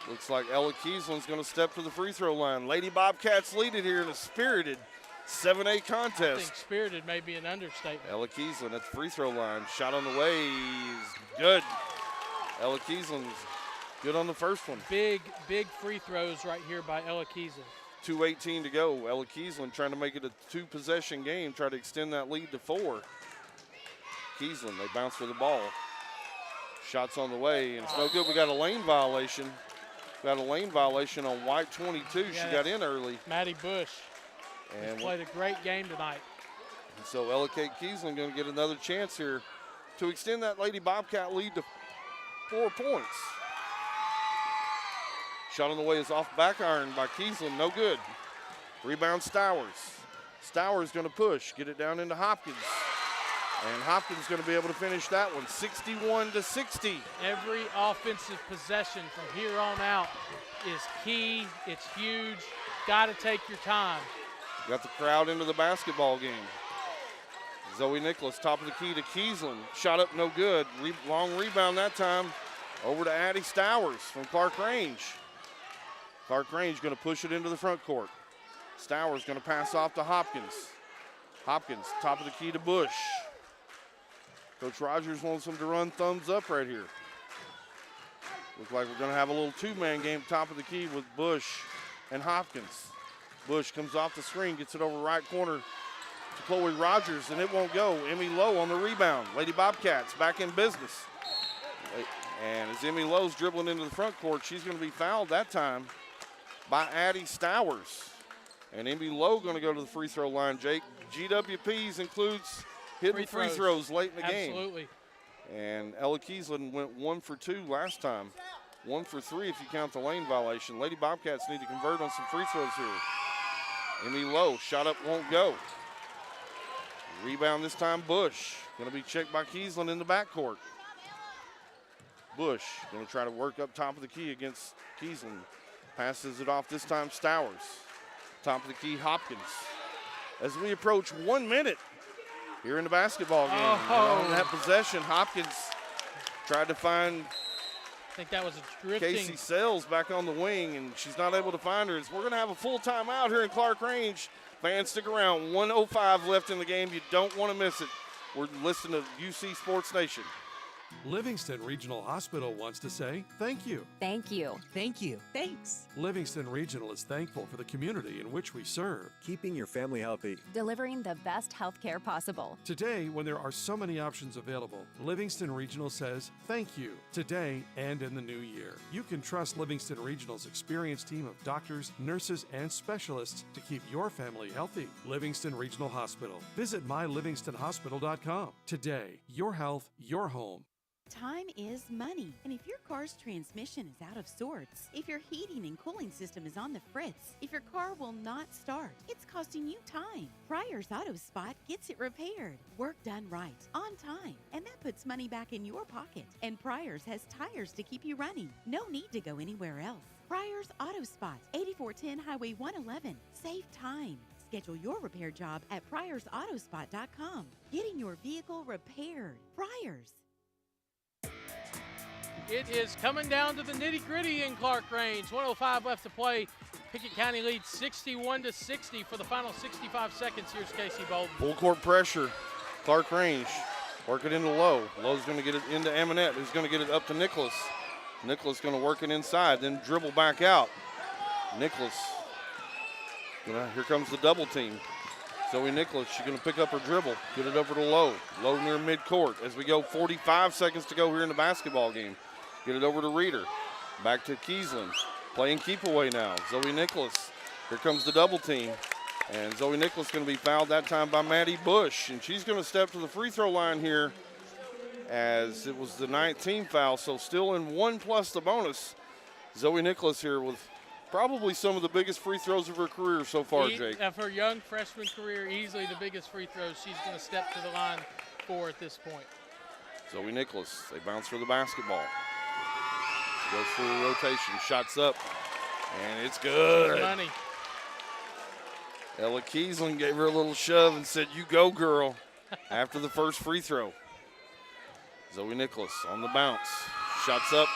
looks like Ella Kiesland's going to step to the free throw line. Lady Bobcats lead it here in a spirited 7-8 contest. I think spirited may be an understatement. Ella Kiesland at the free throw line. Shot on the way is good. Ella Kiesland's good on the first one. Big free throws right here by Ella Kiesland. 2:18 to go. Ella Kiesland trying to make it a 2-possession game, try to extend that lead to 4. Kiesland, they bounce for the ball. Shots on the way, and it's no good. We got a lane violation. Got a lane violation on White 22. She got in early. Maddie Bush. And played a great game tonight. And so Ella Kate Kiesland going to get another chance here to extend that Lady Bobcat lead to 4 points. Shot on the way is off back iron by Kiesland, no good. Rebound Stowers. Stowers going to push, get it down into Hopkins. And Hopkins going to be able to finish that one, 61-60. Every offensive possession from here on out is key. It's huge. Got to take your time. Got the crowd into the basketball game. Zoe Nicholas, top of the key to Kiesland. Shot up, no good. Long rebound that time. Over to Addie Stowers from Clarkrange. Clarkrange going to push it into the front court. Stowers going to pass off to Hopkins. Hopkins, top of the key to Bush. Coach Rogers wants them to run thumbs up right here. Looks like we're going to have a little 2-man game top of the key with Bush and Hopkins. Bush comes off the screen, gets it over right corner to Chloe Rogers, and it won't go. Emmy Lowe on the rebound. Lady Bobcats back in business. And as Emmy Lowe's dribbling into the front court, she's going to be fouled that time by Addie Stowers. And Emmy Lowe going to go to the free throw line, Jake. GWPs includes hitting free throws late in the game. Absolutely. And Ella Kiesland went 1 for 2 last time. 1 for 3 if you count the lane violation. Lady Bobcats need to convert on some free throws here. Emmy Lowe, shot up, won't go. Rebound this time, Bush. Going to be checked by Kiesland in the backcourt. Bush going to try to work up top of the key against Kiesland. Passes it off this time, Stowers. Top of the key, Hopkins. As we approach 1 minute here in the basketball game. Oh. On that possession, Hopkins tried to find I think that was a drifting. Casey Sells back on the wing, and she's not able to find her. We're going to have a full timeout here in Clarkrange. Fans, stick around. 1:05 left in the game. You don't want to miss it. We're listening to UC Sports Nation. Livingston Regional Hospital wants to say thank you. Thank you. Thank you. Thanks. Livingston Regional is thankful for the community in which we serve. Keeping your family healthy. Delivering the best health care possible. Today, when there are so many options available, Livingston Regional says thank you today and in the new year. You can trust Livingston Regional's experienced team of doctors, nurses, and specialists to keep your family healthy. Livingston Regional Hospital. Visit mylivingstonhospital.com. Today, your health, your home. Time is money, and if your car's transmission is out of sorts, if your heating and cooling system is on the fritz, if your car will not start, it's costing you time. Pryor's Auto Spot gets it repaired, work done right, on time, and that puts money back in your pocket. And Pryor's has tires to keep you running. No need to go anywhere else. Pryor's Auto Spot, 8410 Highway 111. Save time. Schedule your repair job at pryorsautospot.com. Getting your vehicle repaired. Pryor's. It is coming down to the nitty-gritty in Clarkrange. 1:05 left to play. Pickett County leads 61-60 for the final 65 seconds. Here's Casey Bolden. Full court pressure. Clarkrange working into Lowe. Lowe's going to get it into Aminette, who's going to get it up to Nicholas. Nicholas going to work it inside, then dribble back out. Nicholas, here comes the double team. Zoe Nicholas, she's going to pick up her dribble, get it over to Lowe. Lowe near midcourt as we go 45 seconds to go here in the basketball game. Get it over to Reeder. Back to Kiesland. Playing keep away now. Zoe Nicholas. Here comes the double team. And Zoe Nicholas going to be fouled that time by Maddie Bush. And she's going to step to the free throw line here as it was the 19th foul. So still in 1 plus the bonus. Zoe Nicholas here with probably some of the biggest free throws of her career so far, Jake. Of her young freshman career, easily the biggest free throws she's going to step to the line for at this point. Zoe Nicholas, they bounce for the basketball. Goes through the rotation, shots up, and it's good. Money. Ella Kiesland gave her a little shove and said, "You go, girl," after the first free throw. Zoe Nicholas on the bounce, shots up,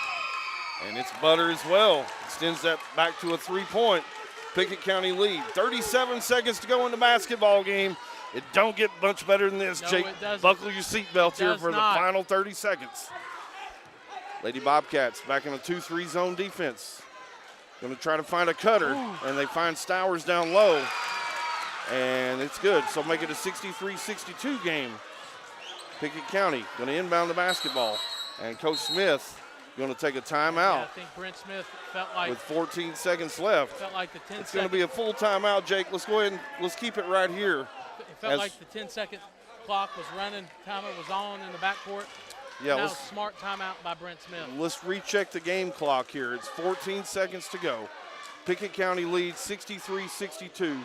and it's butter as well. Extends that back to a three-point. Pickett County lead. 37 seconds to go in the basketball game. It don't get much better than this, No, Jake. it doesn't. Buckle your seatbelts here for not. the final 30 seconds. Lady Bobcats back in a 2-3 zone defense. Going to try to find a cutter, and they find Stowers down low, and it's good. So make it a 63-62 game. Pickett County going to inbound the basketball, and Coach Smith going to take a timeout. Yeah, I think Brent Smith felt like with 14 seconds left. Felt like the 10 it's going to be a full timeout, Jake. Let's go ahead and let's keep it right here. It felt like the 10-second clock was running, timer was on in the backcourt. Yeah, now smart timeout by Brent Smith. Let's recheck the game clock here. It's 14 seconds to go. Pickett County leads 63-62.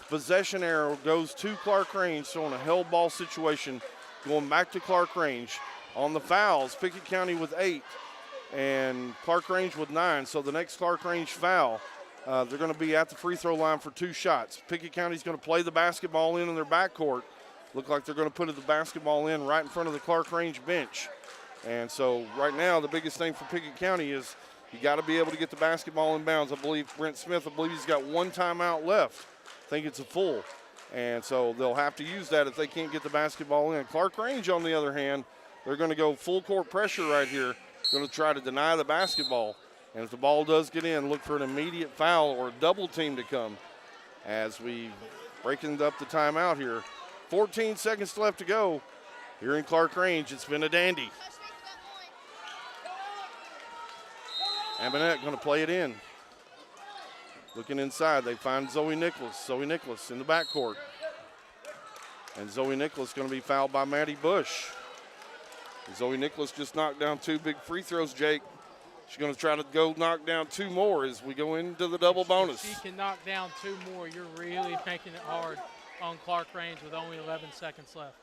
Possession arrow goes to Clarkrange, so in a held ball situation, going back to Clarkrange. On the fouls, Pickett County with 8 and Clarkrange with 9. So the next Clarkrange foul, they're going to be at the free throw line for 2 shots. Pickett County's going to play the basketball in their backcourt. Look like they're going to put the basketball in right in front of the Clarkrange bench. And so right now the biggest thing for Pickett County is you got to be able to get the basketball in bounds. I believe Brent Smith, he's got 1 timeout left. I think it's a full. And so they'll have to use that if they can't get the basketball in. Clarkrange, on the other hand, they're going to go full court pressure right here. Going to try to deny the basketball. And if the ball does get in, look for an immediate foul or a double team to come as we breaking up the timeout here. 14 seconds left to go here in Clarkrange. It's been a dandy. Aminette going to play it in. Looking inside, they find Zoe Nicholas. Zoe Nicholas in the backcourt. And Zoe Nicholas going to be fouled by Maddie Bush. Zoe Nicholas just knocked down 2 big free throws, Jake. She's going to try to go knock down 2 more as we go into the double bonus. If she can knock down 2 more, you're really making it hard on Clarkrange with only 11 seconds left.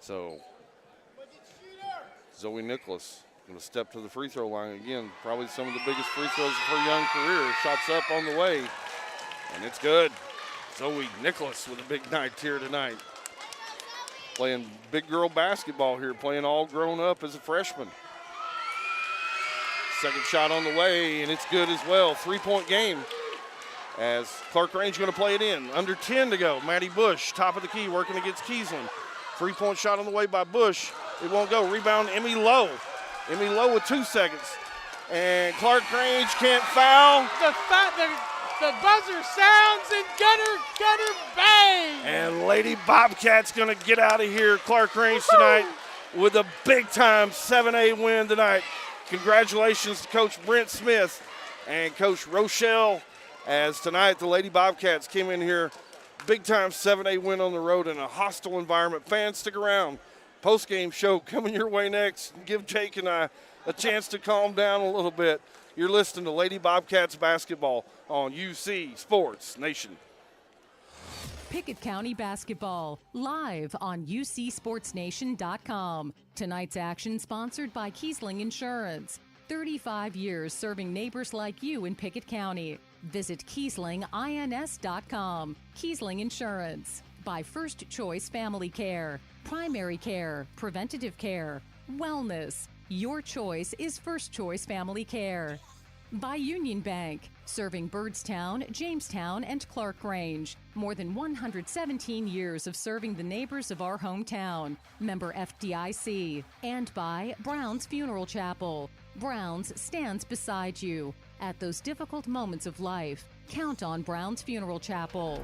So Zoe Nicholas going to step to the free throw line again. Probably some of the biggest free throws of her young career. Shots up on the way, and it's good. Zoe Nicholas with a big night here tonight. Playing big girl basketball here, playing all grown up as a freshman. Second shot on the way, and it's good as well. 3-point game as Clarkrange going to play it in. Under 10 to go. Maddie Bush, top of the key, working against Kiesland. 3-point shot on the way by Bush. It won't go. Rebound, Emmy Lowe. Emmy Lowe with 2 seconds. And Clarkrange can't foul. The buzzer sounds and gutter, bang! And Lady Bobcats going to get out of here. Clarkrange tonight with a big-time 7A win tonight. Congratulations to Coach Brent Smith and Coach Rochelle, as tonight the Lady Bobcats came in here. Big-time 7A win on the road in a hostile environment. Fans, stick around. Post-game show coming your way next. Give Jake and I a chance to calm down a little bit. You're listening to Lady Bobcats basketball on UC Sports Nation. Pickett County basketball, live on UCSportsNation.com. Tonight's action sponsored by Kiesling Insurance. 35 years serving neighbors like you in Pickett County. Visit KieslingINS.com. Kiesling Insurance. By First Choice Family Care. Primary care, preventative care, wellness. Your choice is First Choice Family Care. By Union Bank, serving Byrdstown, Jamestown, and Clarkrange. More than 117 years of serving the neighbors of our hometown. Member FDIC. And by Brown's Funeral Chapel. Brown's stands beside you. At those difficult moments of life, count on Brown's Funeral Chapel.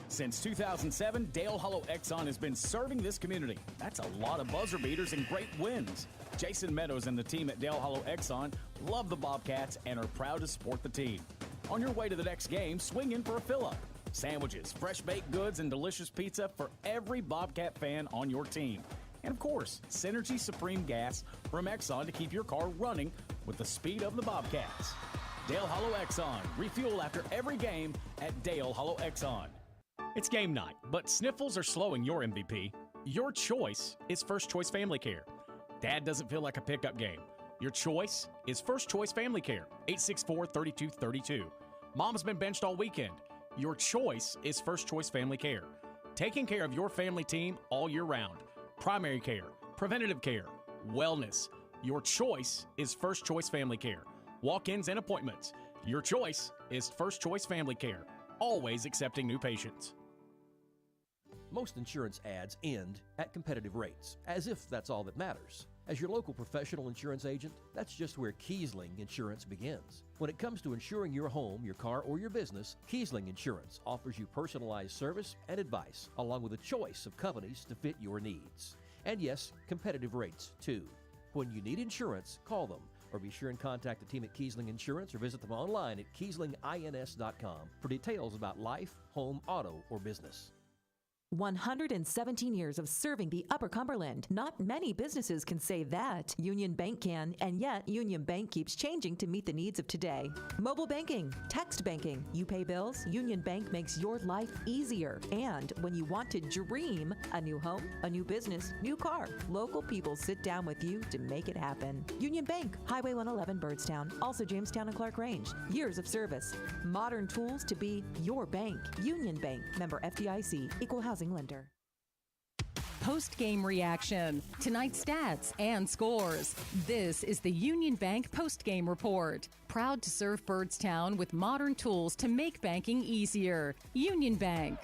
Since 2007, Dale Hollow Exxon has been serving this community. That's a lot of buzzer beaters and great wins. Jason Meadows and the team at Dale Hollow Exxon love the Bobcats and are proud to support the team. On your way to the next game, swing in for a fill-up. Sandwiches, fresh baked goods, and delicious pizza for every Bobcat fan on your team. And of course, Synergy Supreme Gas from Exxon to keep your car running with the speed of the Bobcats. Dale Hollow Exxon. Refuel after every game at Dale Hollow Exxon. It's game night, but sniffles are slowing your MVP. Your choice is First Choice Family Care. Dad doesn't feel like a pickup game. Your choice is First Choice Family Care, 864-3232. Mom's been benched all weekend. Your choice is First Choice Family Care. Taking care of your family team all year round. Primary care, preventative care, wellness. Your choice is First Choice Family Care. Walk-ins and appointments. Your choice is First Choice Family Care. Always accepting new patients. Most insurance ads end at competitive rates, as if that's all that matters. As your local professional insurance agent, that's just where Kiesling Insurance begins. When it comes to insuring your home, your car, or your business, Kiesling Insurance offers you personalized service and advice, along with a choice of companies to fit your needs. And yes, competitive rates, too. When you need insurance, call them, or be sure and contact the team at Kiesling Insurance or visit them online at KieslingINS.com for details about life, home, auto, or business. 117 years of serving the Upper Cumberland. Not many businesses can say that. Union Bank can, and yet Union Bank keeps changing to meet the needs of today. Mobile banking, text banking, you pay bills, Union Bank makes your life easier. And when you want to dream a new home, a new business, new car, local people sit down with you to make it happen. Union Bank, Highway 111 Byrdstown, also Jamestown and Clarkrange. Years of service, modern tools to be your bank. Union Bank, member FDIC, equal housing lender. Post-game reaction, tonight's stats and scores. This is the Union Bank post-game report. Proud to serve Byrdstown with modern tools to make banking easier. Union Bank.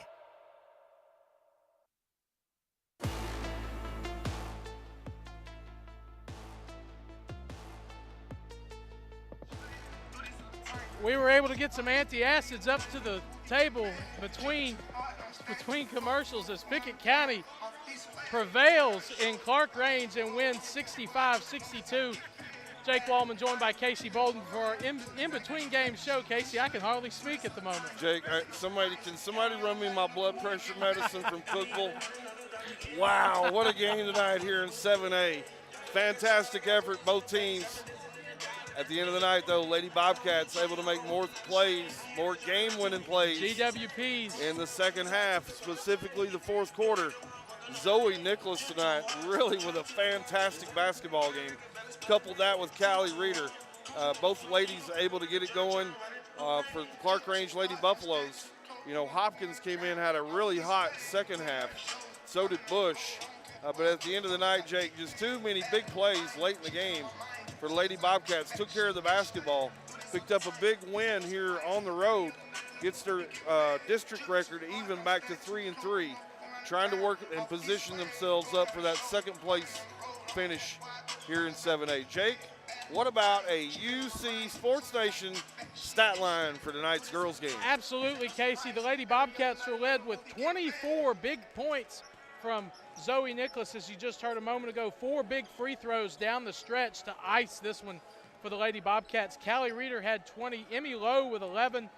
We were able to get some antacids up to the table between commercials as Pickett County prevails in Clarkrange and wins 65-62. Jake Wallman joined by Casey Bolden for our in-between game show. Casey, I can hardly speak at the moment. Jake, can somebody run me my blood pressure medicine from Cookville? Wow, what a game tonight here in 7A. Fantastic effort, both teams. At the end of the night, though, Lady Bobcats able to make more plays, more game-winning plays. GWPs. In the second half, specifically the fourth quarter. Zoe Nicholas tonight really with a fantastic basketball game. Coupled that with Callie Reeder. Both ladies able to get it going for the Clarkrange Lady Buffaloes. You know, Hopkins came in, had a really hot second half. So did Bush. But at the end of the night, Jake, just too many big plays late in the game for the Lady Bobcats. Took care of the basketball, picked up a big win here on the road, gets their district record even back to 3-3. trying to work and position themselves up for that second place finish here in 7A. Jake, what about a UC Sports Nation stat line for tonight's girls game? Absolutely, Casey. The Lady Bobcats were led with 24 big points from Zoe Nicholas, as you just heard a moment ago. 4 big free throws down the stretch to ice this one for the Lady Bobcats. Callie Reeder had 20, Emmy Lowe with 11,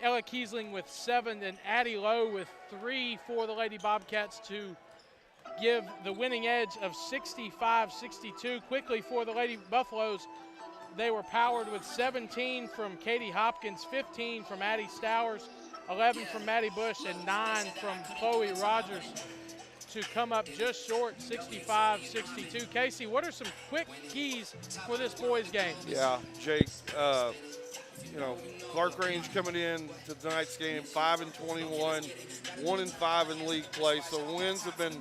Ella Kiesling with 7, and Addie Lowe with 3 for the Lady Bobcats to give the winning edge of 65-62. Quickly for the Lady Buffaloes, they were powered with 17 from Katie Hopkins, 15 from Addie Stowers, 11 from Maddie Bush, and 9 from Chloe Rogers to come up just short, 65-62. Casey, what are some quick keys for this boys game? Yeah, Jake, Clarkrange coming in to tonight's game 5-21, 1-5 in league play. So wins have been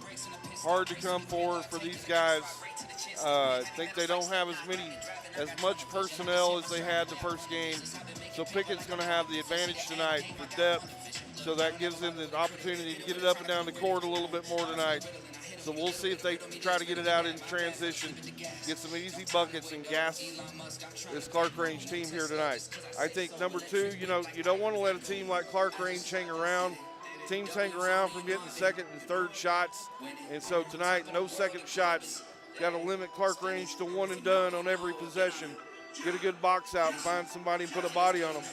hard to come for these guys. I think they don't have as much personnel as they had the first game. So Pickett's going to have the advantage tonight for depth. So that gives them the opportunity to get it up and down the court a little bit more tonight. So we'll see if they try to get it out in transition, get some easy buckets, and gas this Clarkrange team here tonight. I think number 2, you don't want to let a team like Clarkrange hang around. Teams hang around from getting second and third shots. And so tonight, no second shots. Got to limit Clarkrange to one and done on every possession. Get a good box out and find somebody and put a body on them.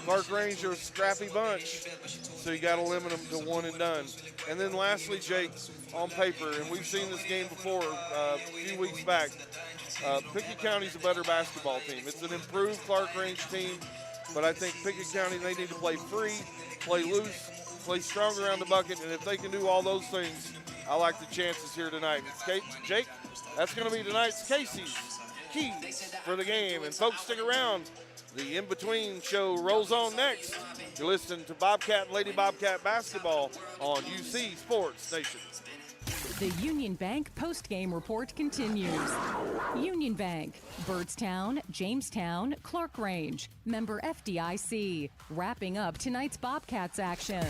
Clarkrange are a scrappy bunch, so you got to limit them to one and done. And then lastly, Jake, on paper, and we've seen this game before a few weeks back, Pickett County's a better basketball team. It's an improved Clarkrange team, but I think Pickett County, they need to play free, play loose, play strong around the bucket, and if they can do all those things, I like the chances here tonight. Jake, that's going to be tonight's Casey's keys for the game. And folks, stick around. The In-Between show rolls on next. You're listening to Bobcat and Lady Bobcat basketball on UC Sports Nation. The Union Bank post-game report continues. Union Bank, Byrdstown, Jamestown, Clarkrange, member FDIC. Wrapping up tonight's Bobcats action.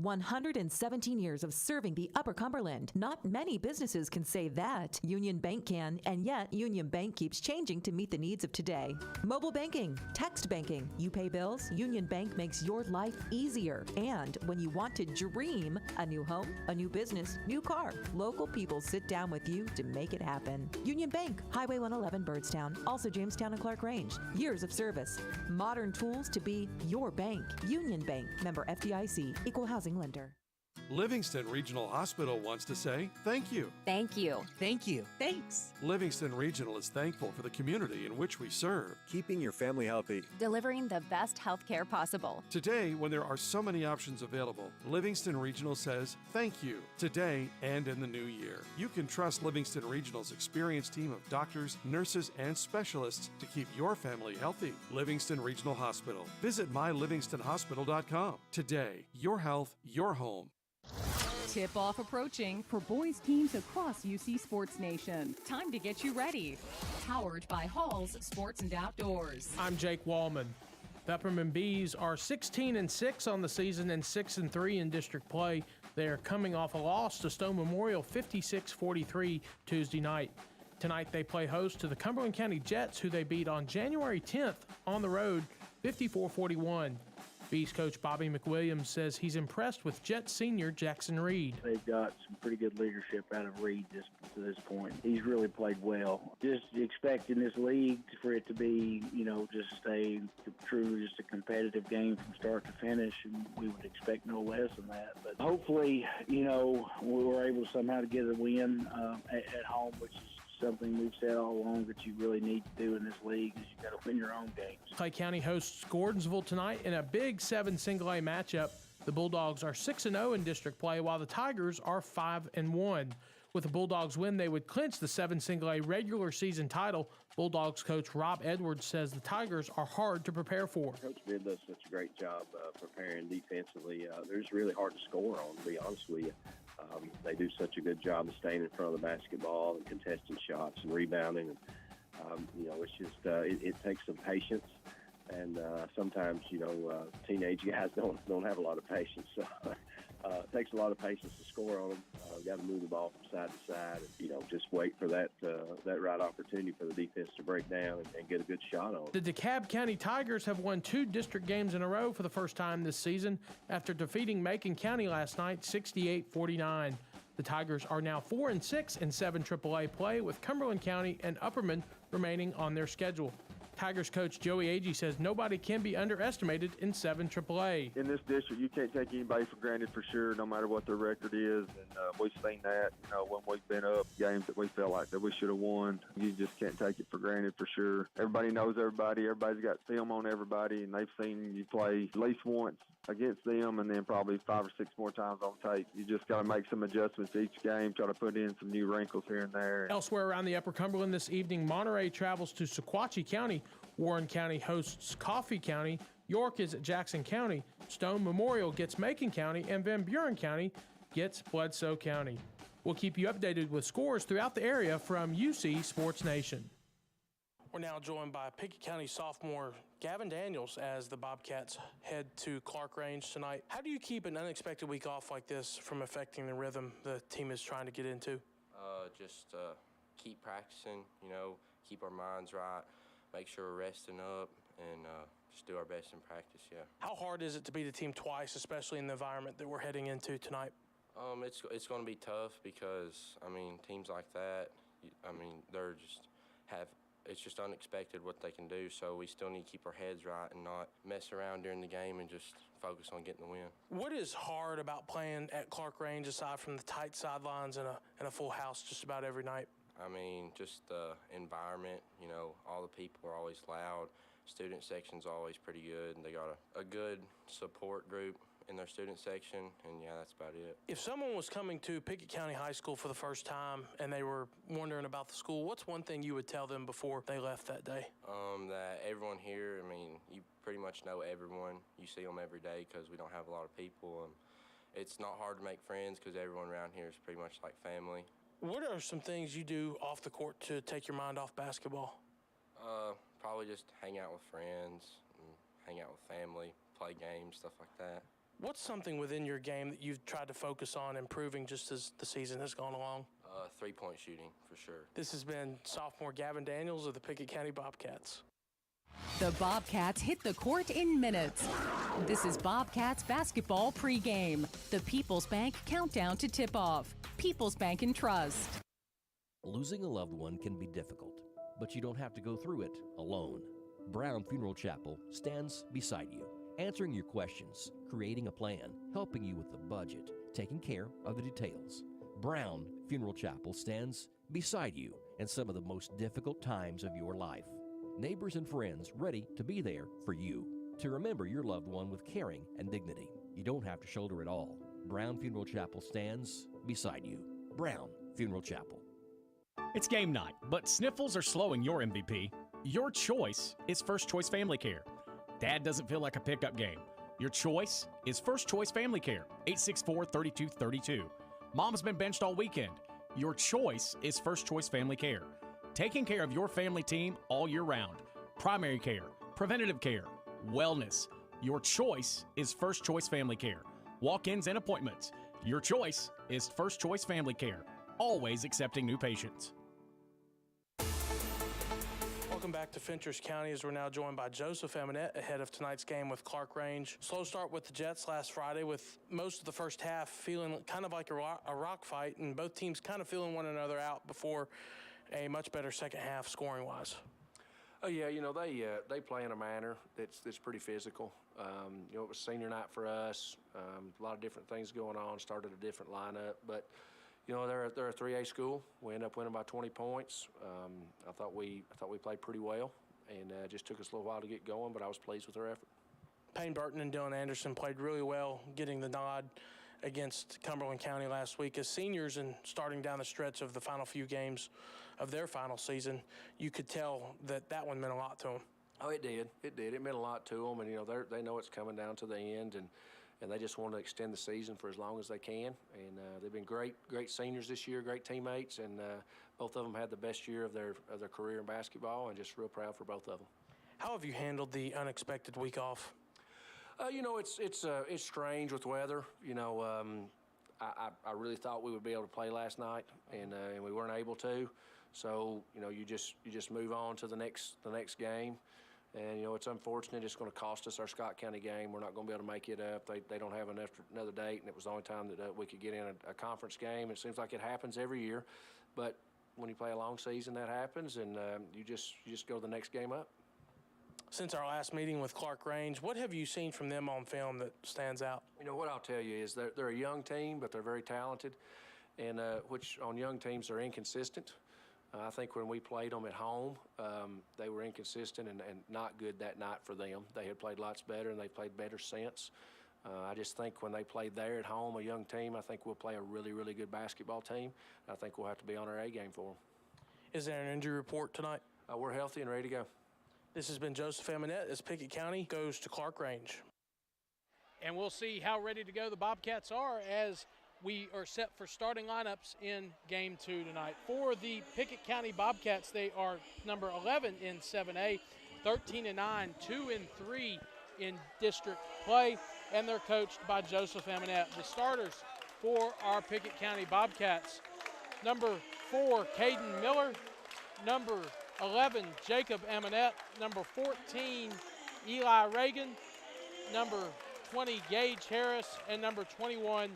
117 years of serving the Upper Cumberland. Not many businesses can say that. Union Bank can, and yet Union Bank keeps changing to meet the needs of today. Mobile banking, text banking, you pay bills, Union Bank makes your life easier. And when you want to dream a new home, a new business, new car, local people sit down with you to make it happen. Union Bank, Highway 111 Byrdstown, also Jamestown and Clarkrange. Years of service, modern tools to be your bank. Union Bank, member FDIC, equal housing lender. Livingston Regional Hospital wants to say thank you. Thank you. Thank you. Thanks. Livingston Regional is thankful for the community in which we serve. Keeping your family healthy. Delivering the best health care possible. Today, when there are so many options available, Livingston Regional says thank you today and in the new year. You can trust Livingston Regional's experienced team of doctors, nurses, and specialists to keep your family healthy. Livingston Regional Hospital. Visit mylivingstonhospital.com. Today, your health, your home. Tip-off approaching for boys teams across UC Sports Nation. Time to get you ready. Powered by Hall's Sports and Outdoors. I'm Jake Wallman. The Upperman Bees are 16-6 on the season and 6-3 in district play. They are coming off a loss to Stone Memorial 56-43 Tuesday night. Tonight they play host to the Cumberland County Jets, who they beat on January 10th on the road 54-41. Bees coach Bobby McWilliams says he's impressed with Jets senior Jackson Reed. They've got some pretty good leadership out of Reed to this point. He's really played well. Just expecting this league for it to be, just stay truly just a competitive game from start to finish, and we would expect no less than that. But hopefully, we're able somehow to get a win at home, which is something we've said all along that you really need to do in this league is you got to win your own games. Clay County hosts Gordonsville tonight in a big 7 single-A matchup. The Bulldogs are 6-0 in district play, while the Tigers are 5-1. With the Bulldogs win, they would clinch the 7 single-A regular season title. Bulldogs coach Rob Edwards says the Tigers are hard to prepare for. Coach Ben does such a great job preparing defensively. They're just really hard to score on, to be honest with you. They do such a good job of staying in front of the basketball and contesting shots and rebounding. It's just it takes some patience And sometimes, teenage guys don't have a lot of patience. So it takes a lot of patience to score on them. Got to move the ball from side to side, and just wait for that right opportunity for the defense to break down and get a good shot on it. The DeKalb County Tigers have won 2 district games in a row for the first time this season after defeating Macon County last night 68-49. The Tigers are now 4-6 in 7 AAA play, with Cumberland County and Upperman remaining on their schedule. Tigers coach Joey Agee says nobody can be underestimated in 7 AAA. In this district, you can't take anybody for granted for sure, no matter what their record is. And we've seen that, when we've been up, games that we felt like that we should have won. You just can't take it for granted for sure. Everybody knows everybody. Everybody's got film on everybody, and they've seen you play at least once against them and then probably 5 or 6 more times on tape. You just got to make some adjustments each game, try to put in some new wrinkles here and there. Elsewhere around the Upper Cumberland this evening, Monterey travels to Sequatchie County. Warren County hosts Coffee County. York is at Jackson County. Stone Memorial gets Macon County, and Van Buren County gets Bledsoe County. We'll keep you updated with scores throughout the area from UC Sports Nation. We're now joined by Pickett County sophomore Gavin Daniels as the Bobcats head to Clarkrange tonight. How do you keep an unexpected week off like this from affecting the rhythm the team is trying to get into? Just keep practicing, keep our minds right, make sure we're resting up, and just do our best in practice, yeah. How hard is it to beat a team twice, especially in the environment that we're heading into tonight? It's going to be tough because, teams like that, they're just it's just unexpected what they can do, so we still need to keep our heads right and not mess around during the game and just focus on getting the win. What is hard about playing at Clarkrange aside from the tight sidelines and a full house just about every night? Just the environment, all the people are always loud. Student section's always pretty good, and they got a good support group in their student section, and yeah, that's about it. If someone was coming to Pickett County High School for the first time and they were wondering about the school, what's one thing you would tell them before they left that day? That everyone here, you pretty much know everyone. You see them every day because we don't have a lot of people. It's not hard to make friends because everyone around here is pretty much like family. What are some things you do off the court to take your mind off basketball? Probably just hang out with friends, and hang out with family, play games, stuff like that. What's something within your game that you've tried to focus on improving just as the season has gone along? Three-point shooting, for sure. This has been sophomore Gavin Daniels of the Pickett County Bobcats. The Bobcats hit the court in minutes. This is Bobcats basketball pregame. The People's Bank countdown to tip-off. People's Bank and Trust. Losing a loved one can be difficult, but you don't have to go through it alone. Brown Funeral Chapel stands beside you, answering your questions, creating a plan, helping you with the budget, taking care of the details. Brown Funeral Chapel stands beside you in some of the most difficult times of your life. Neighbors and friends ready to be there for you, to remember your loved one with caring and dignity. You don't have to shoulder it all. Brown Funeral Chapel stands beside you. Brown Funeral Chapel. It's game night, but sniffles are slowing your MVP. Your choice is First Choice Family Care. Dad doesn't feel like a pickup game. Your choice is First Choice Family Care, 864-3232. Mom's been benched all weekend. Your choice is First Choice Family Care. Taking care of your family team all year round. Primary care, preventative care, wellness. Your choice is First Choice Family Care. Walk-ins and appointments. Your choice is First Choice Family Care. Always accepting new patients. Welcome back to Fentress County as we're now joined by Joseph Eminette ahead of tonight's game with Clarkrange. Slow start with the Jets last Friday with most of the first half feeling kind of like a rock fight and both teams kind of feeling one another out before a much better second half scoring-wise. Oh, yeah, they play in a manner that's pretty physical. It was senior night for us. A lot of different things going on, started a different lineup. But, they're a 3A school. We ended up winning by 20 points. I thought we played pretty well, and it just took us a little while to get going, but I was pleased with our effort. Payne Burton and Dylan Anderson played really well, getting the nod against Cumberland County last week. As seniors and starting down the stretch of the final few games of their final season, you could tell that one meant a lot to them. Oh, it did. It meant a lot to them, and they know it's coming down to the end, and they just want to extend the season for as long as they can. And they've been great seniors this year, great teammates, and both of them had the best year of their career in basketball, and just real proud for both of them. How have you handled the unexpected week off? You know, it's strange with weather. You know, I really thought we would be able to play last night, and we weren't able to. So you know, you just move on to the next game. And, you know, it's unfortunate. It's going to cost us our Scott County game. We're not going to be able to make it up. They don't have another date, and it was the only time that we could get in a conference game. It seems like it happens every year. But when you play a long season, that happens, and you just go to the next game up. Since our last meeting with Clarkrange, what have you seen from them on film that stands out? You know, what I'll tell you is they're a young team, but they're very talented, and which on young teams they're inconsistent. I think when we played them at home, they were inconsistent and not good that night for them. They had played lots better, and they played better since. I just think when they played there at home, a young team, I think we'll play a really, really good basketball team. I think we'll have to be on our A game for them. Is there an injury report tonight? We're healthy and ready to go. This has been Joseph Amonette as Pickett County goes to Clarkrange. And we'll see how ready to go the Bobcats are as we are set for starting lineups in Game 2 tonight. For the Pickett County Bobcats, they are number 11 in 7A, 13-9, 2-3 in district play, and they're coached by Joseph Amonette. The starters for our Pickett County Bobcats, number 4, Caden Miller, number 11, Jacob Amonette, number 14, Eli Reagan, number 20, Gage Harris, and number 21,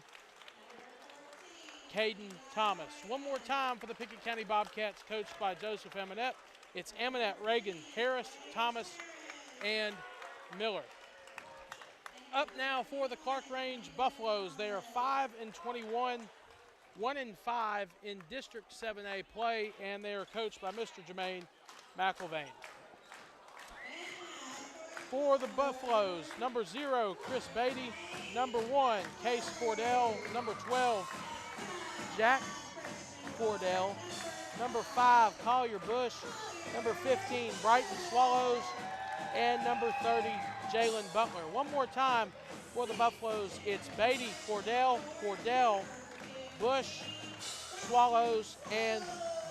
Caden Thomas. One more time for the Pickett County Bobcats, coached by Joseph Amonette. It's Amonette, Reagan, Harris, Thomas, and Miller. Up now for the Clarkrange Buffaloes. They are 5-21, 1-5 in District 7A play, and they are coached by Mr. Jermaine McIlvain. For the Buffaloes, number 0, Chris Beatty, number 1, Case Cordell, number 12, Jack Cordell, number 5, Collier Bush, number 15, Brighton Swallows, and number 30, Jalen Butler. One more time for the Buffaloes, it's Beatty, Cordell, Bush, Swallows, and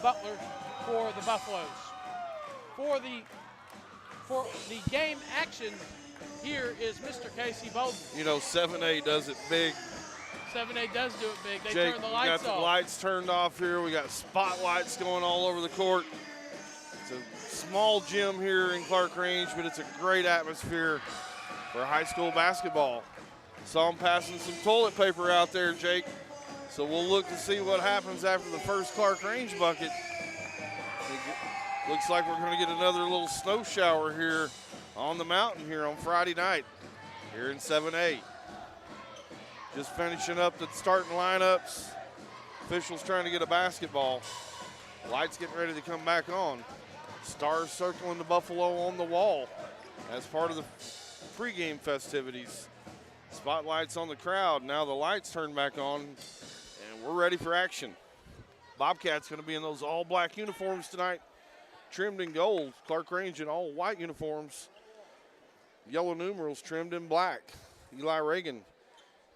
Butler for the Buffaloes. For the game action, here is Mr. Casey Bolden. You know, 7A does it big. 7A does do it big. They Jake, turn the lights off. We got the lights turned off here. We got spotlights going all over the court. It's a small gym here in Clarkrange, but it's a great atmosphere for high school basketball. Saw them passing some toilet paper out there, Jake. So we'll look to see what happens after the first Clarkrange bucket. Looks like we're going to get another little snow shower here on the mountain here on Friday night here in 7A. Just finishing up the starting lineups. Officials trying to get a basketball. Lights getting ready to come back on. Stars circling the Buffalo on the wall as part of the pregame festivities. Spotlights on the crowd. Now the lights turn back on, and we're ready for action. Bobcats going to be in those all-black uniforms tonight, trimmed in gold. Clarkrange in all-white uniforms. Yellow numerals trimmed in black. Eli Reagan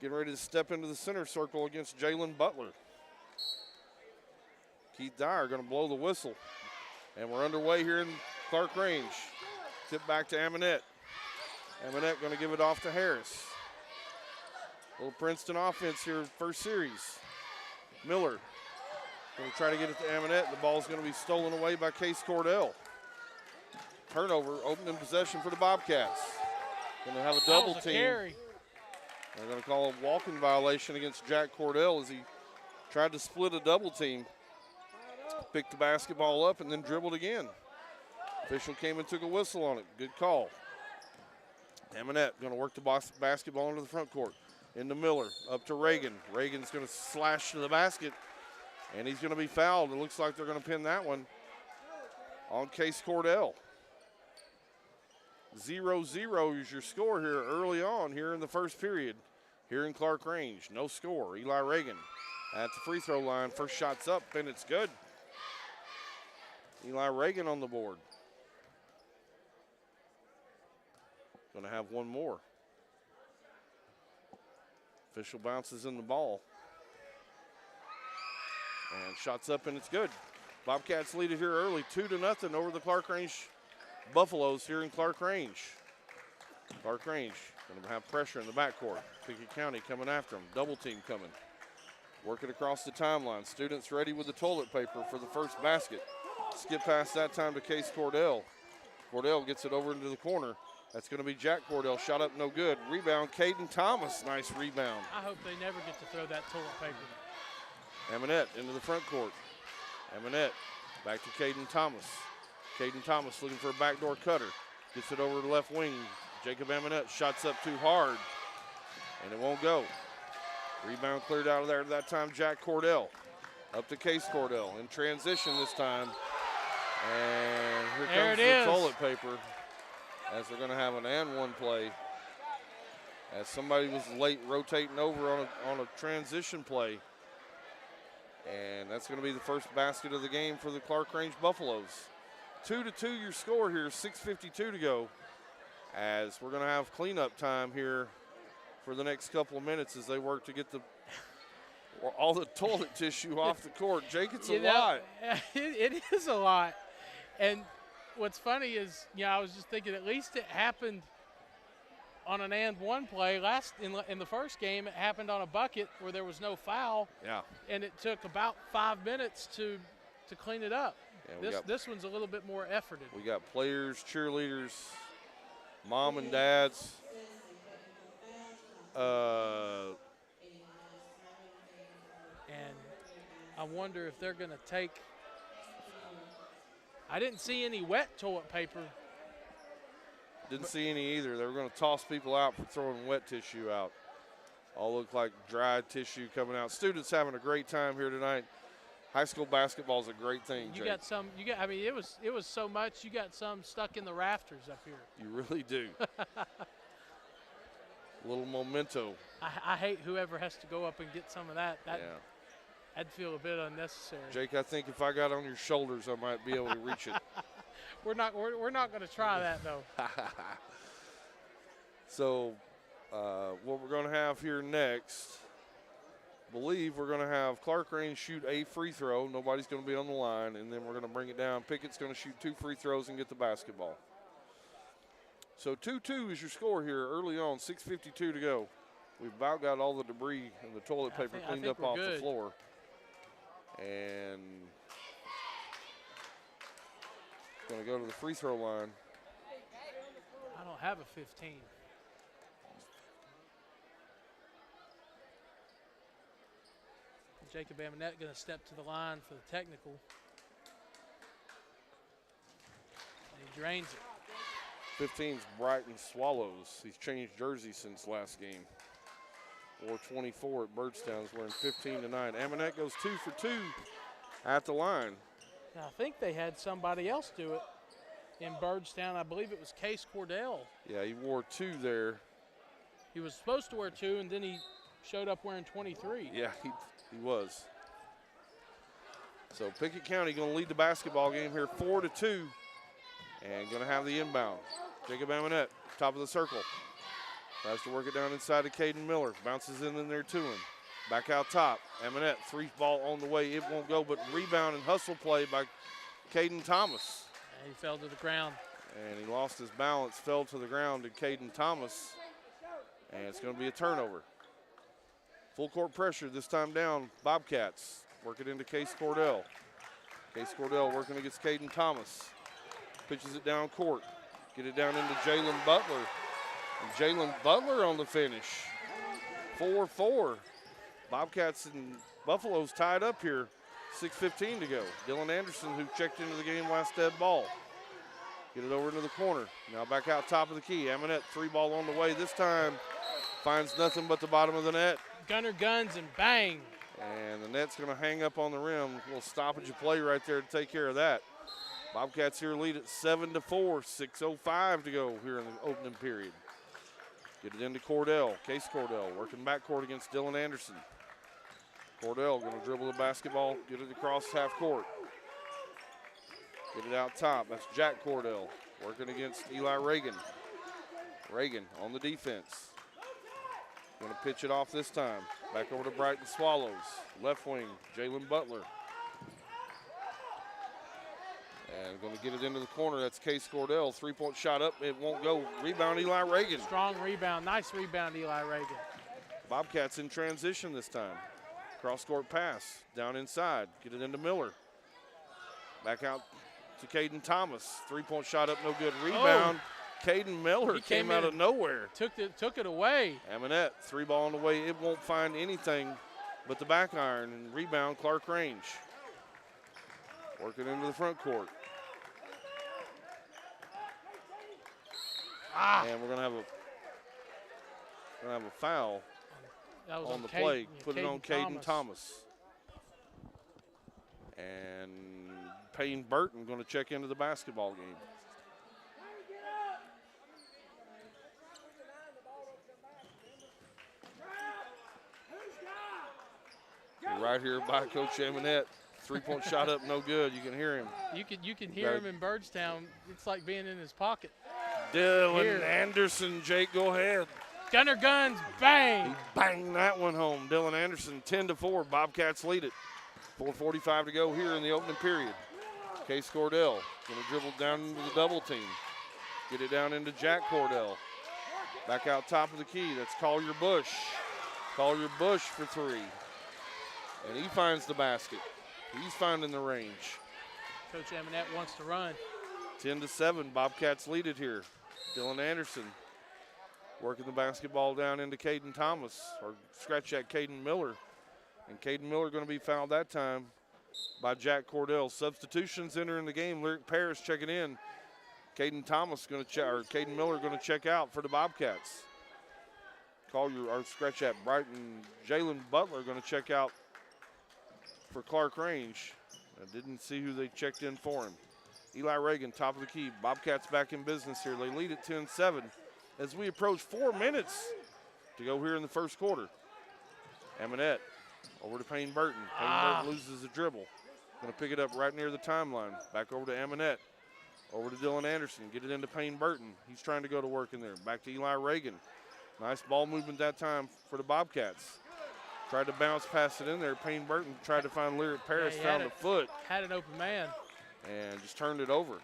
getting ready to step into the center circle against Jalen Butler. Keith Dyer going to blow the whistle. And we're underway here in Clarkrange. Tip back to Amonette. Amonette going to give it off to Harris. Little Princeton offense here, first series. Miller going to try to get it to Amonette. The ball's going to be stolen away by Case Cordell. Turnover, opening possession for the Bobcats. Going to have a double team. Carry. They're going to call a walking violation against Jack Cordell as he tried to split a double team. Picked the basketball up and then dribbled again. Official came and took a whistle on it. Good call. Amonette going to work the basketball into the front court. Into Miller, up to Reagan. Reagan's going to slash to the basket, and he's going to be fouled. It looks like they're going to pin that one on Case Cordell. 0-0 is your score here early on here in the first period here in Clarkrange. No score. Eli Reagan at the free throw line. First shot's up, and it's good. Eli Reagan on the board. Going to have one more. Official bounces in the ball. And shots up, and it's good. Bobcats lead it here early, 2-0 over the Clarkrange Buffaloes here in Clarkrange. Clarkrange going to have pressure in the backcourt. Pickett County coming after them. Double team coming. Working across the timeline. Students ready with the toilet paper for the first basket. Skip past that time to Case Cordell. Cordell gets it over into the corner. That's going to be Jack Cordell. Shot up, no good. Rebound, Caden Thomas. Nice rebound. I hope they never get to throw that toilet paper. Amonette into the front court. Amonette back to Caden Thomas. Caden Thomas looking for a backdoor cutter. Gets it over to the left wing. Jacob Amonette shots up too hard, and it won't go. Rebound cleared out of there that time, Jack Cordell. Up to Case Cordell in transition this time. And here comes the toilet paper as they're going to have an and one play. As somebody was late rotating over on a transition play. And that's going to be the first basket of the game for the Clarkrange Buffaloes. 2-2 your score here, 6:52 to go. As we're going to have cleanup time here for the next couple of minutes as they work to get all the toilet tissue off the court. Jake, it's a lot. It is a lot. And what's funny is, I was just thinking at least it happened on an and one play. In the first game, it happened on a bucket where there was no foul. Yeah. And it took about 5 minutes to clean it up. Yeah, this one's a little bit more efforted. We got players, cheerleaders, mom and dads. And I wonder if they're going to take – I didn't see any wet toilet paper. Didn't see any either. They were going to toss people out for throwing wet tissue out. All look like dried tissue coming out. Students having a great time here tonight. High school basketball is a great thing, Jake. It was so much. You got some stuck in the rafters up here. You really do. A little memento. I hate whoever has to go up and get some of that. I'd feel a bit unnecessary. Jake, I think if I got on your shoulders, I might be able to reach it. We're not going to try that though. So, what we're going to have here next, believe we're going to have Clarkrange shoot a free throw. Nobody's going to be on the line, and then we're going to bring it down. Pickett's going to shoot 2 free throws and get the basketball. So 2-2 is your score here early on, 6:52 to go. We've about got all the debris and the toilet paper cleaned up off the floor. And going to go to the free throw line. I don't have a 15. Jacob Amonette going to step to the line for the technical. And he drains it. 15's Brighton Swallows. He's changed jerseys since last game. Wore 24 at Birdstown. He's wearing 15 tonight. Amonette goes 2 for 2 at the line. Now, I think they had somebody else do it in Birdstown. I believe it was Case Cordell. Yeah, he wore 2 there. He was supposed to wear 2, and then he showed up wearing 23. Yeah, he was. So Pickett County going to lead the basketball game here 4-2 and going to have the inbound. Jacob Amonette, top of the circle. Tries to work it down inside to Caden Miller. Bounces in there to him. Back out top. Amonette, 3 ball on the way. It won't go, but rebound and hustle play by Caden Thomas. And he fell to the ground. And he lost his balance, fell to the ground to Caden Thomas. And it's going to be a turnover. Full court pressure this time down. Bobcats work it into Case Cordell. Case Cordell working against Caden Thomas. Pitches it down court. Get it down into Jalen Butler. And Jalen Butler on the finish. 4-4. Bobcats and Buffaloes tied up here. 6:15 to go. Dylan Anderson, who checked into the game last dead ball. Get it over into the corner. Now back out top of the key. Amonette, 3 ball on the way. This time finds nothing but the bottom of the net. Gunner guns and bang. And the net's going to hang up on the rim. A little stoppage of play right there to take care of that. Bobcats here lead at 7-4. 6:05 to go here in the opening period. Get it into Cordell. Case Cordell working backcourt against Dylan Anderson. Cordell going to dribble the basketball, get it across half court. Get it out top. That's Jack Cordell working against Eli Reagan. Reagan on the defense. Going to pitch it off this time. Back over to Brighton Swallows. Left wing, Jalen Butler. And going to get it into the corner. That's Case Cordell. Three-point shot up. It won't go. Rebound, Eli Reagan. Strong rebound. Nice rebound, Eli Reagan. Bobcats in transition this time. Cross-court pass. Down inside. Get it into Miller. Back out to Caden Thomas. Three-point shot up, no good. Rebound. Caden Miller came out of nowhere. Took it away. Amonette, three ball on the way. It won't find anything but the back iron. And rebound, Clarkrange. Working into the front court. And we're gonna have a foul on the play. Put it on Caden Thomas. And Payne Burton going to check into the basketball game. Right here by Coach Amonette. Three-point shot up, no good. You can hear him. You can hear him in Birdstown. It's like being in his pocket. Dylan Anderson, Jake, go ahead. Gunner Guns, bang. He banged that one home. Dylan Anderson, 10-4. Bobcats lead it. 4:45 to go here in the opening period. Case Cordell going to dribble down into the double team. Get it down into Jack Cordell. Back out top of the key. That's Collier Bush. Collier Bush for three. And he finds the basket. He's finding the range. Coach Amonette wants to run. 10-7. Bobcats lead it here. Dylan Anderson working the basketball down into Caden Thomas, or scratch that, Caden Miller. And Caden Miller going to be fouled that time by Jack Cordell. Substitutions entering the game. Lyric Paris checking in. Caden Thomas going to check, or Caden Miller going to check out for the Bobcats. Brighton. Jalen Butler going to check out for Clarkrange. I didn't see who they checked in for him. Eli Reagan, top of the key. Bobcats back in business here. They lead at 10-7 as we approach 4 minutes to go here in the first quarter. Amonette over to Payne Burton. Payne Burton loses the dribble. Going to pick it up right near the timeline. Back over to Amonette. Over to Dylan Anderson. Get it into Payne Burton. He's trying to go to work in there. Back to Eli Reagan. Nice ball movement that time for the Bobcats. Tried to bounce past it in there. Payne Burton tried to find Lyric Paris, found a foot. Had an open man. And just turned it over.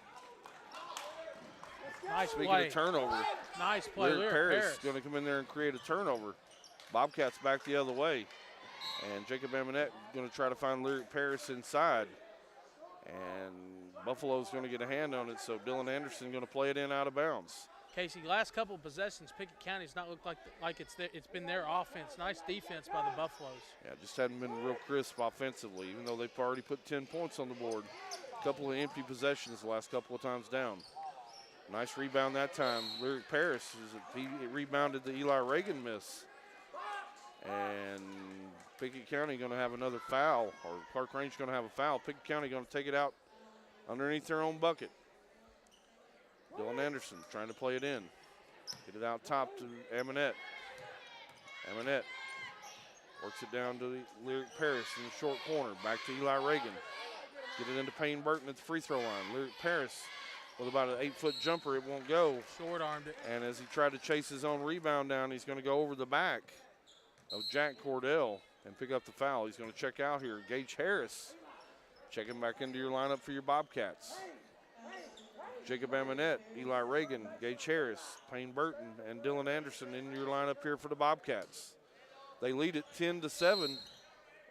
Nice Speaking play. of turnover, nice play. Lyric Paris is going to come in there and create a turnover. Bobcats back the other way. And Jacob Amonette going to try to find Lyric Paris inside. And Buffalo's going to get a hand on it, so Dylan Anderson going to play it in out of bounds. Casey, last couple of possessions, Pickett County's not looked like it's been their offense. Nice defense by the Buffaloes. Yeah, just hadn't been real crisp offensively, even though they've already put 10 points on the board. A couple of empty possessions the last couple of times down. Nice rebound that time. Lyric Paris, he rebounded the Eli Reagan miss. And Pickett County going to have another foul, or Clarkrange going to have a foul. Pickett County going to take it out underneath their own bucket. Dylan Anderson trying to play it in. Get it out top to Amonette. Amonette works it down to the Lyric Paris in the short corner. Back to Eli Reagan. Get it into Payne Burton at the free throw line. Lyric Paris with about an 8-foot jumper. It won't go. Short-armed it. And as he tried to chase his own rebound down, he's going to go over the back of Jack Cordell and pick up the foul. He's going to check out here. Gage Harris checking back into your lineup for your Bobcats. Jacob Amonette, Eli Reagan, Gage Harris, Payne Burton, and Dylan Anderson in your lineup here for the Bobcats. They lead it 10-7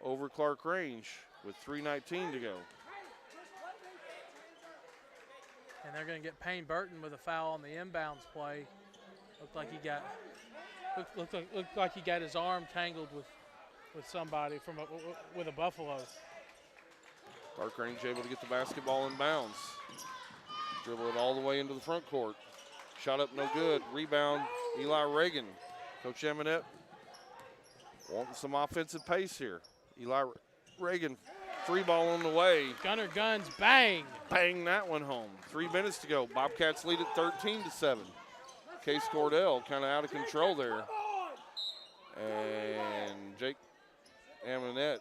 over Clarkrange with 3:19 to go. And they're going to get Payne Burton with a foul on the inbounds play. Looked like he got his arm tangled with somebody with a Buffalo. Clarkrange able to get the basketball in bounds. Dribble it all the way into the front court. Shot up no good. Rebound, Eli Reagan. Coach Amonette wanting some offensive pace here. Eli Reagan, free ball on the way. Gunner Guns, bang. Bang that one home. 3 minutes to go. Bobcats lead at 13-7. Case Cordell kind of out of control there. And Jake Amonette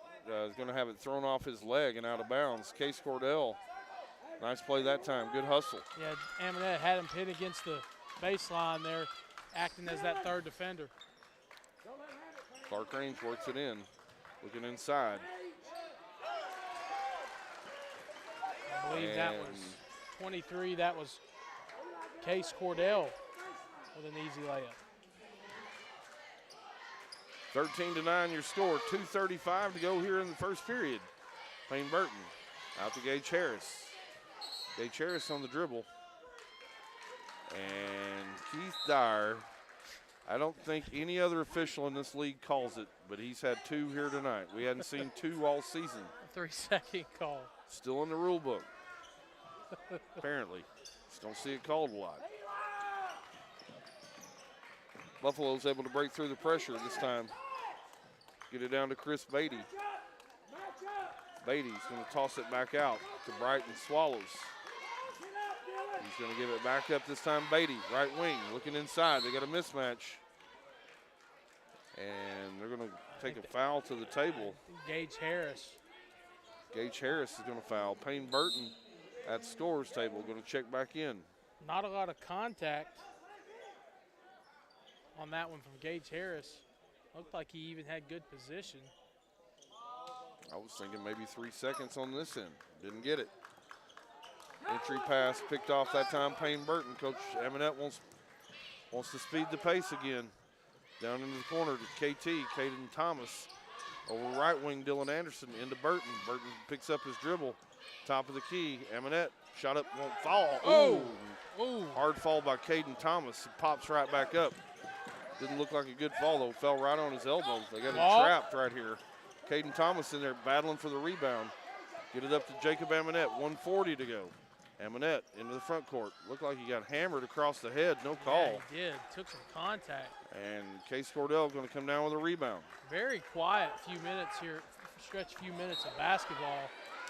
is going to have it thrown off his leg and out of bounds. Case Cordell, nice play that time. Good hustle. Yeah, Amonette had him pinned against the baseline there, acting as that third defender. Clarkrange works it in, looking inside. I believe that was 23, that was Case Cordell with an easy layup. 13-9 your score, 2:35 to go here in the first period. Payne Burton out to Gage Harris. Gage Harris on the dribble. And Keith Dyer, I don't think any other official in this league calls it, but he's had 2 here tonight. We hadn't seen 2 all season. A 3-second call. Still in the rule book, apparently. Just don't see it called a lot. Buffalo's able to break through the pressure this time. Get it down to Chris Beatty. Beatty's going to toss it back out to Brighton Swallows. He's going to give it back up this time. Beatty, right wing, looking inside. They got a mismatch. And they're going to take a foul to the table. Gage Harris. Gage Harris is going to foul. Payne Burton at scores table going to check back in. Not a lot of contact on that one from Gage Harris. Looked like he even had good position. I was thinking maybe 3 seconds on this end. Didn't get it. Entry pass picked off that time. Payne Burton. Coach Amonette wants to speed the pace again. Down into the corner to KT, Caden Thomas. Over right wing, Dylan Anderson into Burton. Burton picks up his dribble. Top of the key. Amonette shot up, won't fall. Oh! Ooh. Hard fall by Caden Thomas. He pops right back up. Didn't look like a good fall, though. Fell right on his elbow. They got him trapped right here. Caden Thomas in there battling for the rebound. Get it up to Jacob Amonette. 1:40 to go. Amonette into the front court. Looked like he got hammered across the head. No call. Yeah, he did. Took some contact. And Case Cordell going to come down with a rebound. Very quiet few minutes here. Stretch few minutes of basketball.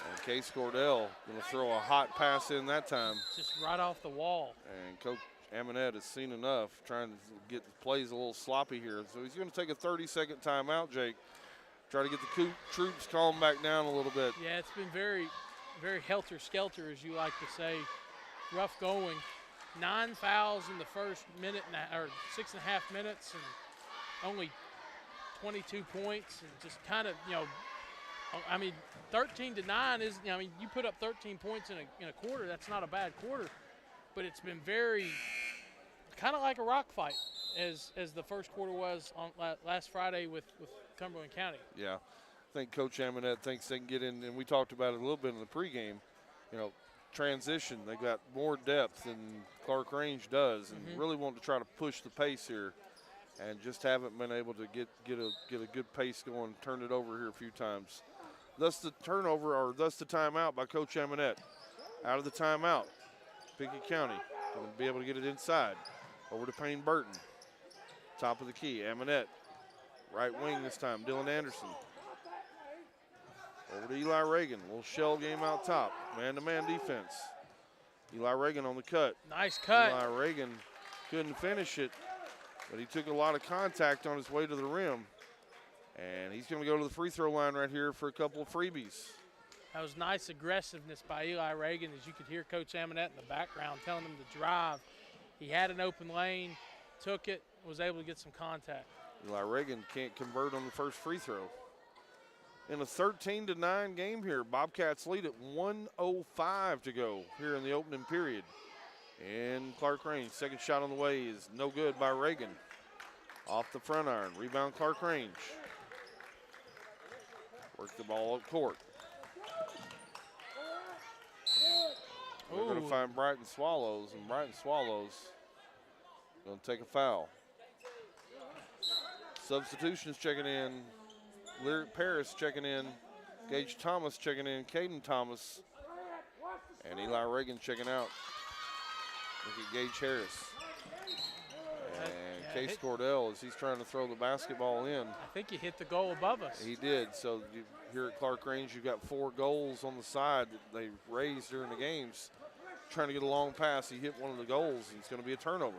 And Case Cordell going to throw a hot pass in that time. Just right off the wall. And Coach Amonette has seen enough, trying to get the plays a little sloppy here. So he's going to take a 30-second timeout, Jake. Try to get the troops calm back down a little bit. Yeah, it's been very, very helter-skelter, as you like to say. Rough going. 9 fouls in the first minute, or 6.5 minutes, and only 22 points. And just kind of, I mean, 13-9 is, I mean, you put up 13 points in a quarter. That's not a bad quarter. But it's been very, kind of like a rock fight, as the first quarter was on last Friday with Cumberland County. Yeah, I think Coach Amonette thinks they can get in, and we talked about it a little bit in the pregame, transition. They got more depth than Clarkrange does, and really want to try to push the pace here, and just haven't been able to get a good pace going, turn it over here a few times. Thus the turnover, or thus the timeout by Coach Amonette. Out of the timeout, Pickett County going to be able to get it inside. Over to Payne Burton. Top of the key, Amonette. Right wing this time, Dylan Anderson. Over to Eli Reagan. A little shell game out top. Man-to-man defense. Eli Reagan on the cut. Nice cut. Eli Reagan couldn't finish it, but he took a lot of contact on his way to the rim. And he's going to go to the free throw line right here for a couple of freebies. That was nice aggressiveness by Eli Reagan, as you could hear Coach Amonette in the background telling him to drive. He had an open lane, took it, was able to get some contact. Eli Reagan can't convert on the first free throw. In a 13-9 game here, Bobcats lead at 1:05 to go here in the opening period. And Clarkrange, second shot on the way is no good by Reagan. Off the front iron, rebound Clarkrange. Work the ball up court. We're going to find Brighton Swallows, and Brighton Swallows going to take a foul. Substitutions checking in. Lyric Paris checking in. Gage Thomas checking in. Caden Thomas. And Eli Reagan checking out. Look at Gage Harris. And Case Cordell, as he's trying to throw the basketball in. I think he hit the goal above us. He did. So here at Clarkrange, you've got 4 goals on the side that they raised during the games. Trying to get a long pass. He hit one of the goals, and it's going to be a turnover.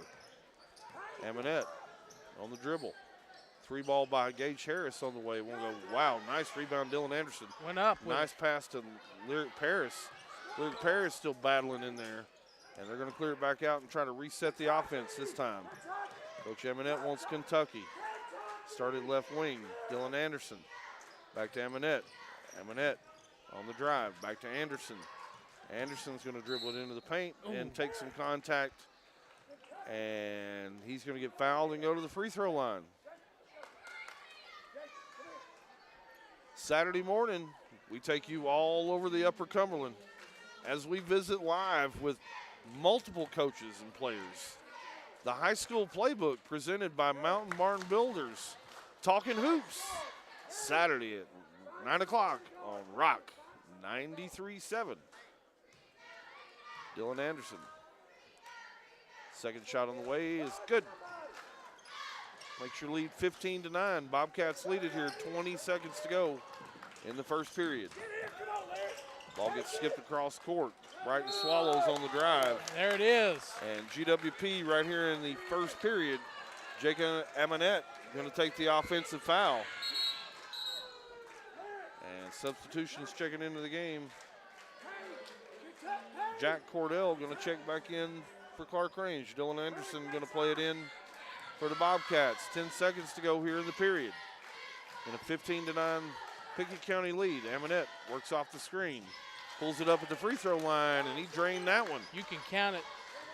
Amonette on the dribble. 3-ball by Gage Harris on the way. We'll go, wow, nice rebound, Dylan Anderson. Went up. Nice pass to Lyric Paris. Lyric Paris still battling in there, and they're going to clear it back out and try to reset the offense this time. Coach Amonette wants Kentucky. Started left wing, Dylan Anderson. Back to Amonette. Amonette on the drive, back to Anderson. Anderson's going to dribble it into the paint and take some contact. And he's going to get fouled and go to the free throw line. Saturday morning, we take you all over the Upper Cumberland as we visit live with multiple coaches and players. The high school playbook presented by Mountain Barn Builders. Talking Hoops, Saturday at 9 o'clock on Rock 93.7. Dylan Anderson. Second shot on the way is good. Makes your lead 15-9. Bobcats lead it here, 20 seconds to go in the first period. Ball gets skipped across court. Brighton Swallows on the drive. There it is. And GWP right here in the first period. Jacob Amonette going to take the offensive foul. And substitutions checking into the game. Jack Cordell going to check back in for Clarkrange. Dylan Anderson going to play it in for the Bobcats. 10 seconds to go here in the period. In a 15-9 Pickett County lead. Amonette works off the screen. Pulls it up at the free throw line, and he drained that one. You can count it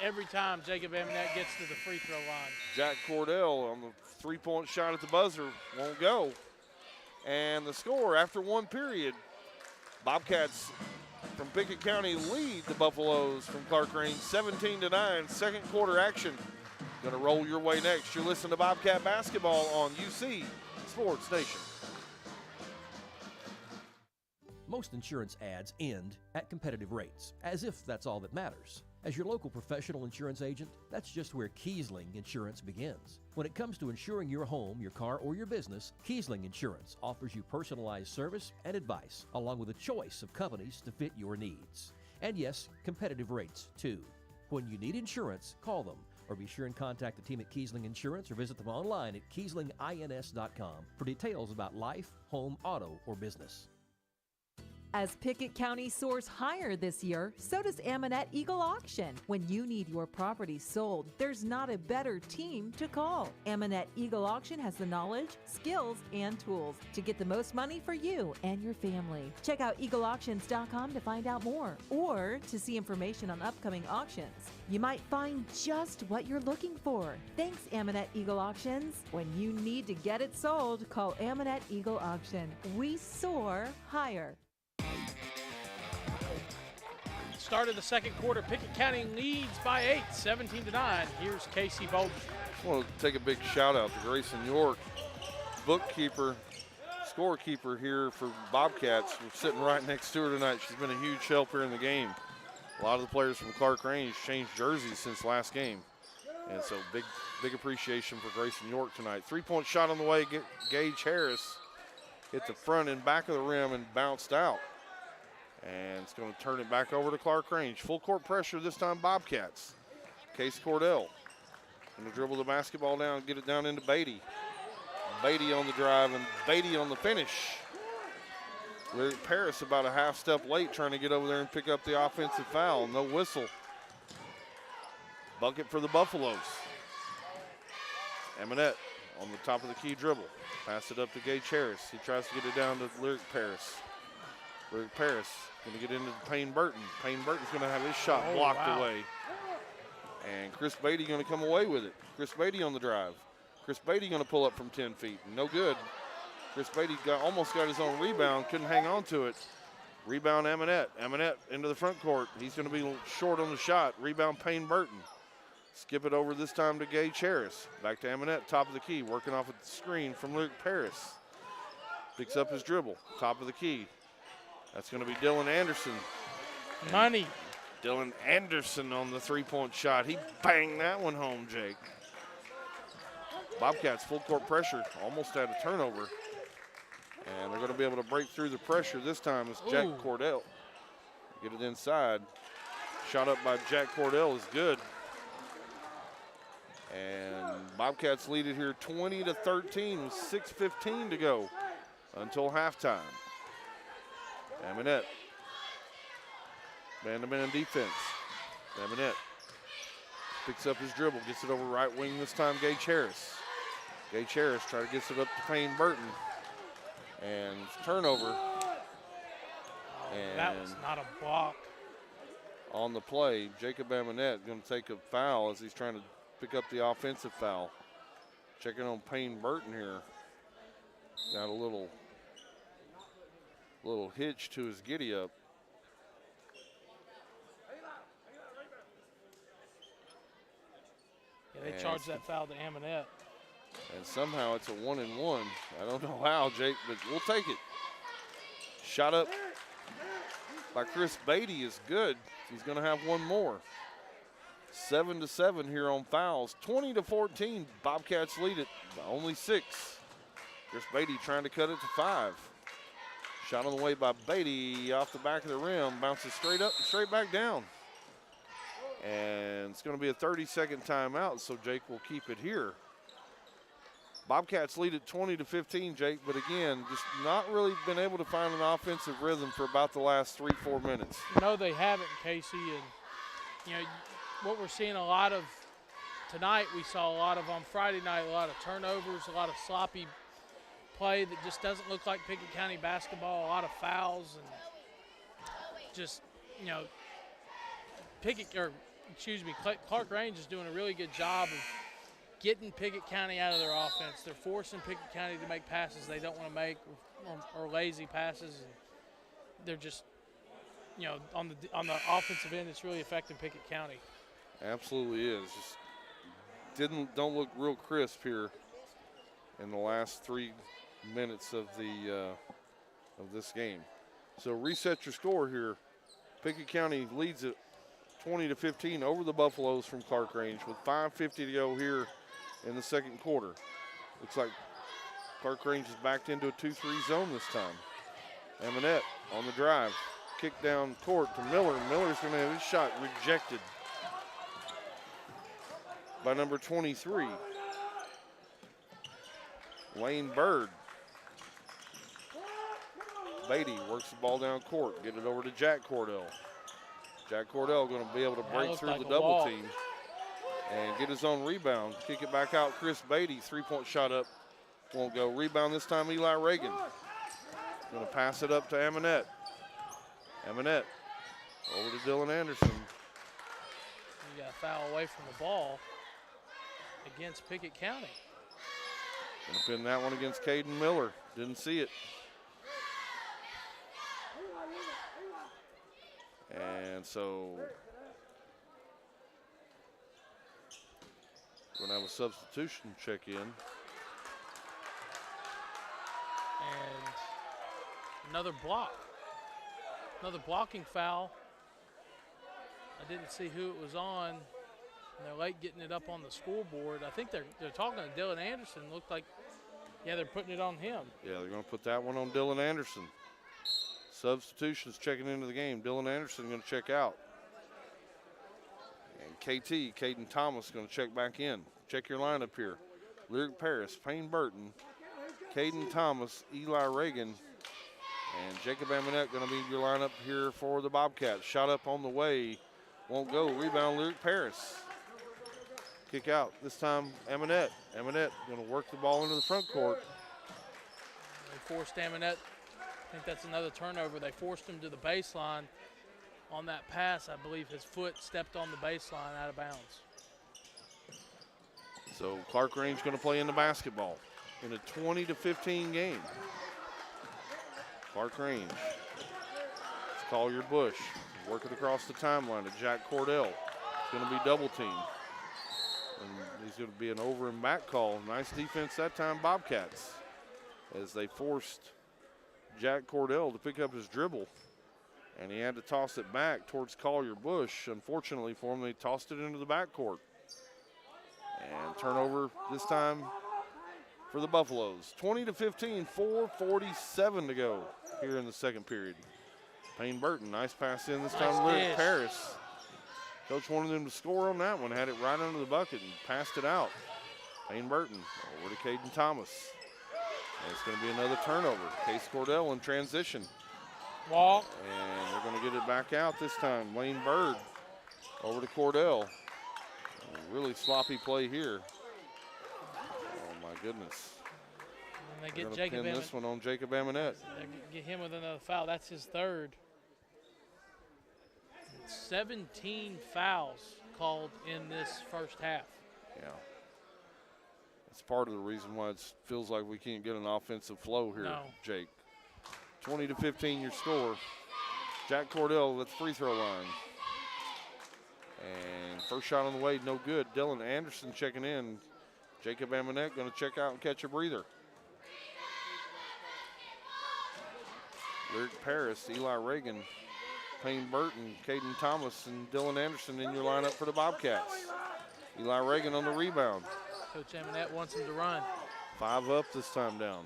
every time Jacob Amonette gets to the free throw line. Jack Cordell on the three-point shot at the buzzer won't go. And the score after one period, Bobcats from Pickett County lead the Buffaloes from Clarkrange 17-9. Second quarter action. Going to roll your way next. You're listening to Bobcat Basketball on UC Sports Nation. Most insurance ads end at competitive rates, as if that's all that matters. As your local professional insurance agent, that's just where Kiesling Insurance begins. When it comes to insuring your home, your car, or your business, Kiesling Insurance offers you personalized service and advice, along with a choice of companies to fit your needs. And yes, competitive rates, too. When you need insurance, call them, or be sure and contact the team at Kiesling Insurance or visit them online at KieslingINS.com for details about life, home, auto, or business. As Pickett County soars higher this year, so does Amonette Eagle Auction. When you need your property sold, there's not a better team to call. Amonette Eagle Auction has the knowledge, skills, and tools to get the most money for you and your family. Check out eagleauctions.com to find out more or to see information on upcoming auctions. You might find just what you're looking for. Thanks, Amonette Eagle Auctions. When you need to get it sold, call Amonette Eagle Auction. We soar higher. Start of the second quarter, Pickett County leads by 8, 17-9. Here's Casey Bolden. I want to take a big shout out to Grayson York, bookkeeper, scorekeeper here for Bobcats. We're sitting right next to her tonight. She's been a huge help here in the game. A lot of the players from Clarkrange changed jerseys since last game. And so big appreciation for Grayson York tonight. Three-point shot on the way. Gage Harris hit the front and back of the rim and bounced out. And it's going to turn it back over to Clarkrange. Full court pressure this time, Bobcats. Case Cordell going to dribble the basketball down, get it down into Beatty. Beatty on the drive and Beatty on the finish. Lyric Paris about a half step late trying to get over there and pick up the offensive foul. No whistle. Bucket for the Buffaloes. Amonette on the top of the key dribble. Pass it up to Gage Harris. He tries to get it down to Lyric Paris. Lyric Paris going to get into Payne Burton. Payne Burton's going to have his shot blocked away. And Chris Beatty going to come away with it. Chris Beatty on the drive. Chris Beatty going to pull up from 10 feet. No good. Chris Beatty almost got his own rebound. Couldn't hang on to it. Rebound Amonette. Amonette into the front court. He's going to be short on the shot. Rebound Payne Burton. Skip it over this time to Gage Harris. Back to Amonette, top of the key. Working off at the screen from Lyric Paris. Picks up his dribble. Top of the key. That's going to be Dylan Anderson. Money. Dylan Anderson on the three-point shot. He banged that one home, Jake. Bobcats full court pressure. Almost had a turnover. And they're going to be able to break through the pressure this time as Jack Cordell. Get it inside. Shot up by Jack Cordell is good. And Bobcats lead it here 20-13 with 6:15 to go until halftime. Amonette. Man-to-man defense. Amonette picks up his dribble, gets it over right wing this time, Gage Harris. Gage Harris trying to get it up to Payne Burton. And turnover. And that was not a block. on the play. Jacob Amonette going to take a foul as he's trying to pick up the offensive foul. Checking on Payne Burton here. Got a little hitch to his giddy up. Yeah, they charged that foul to Amonette. And somehow it's a 1-and-1. I don't know how, Jake, but we'll take it. Shot up by Chris Beatty is good. He's going to have one more. 7-7 here on fouls. 20-14. Bobcats lead it by only 6. Chris Beatty trying to cut it to 5. Shot on the way by Beatty off the back of the rim. Bounces straight up and straight back down. And it's going to be a 30-second timeout, so Jake will keep it here. Bobcats lead at 20-15, Jake, but again, just not really been able to find an offensive rhythm for about the last 3-4 minutes. No, they haven't, Casey. And, what we're seeing a lot of tonight, we saw a lot of on Friday night, a lot of turnovers, a lot of sloppy play that just doesn't look like Pickett County basketball, a lot of fouls, and just, Clarkrange is doing a really good job of getting Pickett County out of their offense. They're forcing Pickett County to make passes they don't want to make or lazy passes. And they're just, on the offensive end, it's really affecting Pickett County. Absolutely is. Just don't look real crisp here in the last 3 minutes of this game. So reset your score here. Pickett County leads it 20-15 over the Buffaloes from Clarkrange with 5:50 to go here in the second quarter. Looks like Clarkrange is backed into a 2-3 zone this time. Amonette on the drive. Kick down court to Miller. Miller's going to have his shot rejected by number 23. Lane Bird. Beatty works the ball down court. Get it over to Jack Cordell. Jack Cordell going to be able to break through the double team and get his own rebound. Kick it back out. Chris Beatty, 3-point shot up. Won't go. Rebound this time, Eli Reagan. Going to pass it up to Amonette. Amonette over to Dylan Anderson. You got a foul away from the ball against Pickett County. Going to pin that one against Caden Miller. Didn't see it. And so we're going to have a substitution check in. And another block. Another blocking foul. I didn't see who it was on. And they're late getting it up on the scoreboard. I think they're talking to Dylan Anderson. Looked like, they're putting it on him. Yeah, they're going to put that one on Dylan Anderson. Substitutions checking into the game. Dylan Anderson going to check out. And KT, Caden Thomas, going to check back in. Check your lineup here. Lyric Paris, Payne Burton, Caden Thomas, Eli Reagan, and Jacob Amonette going to be your lineup here for the Bobcats. Shot up on the way. Won't go. Rebound, Lyric Paris. Kick out. This time, Amonette. Amonette going to work the ball into the front court. They forced Amonette. I think that's another turnover. They forced him to the baseline. On that pass, I believe his foot stepped on the baseline out of bounds. So Clarkrange going to play in the basketball in a 20-15 game. Clarkrange. It's Collier Bush working across the timeline to Jack Cordell. It's going to be double teamed. And he's going to be an over and back call. Nice defense that time, Bobcats, as they forced Jack Cordell to pick up his dribble. And he had to toss it back towards Collier Bush. Unfortunately for him, they tossed it into the backcourt. And turnover this time for the Buffaloes. 20-15, 4:47 to go here in the second period. Payne Burton, nice pass in this time. Lyric Paris. Coach wanted them to score on that one. Had it right under the bucket and passed it out. Payne Burton over to Caden Thomas. And it's going to be another turnover. Case Cordell in transition. Walk. And they're going to get it back out this time. Lane Bird over to Cordell. A really sloppy play here. Oh, my goodness. And they get Jacob pin this one on Jacob Amonette. They get him with another foul. That's his third. 17 fouls called in this first half. Yeah. That's part of the reason why it feels like we can't get an offensive flow here, Jake. 20-15 your score. Jack Cordell at the free throw line. And first shot on the way, no good. Dylan Anderson checking in. Jacob Amonette going to check out and catch a breather. Lyric Paris, Eli Reagan, Payne Burton, Caden Thomas, and Dylan Anderson in your lineup for the Bobcats. Eli Reagan on the rebound. Coach Amonette wants him to run. 5 up this time down.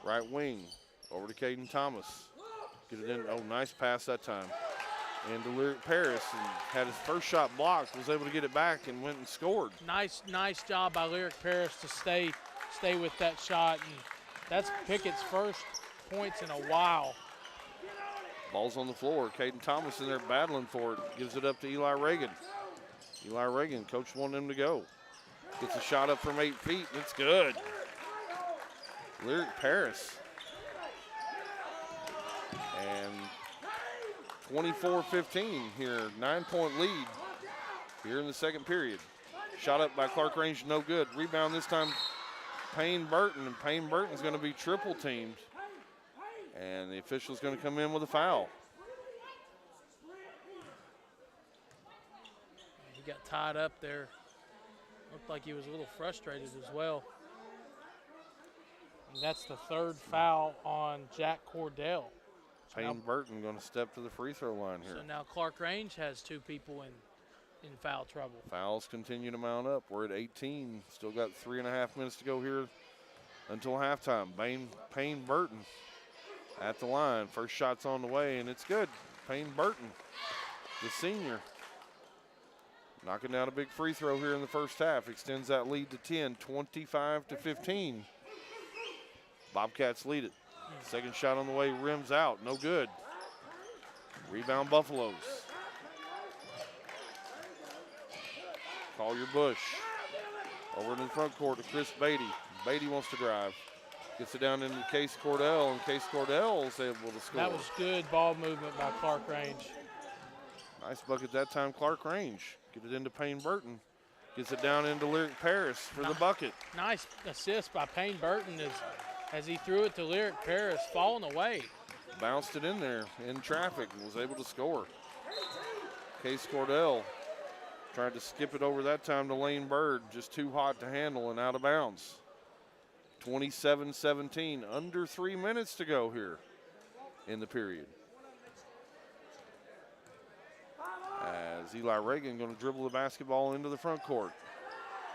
Right wing, over to Caden Thomas. Get it in, oh, nice pass that time. And to Lyric Paris, and had his first shot blocked, was able to get it back and went and scored. Nice job by Lyric Paris to stay with that shot. And that's Pickett's first points in a while. Ball's on the floor. Caden Thomas in there battling for it. Gives it up to Eli Reagan. Eli Reagan, coach wanted him to go. Gets a shot up from 8 feet, and it's good. Lyric Paris. And 24-15 here, 9-point lead here in the second period. Shot up by Clarkrange, no good. Rebound this time, Payne Burton, and Payne Burton's going to be triple teamed. And the official's going to come in with a foul. He got tied up there. Looked like he was a little frustrated as well. And that's the third foul on Jack Cordell. Payne Burton going to step to the free throw line here. So now Clarkrange has 2 people in foul trouble. Fouls continue to mount up. We're at 18. Still got 3.5 minutes to go here until halftime. Payne Burton at the line. First shot's on the way, and it's good. Payne Burton, the senior, knocking down a big free throw here in the first half. Extends that lead to 10, 25-15. Bobcats lead it. Second shot on the way, rims out, no good. Rebound Buffaloes. Collier Bush over in the front court to Chris Beatty. Beatty wants to drive. Gets it down into Case Cordell, and Case Cordell is able to score. That was good ball movement by Clarkrange. Nice bucket that time, Clarkrange. Get it into Payne Burton. Gets it down into Lyric Paris for the bucket. Nice assist by Payne Burton as he threw it to Lyric Paris, falling away. Bounced it in there in traffic and was able to score. Case Cordell tried to skip it over that time to Lane Bird, just too hot to handle and out of bounds. 27-17, under 3 minutes to go here in the period. As Eli Reagan going to dribble the basketball into the front court.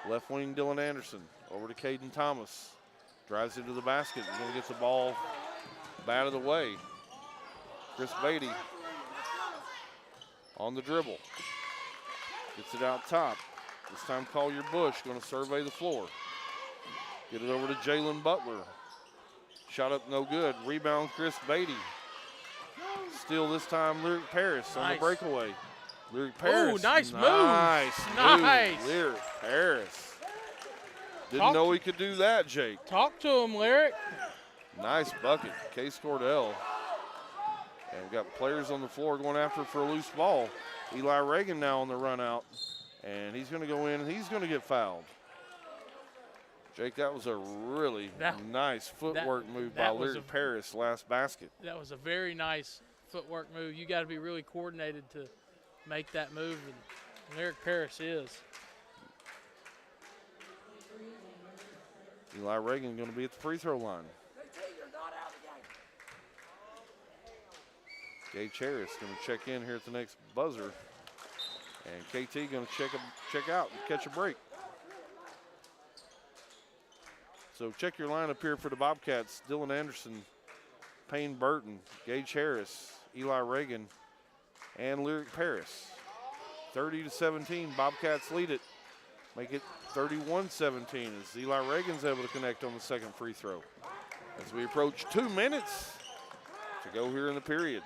Left wing Dylan Anderson over to Caden Thomas. Drives into the basket and going to get the ball batted away. Chris Beatty on the dribble. Gets it out top. This time Collier Bush going to survey the floor. Get it over to Jalen Butler. Shot up no good. Rebound Chris Beatty. Steal this time Lyric Paris on the breakaway. Lyric Paris. Ooh, nice move. Nice. Lyric Paris. Didn't know he could do that, Jake. Talk to him, Lyric. Nice bucket. Case Cordell. And we've got players on the floor going after for a loose ball. Eli Reagan now on the run out. And he's going to go in and he's going to get fouled. Jake, that was a really nice footwork move by Lyric Paris last basket. That was a very nice footwork move. You got to be really coordinated to make that move, and Lyric Paris is. Eli Reagan going to be at the free throw line. Gage Harris going to check in here at the next buzzer. And KT going to check out and catch a break. So check your lineup here for the Bobcats. Dylan Anderson, Payne Burton, Gage Harris, Eli Reagan, and Lyric Paris. 30-17, Bobcats lead it. Make it 31-17 as Eli Reagan's able to connect on the second free throw. As we approach 2 minutes to go here in the period.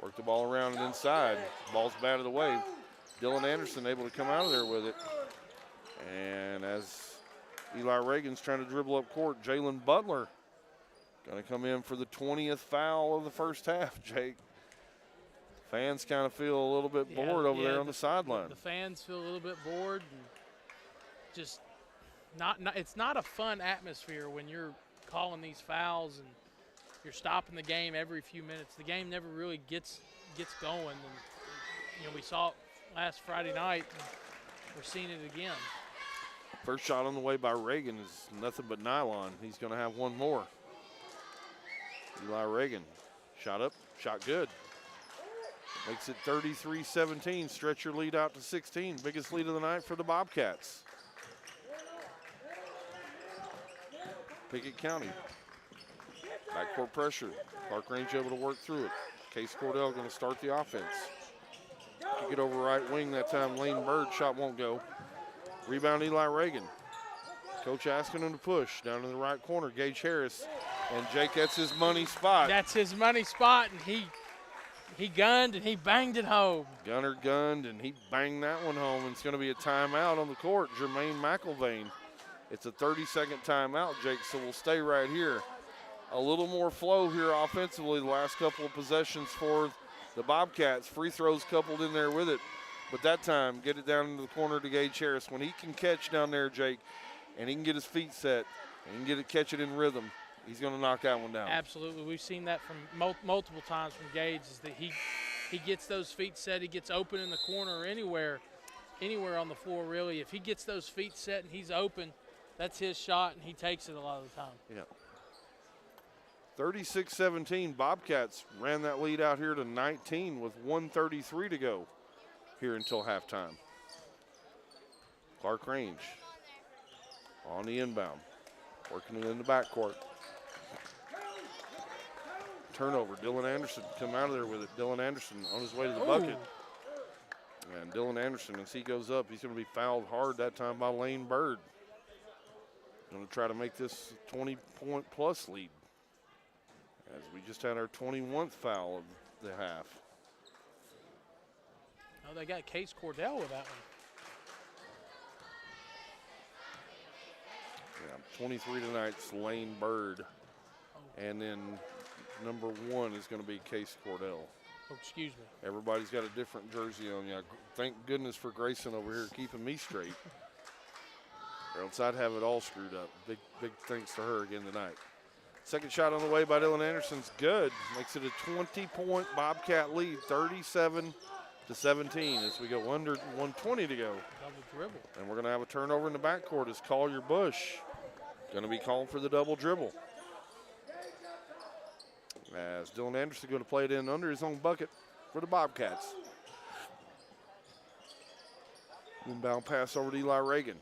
Work the ball around and inside. Ball's batted away. Dylan Anderson able to come out of there with it. And as Eli Reagan's trying to dribble up court, Jalen Butler going to come in for the 20th foul of the first half, Jake. Fans kind of feel a little bit bored over there on the sideline. The fans feel a little bit bored, and just not it's not a fun atmosphere when you're calling these fouls and you're stopping the game every few minutes. The game never really gets going, and we saw it last Friday night, and we're seeing it again. First shot on the way by Reagan is nothing but nylon. He's going to have one more. Eli Reagan, shot up, shot good. Makes it 33-17. Stretch your lead out to 16. Biggest lead of the night for the Bobcats. Pickett County. Backcourt pressure. Clarkrange able to work through it. Case Cordell going to start the offense. Kick it over right wing that time. Lane Bird shot won't go. Rebound Eli Reagan. Coach asking him to push. Down in the right corner, Gage Harris. And Jake, that's his money spot. That's his money spot, and he gunned and he banged it home. Gunner gunned and he banged that one home. And it's going to be a timeout on the court. Jermaine McIlvain. It's a 30-second timeout, Jake, so we'll stay right here. A little more flow here offensively the last couple of possessions for the Bobcats. Free throws coupled in there with it. But that time, get it down into the corner to Gage Harris. When he can catch down there, Jake, and he can get his feet set, and he can catch it in rhythm, he's going to knock that one down. Absolutely. We've seen that from multiple times from Gage, is that he gets those feet set, he gets open in the corner or anywhere on the floor, really. If he gets those feet set and he's open, that's his shot, and he takes it a lot of the time. Yeah. 36-17. Bobcats ran that lead out here to 19 with 1:33 to go here until halftime. Clarkrange on the inbound, working it in the backcourt. Turnover. Dylan Anderson come out of there with it. Dylan Anderson on his way to the bucket. And Dylan Anderson, as he goes up, he's going to be fouled hard that time by Lane Bird. Going to try to make this 20-point-plus lead, as we just had our 21st foul of the half. Oh, they got Case Cordell with that one. Yeah, 23 tonight's Lane Bird. And then number 1 is going to be Case Cordell. Oh, excuse me. Everybody's got a different jersey on. Yeah, thank goodness for Grayson over here keeping me straight. Or else I'd have it all screwed up. Big thanks to her again tonight. Second shot on the way by Dylan Anderson's good. Makes it a 20-point Bobcat lead, 37-17 as we go under 1:20 to go. Double dribble. And we're going to have a turnover in the backcourt as Collier Bush going to be called for the double dribble. As Dylan Anderson going to play it in under his own bucket for the Bobcats. Inbound pass over to Eli Reagan.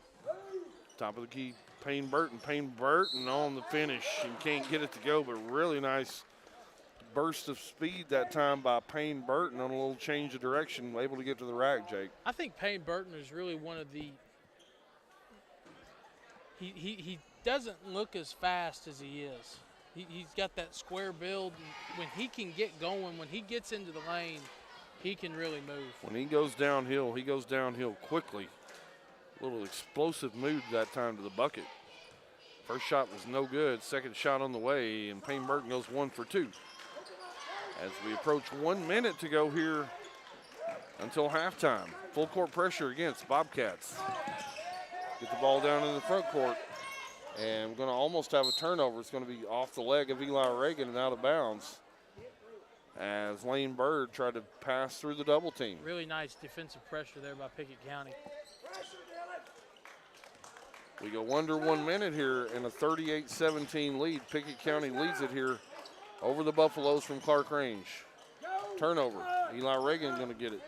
Top of the key, Payne Burton. Payne Burton on the finish and can't get it to go, but really nice burst of speed that time by Payne Burton on a little change of direction, able to get to the rack, Jake. I think Payne Burton is really one of the – he doesn't look as fast as he is. He's got that square build. When he can get going, when he gets into the lane, he can really move. When he goes downhill quickly. A little explosive move that time to the bucket. First shot was no good. Second shot on the way, and Payne Burton goes 1 for 2. As we approach 1 minute to go here until halftime. Full court pressure against Bobcats. Get the ball down in the front court, and we're going to almost have a turnover. It's going to be off the leg of Eli Reagan and out of bounds, as Lane Bird tried to pass through the double team. Really nice defensive pressure there by Pickett County. We go under 1 minute here in a 38-17 lead. Pickett County leads it here over the Buffaloes from Clarkrange. Turnover. Eli Reagan going to get it.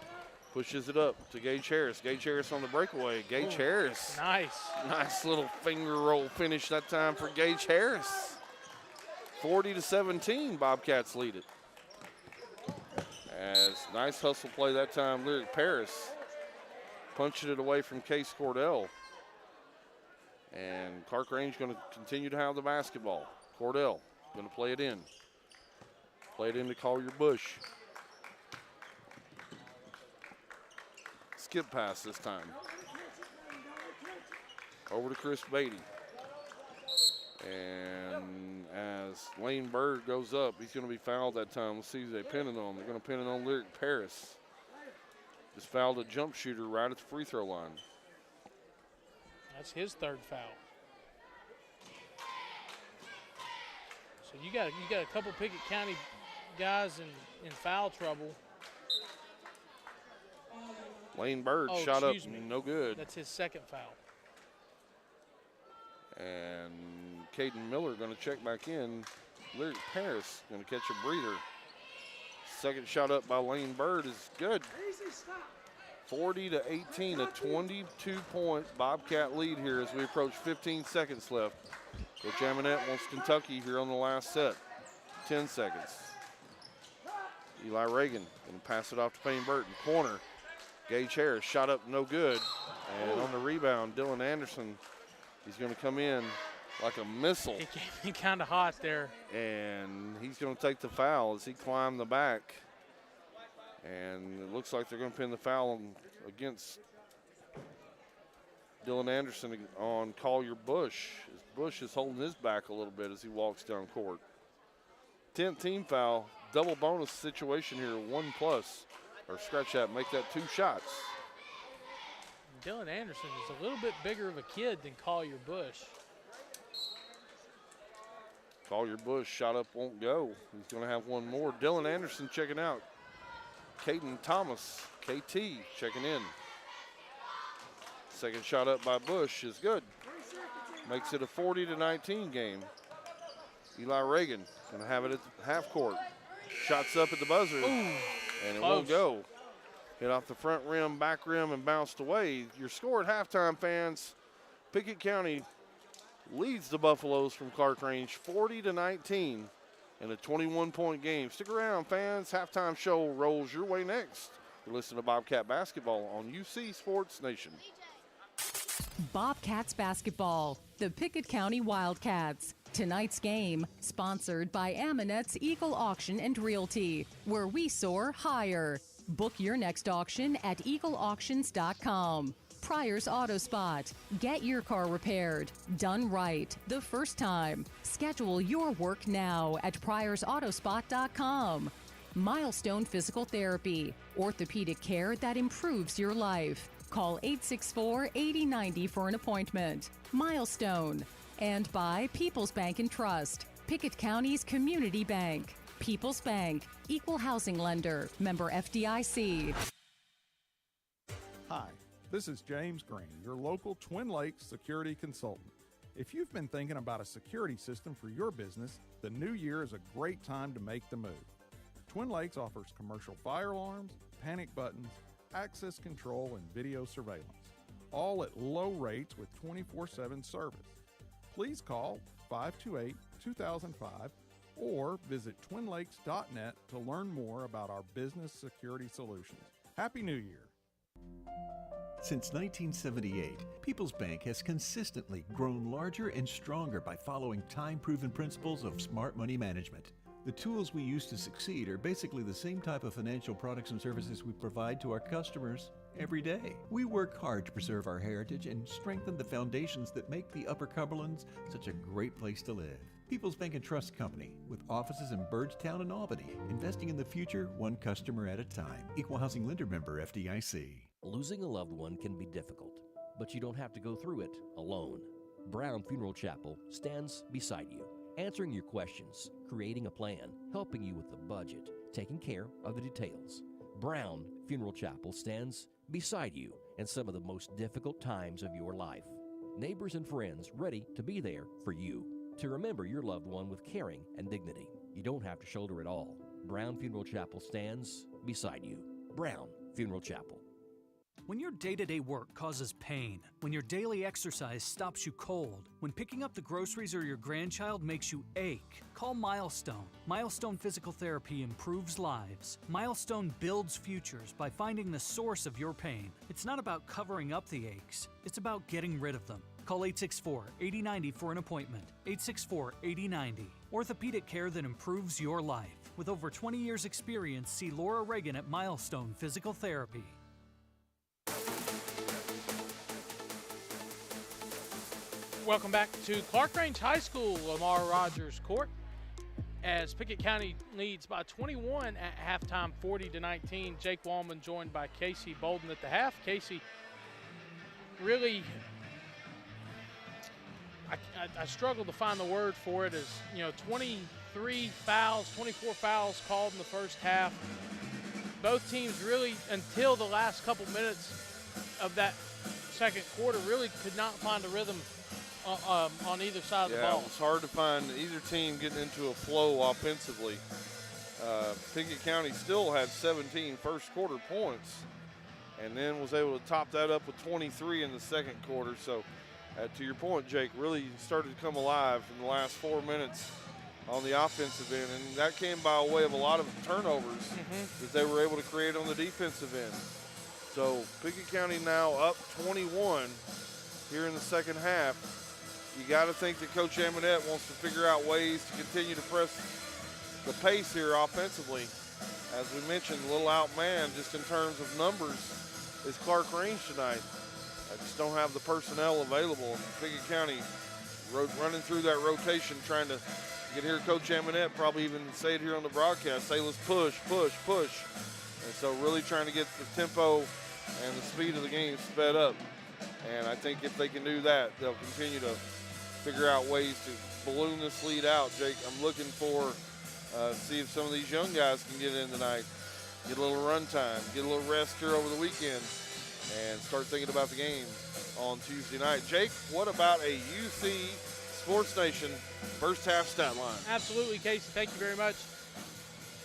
Pushes it up to Gage Harris. Gage Harris on the breakaway. Gage Harris. Nice. Nice little finger roll finish that time for Gage Harris. 40-17, Bobcats lead it. As nice hustle play that time, Lyric Paris punching it away from Case Cordell. And Clarkrange going to continue to have the basketball. Cordell going to play it in. Play it in to Collier Bush. Skip pass this time. Over to Chris Beatty. And as Lane Bird goes up, he's going to be fouled that time. Let's see who they pin it on. They're going to pin it on Lyric Paris. Just fouled a jump shooter right at the free throw line. That's his third foul. So you got a couple Pickett County guys in foul trouble. Lane Bird shot up, no good. That's his second foul. And Caden Miller going to check back in. Lyric Paris going to catch a breather. Second shot up by Lane Bird is good. 40-18, a 22-point Bobcat lead here as we approach 15 seconds left. Coach Amonette wants Kentucky here on the last set. 10 seconds. Eli Reagan going to pass it off to Payne Burton. Corner. Gage Harris shot up, no good. And on the rebound, Dylan Anderson, he's going to come in like a missile. It came in kind of hot there. And he's going to take the foul as he climbed the back. And it looks like they're going to pin the foul against Dylan Anderson on Collier Bush. Bush is holding his back a little bit as he walks down court. 10th team foul, double bonus situation here, 1+. Or scratch that, make that 2 shots. Dylan Anderson is a little bit bigger of a kid than Collier Bush. Collier Bush shot up, won't go. He's going to have one more. Dylan Anderson checking out. Caden Thomas, KT, checking in. Second shot up by Bush is good. Makes it a 40-19 game. Eli Reagan going to have it at the half court. Shots up at the buzzer. Ooh, and it close. won't go. Hit off the front rim, back rim, and bounced away. Your score at halftime, fans. Pickett County leads the Buffaloes from Clarkrange 40-19 in a 21-point game. Stick around, fans. Halftime show rolls your way next. You're listening to Bobcat Basketball on UC Sports Nation. Bobcats basketball, the Pickett County Wildcats. Tonight's game, sponsored by Amonette's Eagle Auction and Realty, where we soar higher. Book your next auction at eagleauctions.com. Pryor's Auto Spot. Get your car repaired. Done right the first time. Schedule your work now at pryorsautospot.com. Milestone Physical Therapy. Orthopedic care that improves your life. Call 864-8090 for an appointment. Milestone. And by People's Bank and Trust, Pickett County's community bank. People's Bank, equal housing lender, member FDIC. Hi, this is James Green, your local Twin Lakes security consultant. If you've been thinking about a security system for your business, the new year is a great time to make the move. Twin Lakes offers commercial fire alarms, panic buttons, access control, and video surveillance, all at low rates with 24/7 service. Please call 528-2005 or visit twinlakes.net to learn more about our business security solutions. Happy New Year. Since 1978, People's Bank has consistently grown larger and stronger by following time-proven principles of smart money management. The tools we use to succeed are basically the same type of financial products and services we provide to our customers every day. We work hard to preserve our heritage and strengthen the foundations that make the Upper Cumberlands such a great place to live. People's Bank and Trust Company, with offices in Byrdstown and Albany, investing in the future one customer at a time. Equal housing lender member FDIC. Losing a loved one can be difficult, but you don't have to go through it alone. Brown Funeral Chapel stands beside you, answering your questions, creating a plan, helping you with the budget, taking care of the details. Brown Funeral Chapel stands beside you in some of the most difficult times of your life. Neighbors and friends ready to be there for you, to remember your loved one with caring and dignity. You don't have to shoulder it all. Brown Funeral Chapel stands beside you. Brown Funeral Chapel. When your day-to-day work causes pain, when your daily exercise stops you cold, when picking up the groceries or your grandchild makes you ache, call Milestone. Milestone Physical Therapy improves lives. Milestone builds futures by finding the source of your pain. It's not about covering up the aches, it's about getting rid of them. Call 864-8090 for an appointment. 864-8090. Orthopedic care that improves your life. With over 20 years' experience, see Laura Reagan at Milestone Physical Therapy. Welcome back to Clarkrange High School, Lamar Rogers Court, as Pickett County leads by 21 at halftime, 40-19. Jake Wallman joined by Casey Bolden at the half. Casey, really, I struggle to find the word for it, as 23 fouls, 24 fouls called in the first half. Both teams really, until the last couple minutes of that second quarter, really could not find a rhythm on either side of the ball. Yeah, it was hard to find either team getting into a flow offensively. Pickett County still had 17 first quarter points and then was able to top that up with 23 in the second quarter. So to your point, Jake, really started to come alive in the last 4 minutes on the offensive end, and that came by way of a lot of turnovers that they were able to create on the defensive end. So Pickett County now up 21 here in the second half. You got to think that Coach Amonette wants to figure out ways to continue to press the pace here offensively. As we mentioned, a little outmanned just in terms of numbers is Clarkrange tonight. I just don't have the personnel available. Pickett County running through that rotation, trying to get here. Coach Amonette probably even say it here on the broadcast, say let's push, push, push. And so really trying to get the tempo and the speed of the game sped up. And I think if they can do that, they'll continue to figure out ways to balloon this lead out. Jake, I'm looking for see if some of these young guys can get in tonight, get a little run time, get a little rest here over the weekend, and start thinking about the game on Tuesday night. Jake, what about a UC Sports Nation first half stat line? Absolutely, Casey. Thank you very much.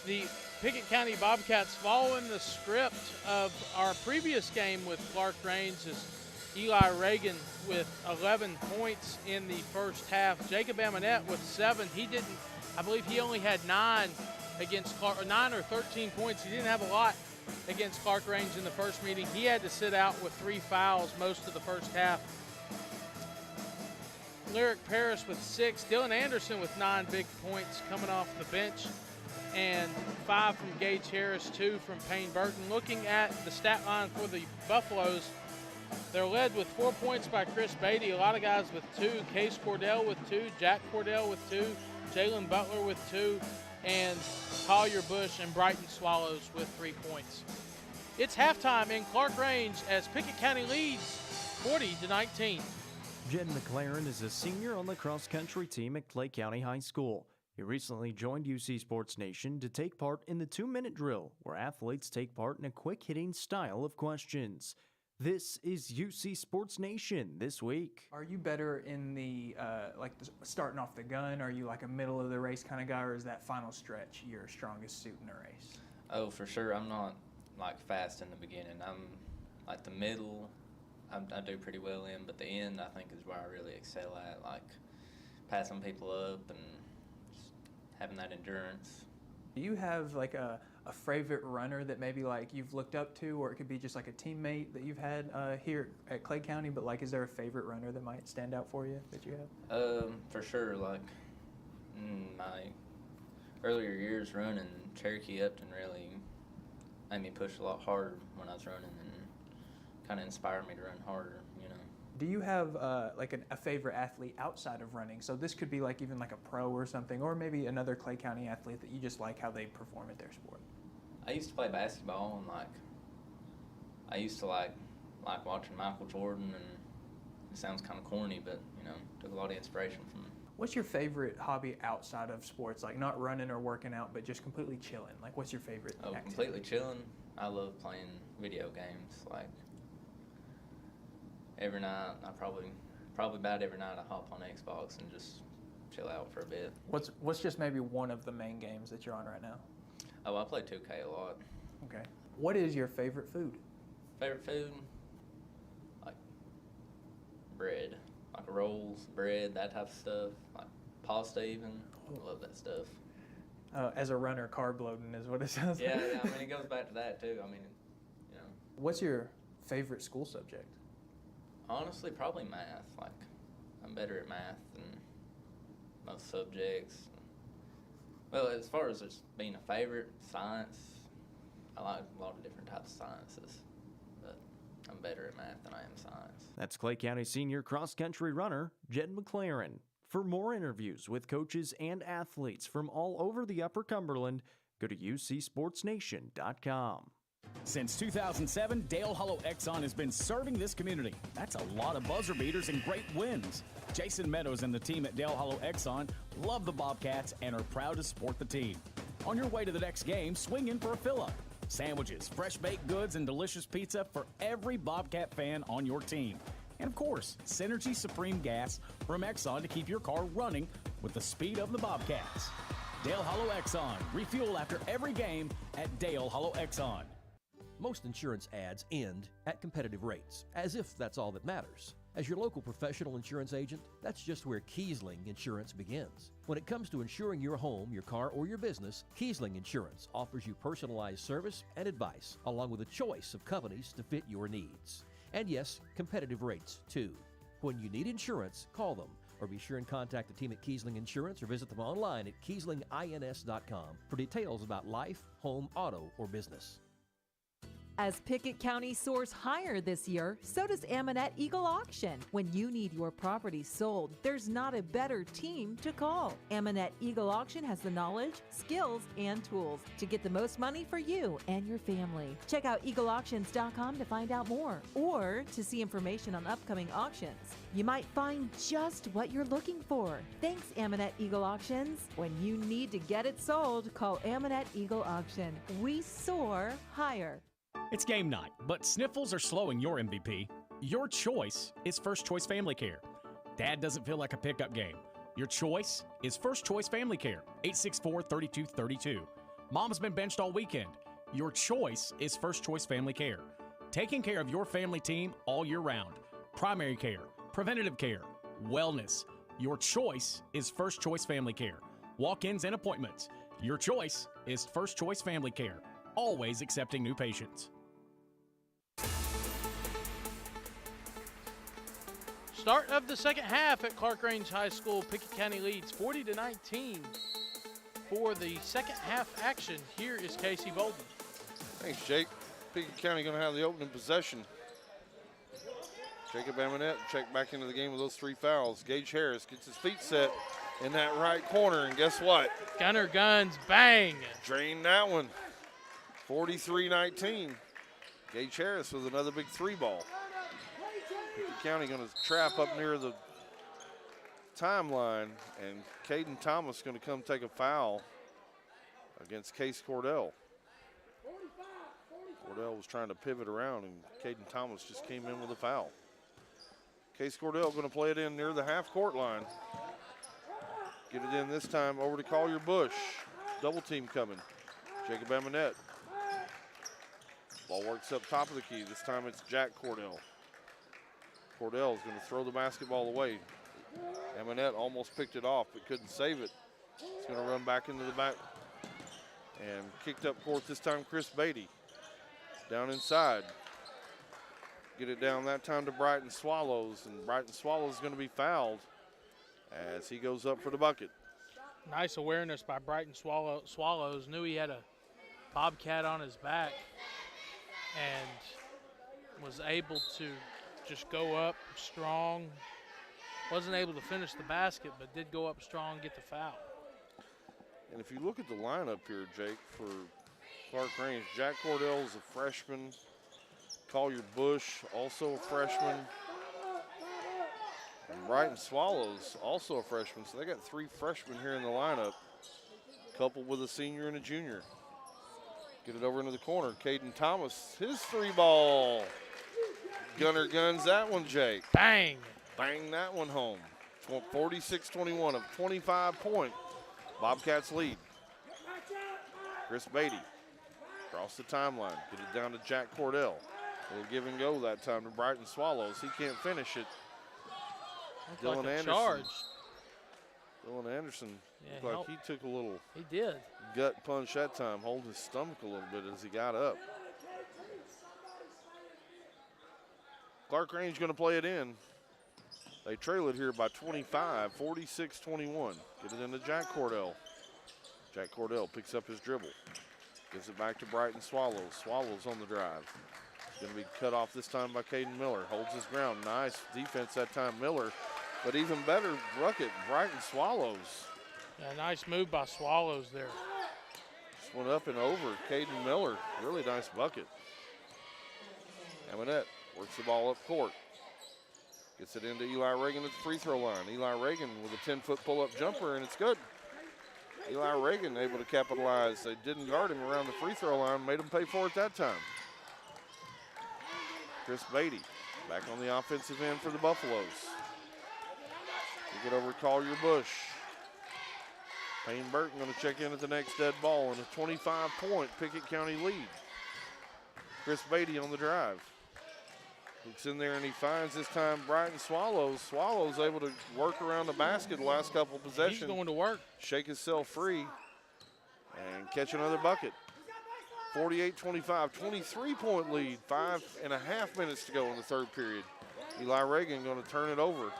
The Pickett County Bobcats, following the script of our previous game with Clarkrange, is Eli Reagan with 11 points in the first half. Jacob Amonette with 7. I believe he only had 9 against 9 or 13 points. He didn't have a lot against Clarkrange in the first meeting. He had to sit out with 3 fouls most of the first half. Lyric Parrish with 6. Dylan Anderson with 9 big points coming off the bench. And 5 from Gage Harris, 2 from Payne Burton. Looking at the stat line for the Buffaloes, they're led with 4 points by Chris Beatty. A lot of guys with 2. Case Cordell with 2. Jack Cordell with 2. Jalen Butler with 2. And Collier Bush and Brighton Swallows with 3 points. It's halftime in Clarkrange as Pickett County leads 40-19. Jen McLaren is a senior on the cross-country team at Clay County High School. He recently joined UC Sports Nation to take part in the 2-minute drill, where athletes take part in a quick-hitting style of questions. This is UC Sports Nation this week. Are you better in the starting off the gun? Are you like a middle of the race kind of guy, or is that final stretch your strongest suit in a race? Oh, for sure. I'm not like fast in the beginning. I'm like the middle. I do pretty well in, but the end I think is where I really excel at, like passing people up and just having that endurance. Do you have like a favorite runner that maybe like you've looked up to, or it could be just like a teammate that you've had here at Clay County, but like is there a favorite runner that might stand out for you that you have? For sure, like my earlier years running, Cherokee Upton really made me push a lot harder when I was running and kind of inspired me to run harder, you know. Do you have like a favorite athlete outside of running? So this could be like even like a pro or something, or maybe another Clay County athlete that you just like how they perform at their sport. I used to play basketball, and like I used to like watching Michael Jordan, and it sounds kind of corny, but you know, took a lot of inspiration from him. What's your favorite hobby outside of sports, like not running or working out, but just completely chilling? Like what's your favorite activity? Completely chilling? I love playing video games. Like every night, I probably about every night I hop on Xbox and just chill out for a bit. What's just maybe one of the main games that you're on right now? Oh, I play 2K a lot. Okay. What is your favorite food? Favorite food? Like bread. Like rolls, bread, that type of stuff. Like pasta even. I love that stuff. As a runner, carb loading is what it sounds like. Yeah, I mean, it goes back to that too. I mean, you know. What's your favorite school subject? Honestly, probably math. Like, I'm better at math than most subjects. Well, as far as just being a favorite, science, I like a lot of different types of sciences. But I'm better at math than I am science. That's Clay County senior cross-country runner Jed McLaren. For more interviews with coaches and athletes from all over the Upper Cumberland, go to ucsportsnation.com. Since 2007, Dale Hollow Exxon has been serving this community. That's a lot of buzzer beaters and great wins. Jason Meadows and the team at Dale Hollow Exxon love the Bobcats and are proud to support the team. On your way to the next game, swing in for a fill-up. Sandwiches, fresh baked goods, and delicious pizza for every Bobcat fan on your team. And of course, Synergy Supreme Gas from Exxon to keep your car running with the speed of the Bobcats. Dale Hollow Exxon. Refuel after every game at Dale Hollow Exxon. Most insurance ads end at competitive rates, as if that's all that matters. As your local professional insurance agent, that's just where Kiesling Insurance begins. When it comes to insuring your home, your car, or your business, Kiesling Insurance offers you personalized service and advice, along with a choice of companies to fit your needs. And yes, competitive rates too. When you need insurance, call them, or be sure and contact the team at Kiesling Insurance or visit them online at KieslingINS.com for details about life, home, auto, or business. As Pickett County soars higher this year, so does Ammonette Eagle Auction. When you need your property sold, there's not a better team to call. Ammonette Eagle Auction has the knowledge, skills, and tools to get the most money for you and your family. Check out eagleauctions.com to find out more or to see information on upcoming auctions. You might find just what you're looking for. Thanks, Ammonette Eagle Auctions. When you need to get it sold, call Ammonette Eagle Auction. We soar higher. It's game night, but sniffles are slowing your MVP. Your choice is First Choice Family Care. Dad doesn't feel like a pickup game. Your choice is First Choice Family Care, 864-3232. Mom's been benched all weekend. Your choice is First Choice Family Care. Taking care of your family team all year round. Primary care, preventative care, wellness. Your choice is First Choice Family Care. Walk-ins and appointments. Your choice is First Choice Family Care. Always accepting new patients. Start of the second half at Clarkrange High School. Pickett County leads 40-19. For the second half action, here is Casey Bolden. Thanks, Jake. Pickett County going to have the opening possession. Jacob Ammonette check back into the game with those 3 fouls. Gage Harris gets his feet set in that right corner, and guess what? Gunner guns, bang. Drain that one. 43-19. Gage Harris with another big 3 ball. Pickett County going to trap up near the timeline, and Caden Thomas going to come take a foul against Case Cordell. Cordell was trying to pivot around, and Caden Thomas just came in with a foul. Case Cordell going to play it in near the half-court line. Get it in this time over to Collier Bush. Double team coming. Jacob Ammonette. Ball works up top of the key. This time it's Jack Cordell. Cordell is going to throw the basketball away. Ammonette almost picked it off but couldn't save it. He's going to run back into the back and kicked up court this time Chris Beatty. Down inside. Get it down that time to Brighton Swallows, and Brighton Swallows is going to be fouled as he goes up for the bucket. Nice awareness by Brighton Swallows. Knew he had a Bobcat on his back and was able to just go up strong. Wasn't able to finish the basket, but did go up strong, get the foul. And if you look at the lineup here, Jake, for Clarkrange, Jack Cordell is a freshman. Collier Bush, also a freshman. And Brighton Swallows, also a freshman. So they got 3 freshmen here in the lineup, coupled with a senior and a junior. Get it over into the corner. Caden Thomas, his 3 ball. Gunner guns that one, Jake. Bang. Bang that one home. 46-21, a 25-point Bobcats lead. Chris Beatty across the timeline. Get it down to Jack Cordell. It'll give and go that time to Brighton Swallows. He can't finish it. Dylan like Anderson. Charge. Dylan Anderson looked like he took a little gut punch that time, holding his stomach a little bit as he got up. Clarkrange going to play it in. They trail it here by 25, 46-21. Get it into Jack Cordell. Jack Cordell picks up his dribble. Gives it back to Brighton Swallows. Swallows on the drive. Going to be cut off this time by Caden Miller. Holds his ground. Nice defense that time, Miller. But even better, bucket, Brighton Swallows. Yeah, nice move by Swallows there. Just went up and over. Caden Miller, really nice bucket. Amonette works the ball up court. Gets it into Eli Reagan at the free throw line. Eli Reagan with a 10-foot pull-up jumper, and it's good. Eli Reagan able to capitalize. They didn't guard him around the free throw line, made him pay for it that time. Chris Beatty back on the offensive end for the Buffaloes. We get over Collier Bush. Payne Burton going to check in at the next dead ball and a 25-point Pickett County lead. Chris Beatty on the drive. Looks in there and he finds this time Brighton Swallows. Swallows able to work around the basket the last couple possessions. He's going to work. Shake himself free and catch another bucket. 48-25, 23-point lead. 5.5 minutes to go in the third period. Eli Reagan going to turn it over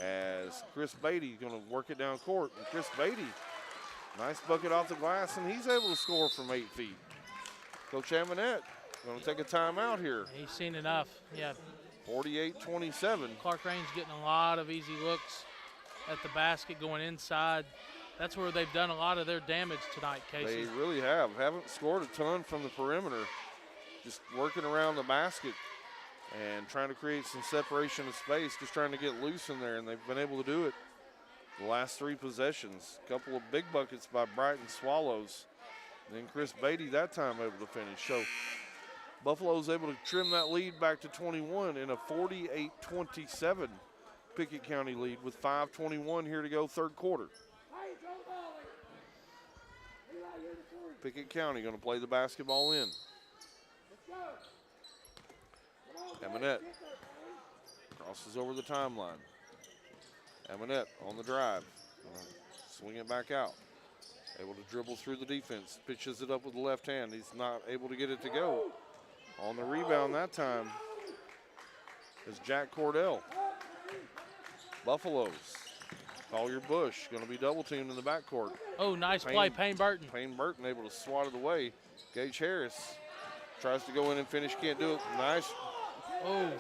as Chris Beatty going to work it down court. And Chris Beatty, nice bucket off the glass, and he's able to score from 8 feet. Coach Amonette going to take a timeout here. He's seen enough, yeah. 48-27. Clarkrange getting a lot of easy looks at the basket going inside. That's where they've done a lot of their damage tonight, Casey. They really have. Haven't scored a ton from the perimeter. Just working around the basket and trying to create some separation of space, just trying to get loose in there, and they've been able to do it the last 3 possessions. A couple of big buckets by Brighton Swallows. And then Chris Beatty that time able to finish. So Buffalo's able to trim that lead back to 21 in a 48-27 Pickett County lead with 5:21 here to go, third quarter. Pickett County going to play the basketball in. Amonette crosses over the timeline. Amonette on the drive. Swing it back out. Able to dribble through the defense. Pitches it up with the left hand. He's not able to get it to go. On the rebound that time is Jack Cordell. Buffaloes. Collier Bush going to be double teamed in the backcourt. Oh, nice play, Payne Burton. Payne Burton able to swat it away. Gage Harris tries to go in and finish, can't do it. Nice. Oh.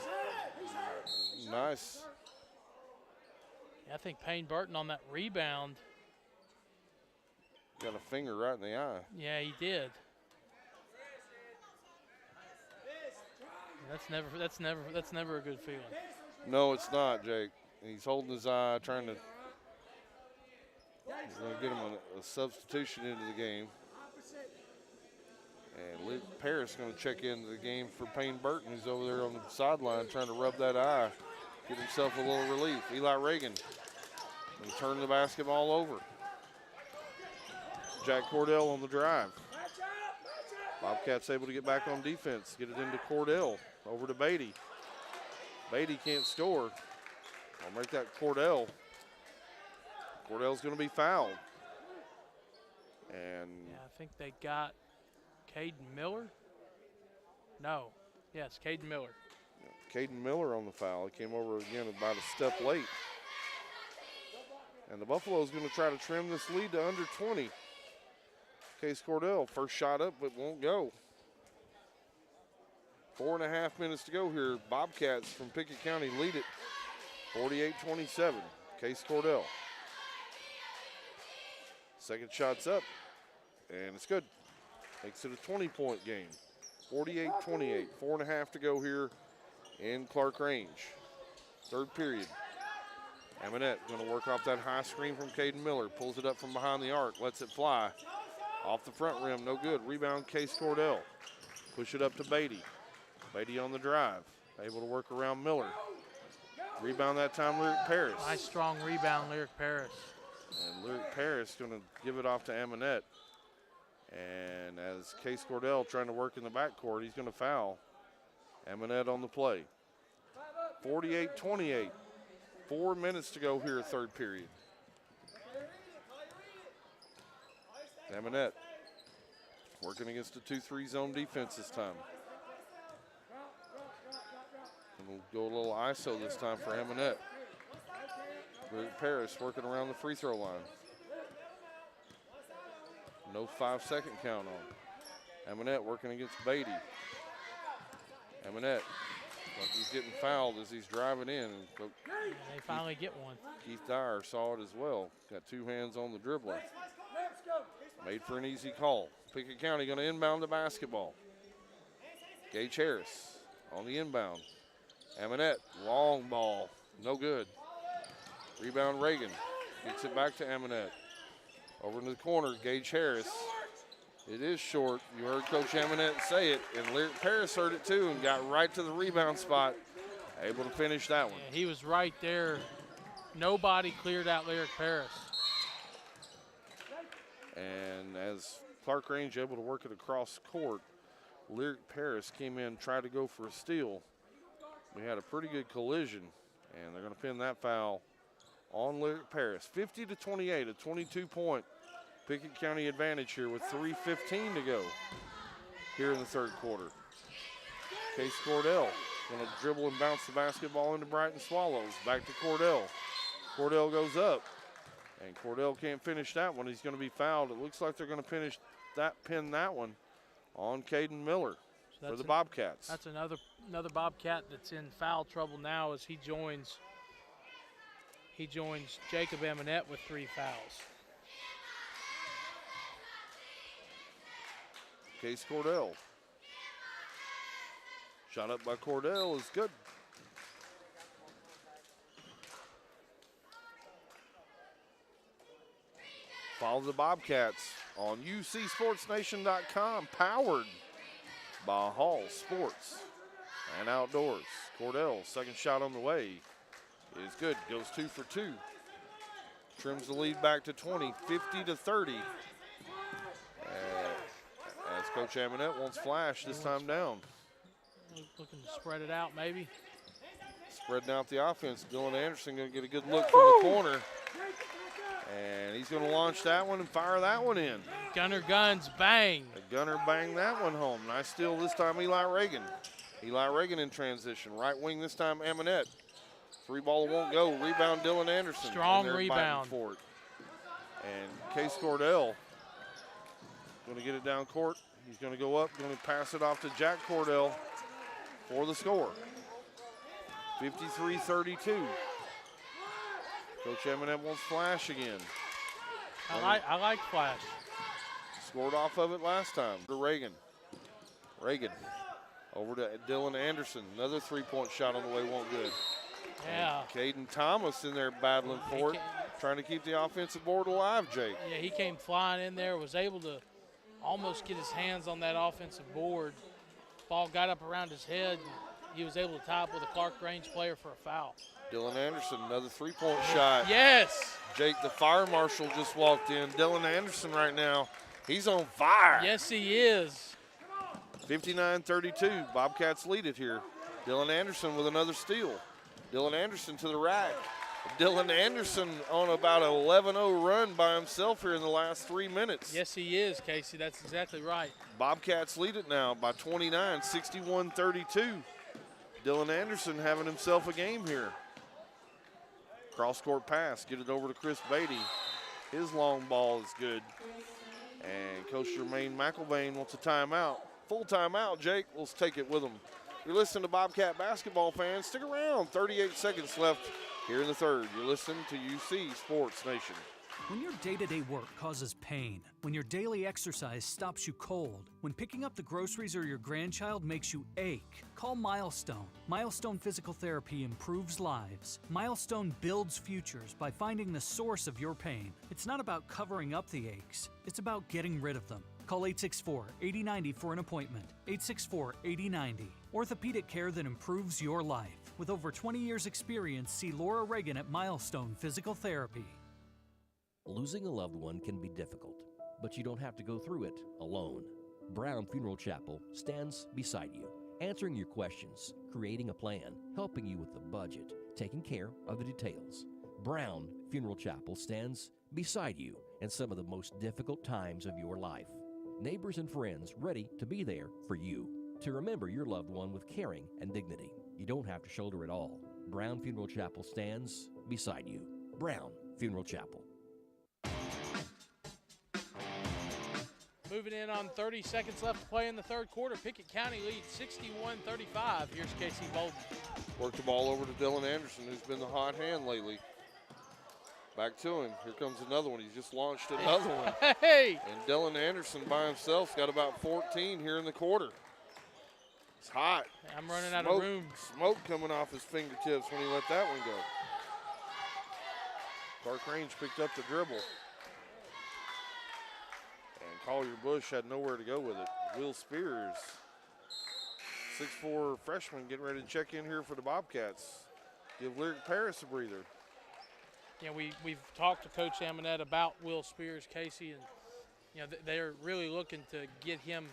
Nice. I think Payne Burton on that rebound. Got a finger right in the eye. Yeah, he did. That's never a good feeling. No, it's not, Jake. He's holding his eye, trying to. He's going to get him a substitution into the game. And Luke Parrish going to check into the game for Payne Burton, who's over there on the sideline trying to rub that eye, get himself a little relief. Eli Reagan going to turn the basketball over. Jack Cordell on the drive. Bobcats able to get back on defense, get it into Cordell, over to Beatty. Beatty can't score. I'll make that Cordell. Cordell's going to be fouled. And yeah, I think they got Caden Miller. No, yes, Caden Miller. Caden Miller on the foul. He came over again about a step late. And the Buffalo's going to try to trim this lead to under 20. Case Cordell, first shot up, but won't go. 4.5 minutes to go here. Bobcats from Pickett County lead it 48-27. Case Cordell. Second shot's up, and it's good. Makes it a 20-point game. 48-28, 4.5 to go here in Clarkrange. Third period. Amonette going to work off that high screen from Caden Miller. Pulls it up from behind the arc, lets it fly. Off the front rim, no good. Rebound, Case Cordell. Push it up to Beatty. Beatty on the drive. Able to work around Miller. Rebound that time, Lyric Parrish. Nice strong rebound, Lyric Parrish. And Lyric Parrish going to give it off to Amonette. And as Case Cordell trying to work in the backcourt, he's going to foul. Amonette on the play. 48-28. 4 minutes to go here, third period. Amonette working against a 2-3 zone defense this time. And we'll go a little ISO this time for Amonette. Lyric Parrish working around the free throw line. No 5-second count on. Amonette working against Beatty. Amonette, like he's getting fouled as he's driving in. And they finally get one. Keith Dyer saw it as well. Got two hands on the dribbler. Made for an easy call. Pickett County going to inbound the basketball. Gage Harris on the inbound. Amonette, long ball, no good. Rebound Reagan, gets it back to Amonette. Over into the corner, Gage Harris. It is short. You heard Coach Amonette say it, and Lyric Paris heard it too and got right to the rebound spot. Able to finish that one. Yeah, he was right there. Nobody cleared out Lyric Paris. And as Clarkrange able to work it across court, Lyric Paris came in, tried to go for a steal. We had a pretty good collision, and they're going to pin that foul on Lyric Paris. 50-28, a 22-point Pickett County advantage here with 3:15 to go here in the third quarter. Case Cordell going to dribble and bounce the basketball into Brighton Swallows. Back to Cordell. Cordell goes up, and Cordell can't finish that one. He's going to be fouled. It looks like they're going to pin that one on Caden Miller for the Bobcats. That's another Bobcat that's in foul trouble now as he joins Jacob Amonette with 3 fouls. Case Cordell. Shot up by Cordell is good. Follow the Bobcats on UCSportsNation.com, powered by Hall Sports and Outdoors. Cordell, second shot on the way, is good. Goes 2 for 2. Trims the lead back to 20, 50-30. As Coach Amonette wants flash this time down. Looking to spread it out maybe. Spreading out the offense. Dylan Anderson going to get a good look from the corner. And he's going to launch that one and fire that one in. Gunner guns, bang. The Gunner banged that one home. Nice steal this time, Eli Reagan. Eli Reagan in transition. Right wing this time, Amonette. 3 ball won't go. Rebound, Dylan Anderson. Strong rebound. For it. And Case Cordell going to get it down court. He's going to go up, going to pass it off to Jack Cordell for the score. 53-32. Coach Amonette wants flash again. I like flash. Scored off of it last time to Reagan. Reagan over to Dylan Anderson. Another 3-point shot on the way, won't good. Yeah. And Caden Thomas in there battling for it, trying to keep the offensive board alive, Jake. Yeah, he came flying in there, was able to almost get his hands on that offensive board. Ball got up around his head. He was able to tie up with a Clarkrange player for a foul. Dylan Anderson, another 3-point shot. Yes. Jake, the fire marshal, just walked in. Dylan Anderson right now, he's on fire. Yes, he is. 59-32, Bobcats lead it here. Dylan Anderson with another steal. Dylan Anderson to the rack. Dylan Anderson on about an 11-0 run by himself here in the last 3 minutes. Yes, he is, Casey. That's exactly right. Bobcats lead it now by 29, 61-32. Dylan Anderson having himself a game here. Cross-court pass, get it over to Chris Beatty. His long ball is good. And Coach Jermaine McElvain wants a timeout. Full timeout, Jake. Let's take it with him. You're listening to Bobcat basketball fans. Stick around. 38 seconds left here in the third. You're listening to UC Sports Nation. When your day-to-day work causes pain, when your daily exercise stops you cold, when picking up the groceries or your grandchild makes you ache, call Milestone. Milestone Physical Therapy improves lives. Milestone builds futures by finding the source of your pain. It's not about covering up the aches, it's about getting rid of them. Call 864-8090 for an appointment. 864-8090. Orthopedic care that improves your life. With over 20 years' experience, see Laura Reagan at Milestone Physical Therapy. Losing a loved one can be difficult, but you don't have to go through it alone. Brown Funeral Chapel stands beside you, answering your questions, creating a plan, helping you with the budget, taking care of the details. Brown Funeral Chapel stands beside you in some of the most difficult times of your life. Neighbors and friends ready to be there for you, to remember your loved one with caring and dignity. You don't have to shoulder it all. Brown Funeral Chapel stands beside you. Brown Funeral Chapel. Moving in on 30 seconds left to play in the third quarter. Pickett County leads 61-35. Here's Casey Bolden. Worked the ball over to Dylan Anderson, who's been the hot hand lately. Back to him. Here comes another one. He's just launched another one. Hey! And Dylan Anderson by himself's got about 14 here in the quarter. It's hot. I'm running out of room. Smoke coming off his fingertips when he let that one go. Clarkrange picked up the dribble. And Collier Bush had nowhere to go with it. Will Spears, 6'4" freshman, getting ready to check in here for the Bobcats. Give Lyric Paris a breather. Yeah, we've talked to Coach Amonette about Will Spears, Casey, and they're really looking to get him,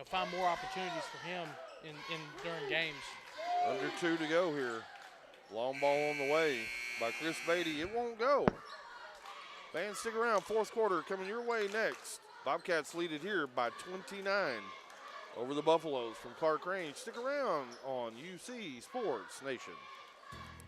find more opportunities for him during games. Under 2 to go here. Long ball on the way by Chris Beatty. It won't go. Fans, stick around. Fourth quarter coming your way next. Bobcats lead it here by 29 over the Buffaloes from Clarkrange. Stick around on UC Sports Nation.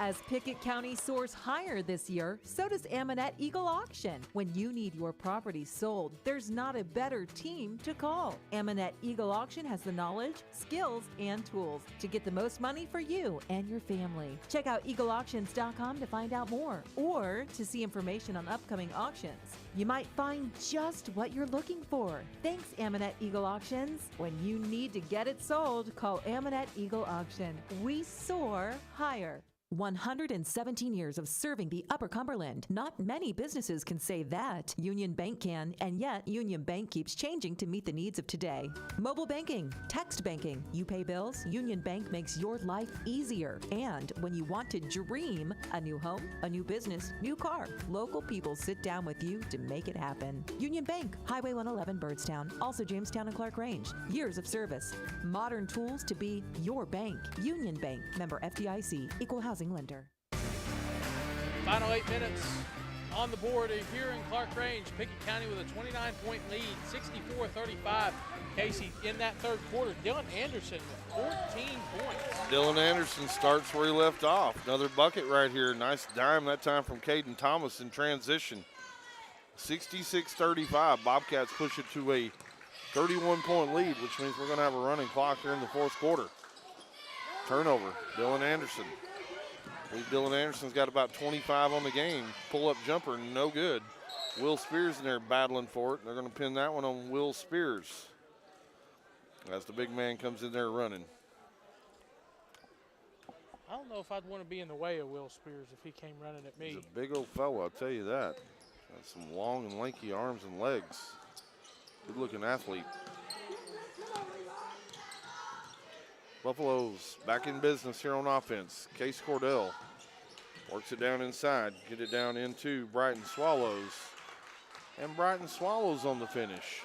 As Pickett County soars higher this year, so does Amonette Eagle Auction. When you need your property sold, there's not a better team to call. Amonette Eagle Auction has the knowledge, skills, and tools to get the most money for you and your family. Check out eagleauctions.com to find out more or to see information on upcoming auctions. You might find just what you're looking for. Thanks, Amonette Eagle Auctions. When you need to get it sold, call Amonette Eagle Auction. We soar higher. 117 years of serving the Upper Cumberland. Not many businesses can say that. Union Bank can, and yet Union Bank keeps changing to meet the needs of today. Mobile banking, text banking, you pay bills, Union Bank makes your life easier. And when you want to dream a new home, a new business, new car, local people sit down with you to make it happen. Union Bank, Highway 111 Birdstown, also Jamestown and Clarkrange. Years of service, modern tools to be your bank. Union Bank, member FDIC, equal housing lender. Final 8 minutes on the board here in Clarkrange. Pickett County with a 29-point lead, 64-35. Casey, in that third quarter, Dylan Anderson with 14 points. Dylan Anderson starts where he left off. Another bucket right here. Nice dime that time from Caden Thomas in transition. 66-35. Bobcats push it to a 31-point lead, which means we're going to have a running clock here in the fourth quarter. Turnover, Dylan Anderson. I believe Dylan Anderson's got about 25 on the game. Pull-up jumper, no good. Will Spears in there battling for it. They're going to pin that one on Will Spears as the big man comes in there running. I don't know if I'd want to be in the way of Will Spears if he came running at me. He's a big old fella, I'll tell you that. Got some long and lanky arms and legs. Good-looking athlete. Buffaloes back in business here on offense. Case Cordell works it down inside, get it down into Brighton Swallows. And Brighton Swallows on the finish.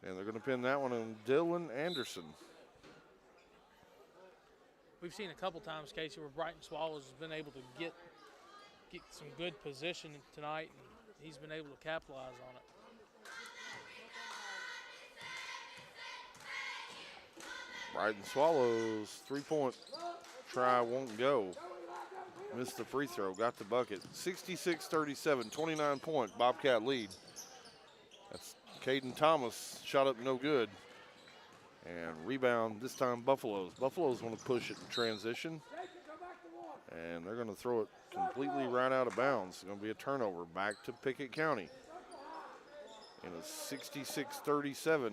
And they're going to pin that one on Dylan Anderson. We've seen a couple times, Casey, where Brighton Swallows has been able to get some good position tonight, and he's been able to capitalize on it. Brighton Swallows, three-point try won't go. Missed the free throw, got the bucket. 66-37, 29-point Bobcat lead. That's Caden Thomas, shot up no good. And rebound, this time Buffaloes. Buffaloes want to push it in transition. And they're going to throw it completely right out of bounds. It's going to be a turnover back to Pickett County. In a 66-37,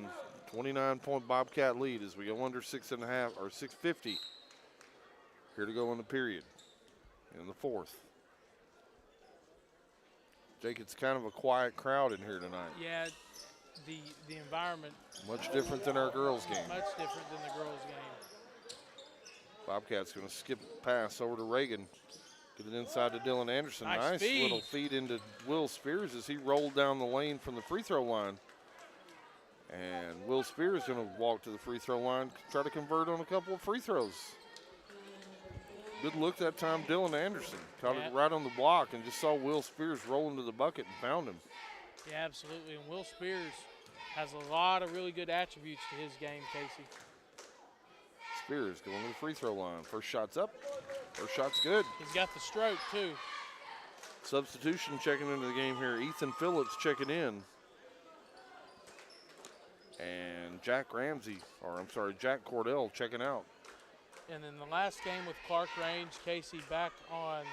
29-point Bobcat lead as we go under 6.5 or 6:50 here to go in the period in the fourth. Jake, it's kind of a quiet crowd in here tonight. Yeah, the environment. Much different than our girls' game. Much different than the girls' game. Bobcats going to skip pass over to Reagan. Get it inside to Dylan Anderson. Nice little feed into Will Spears as he rolled down the lane from the free throw line. And Will Spears going to walk to the free throw line, try to convert on a couple of free throws. Good look that time, Dylan Anderson. Caught it right on the block and just saw Will Spears roll into the bucket and found him. Yeah, absolutely. And Will Spears has a lot of really good attributes to his game, Casey. Spears going to the free throw line. First shot's up. First shot's good. He's got the stroke, too. Substitution checking into the game here. Ethan Phillips checking in. And Jack Cordell checking out. And in the last game with Clarkrange, Casey, back on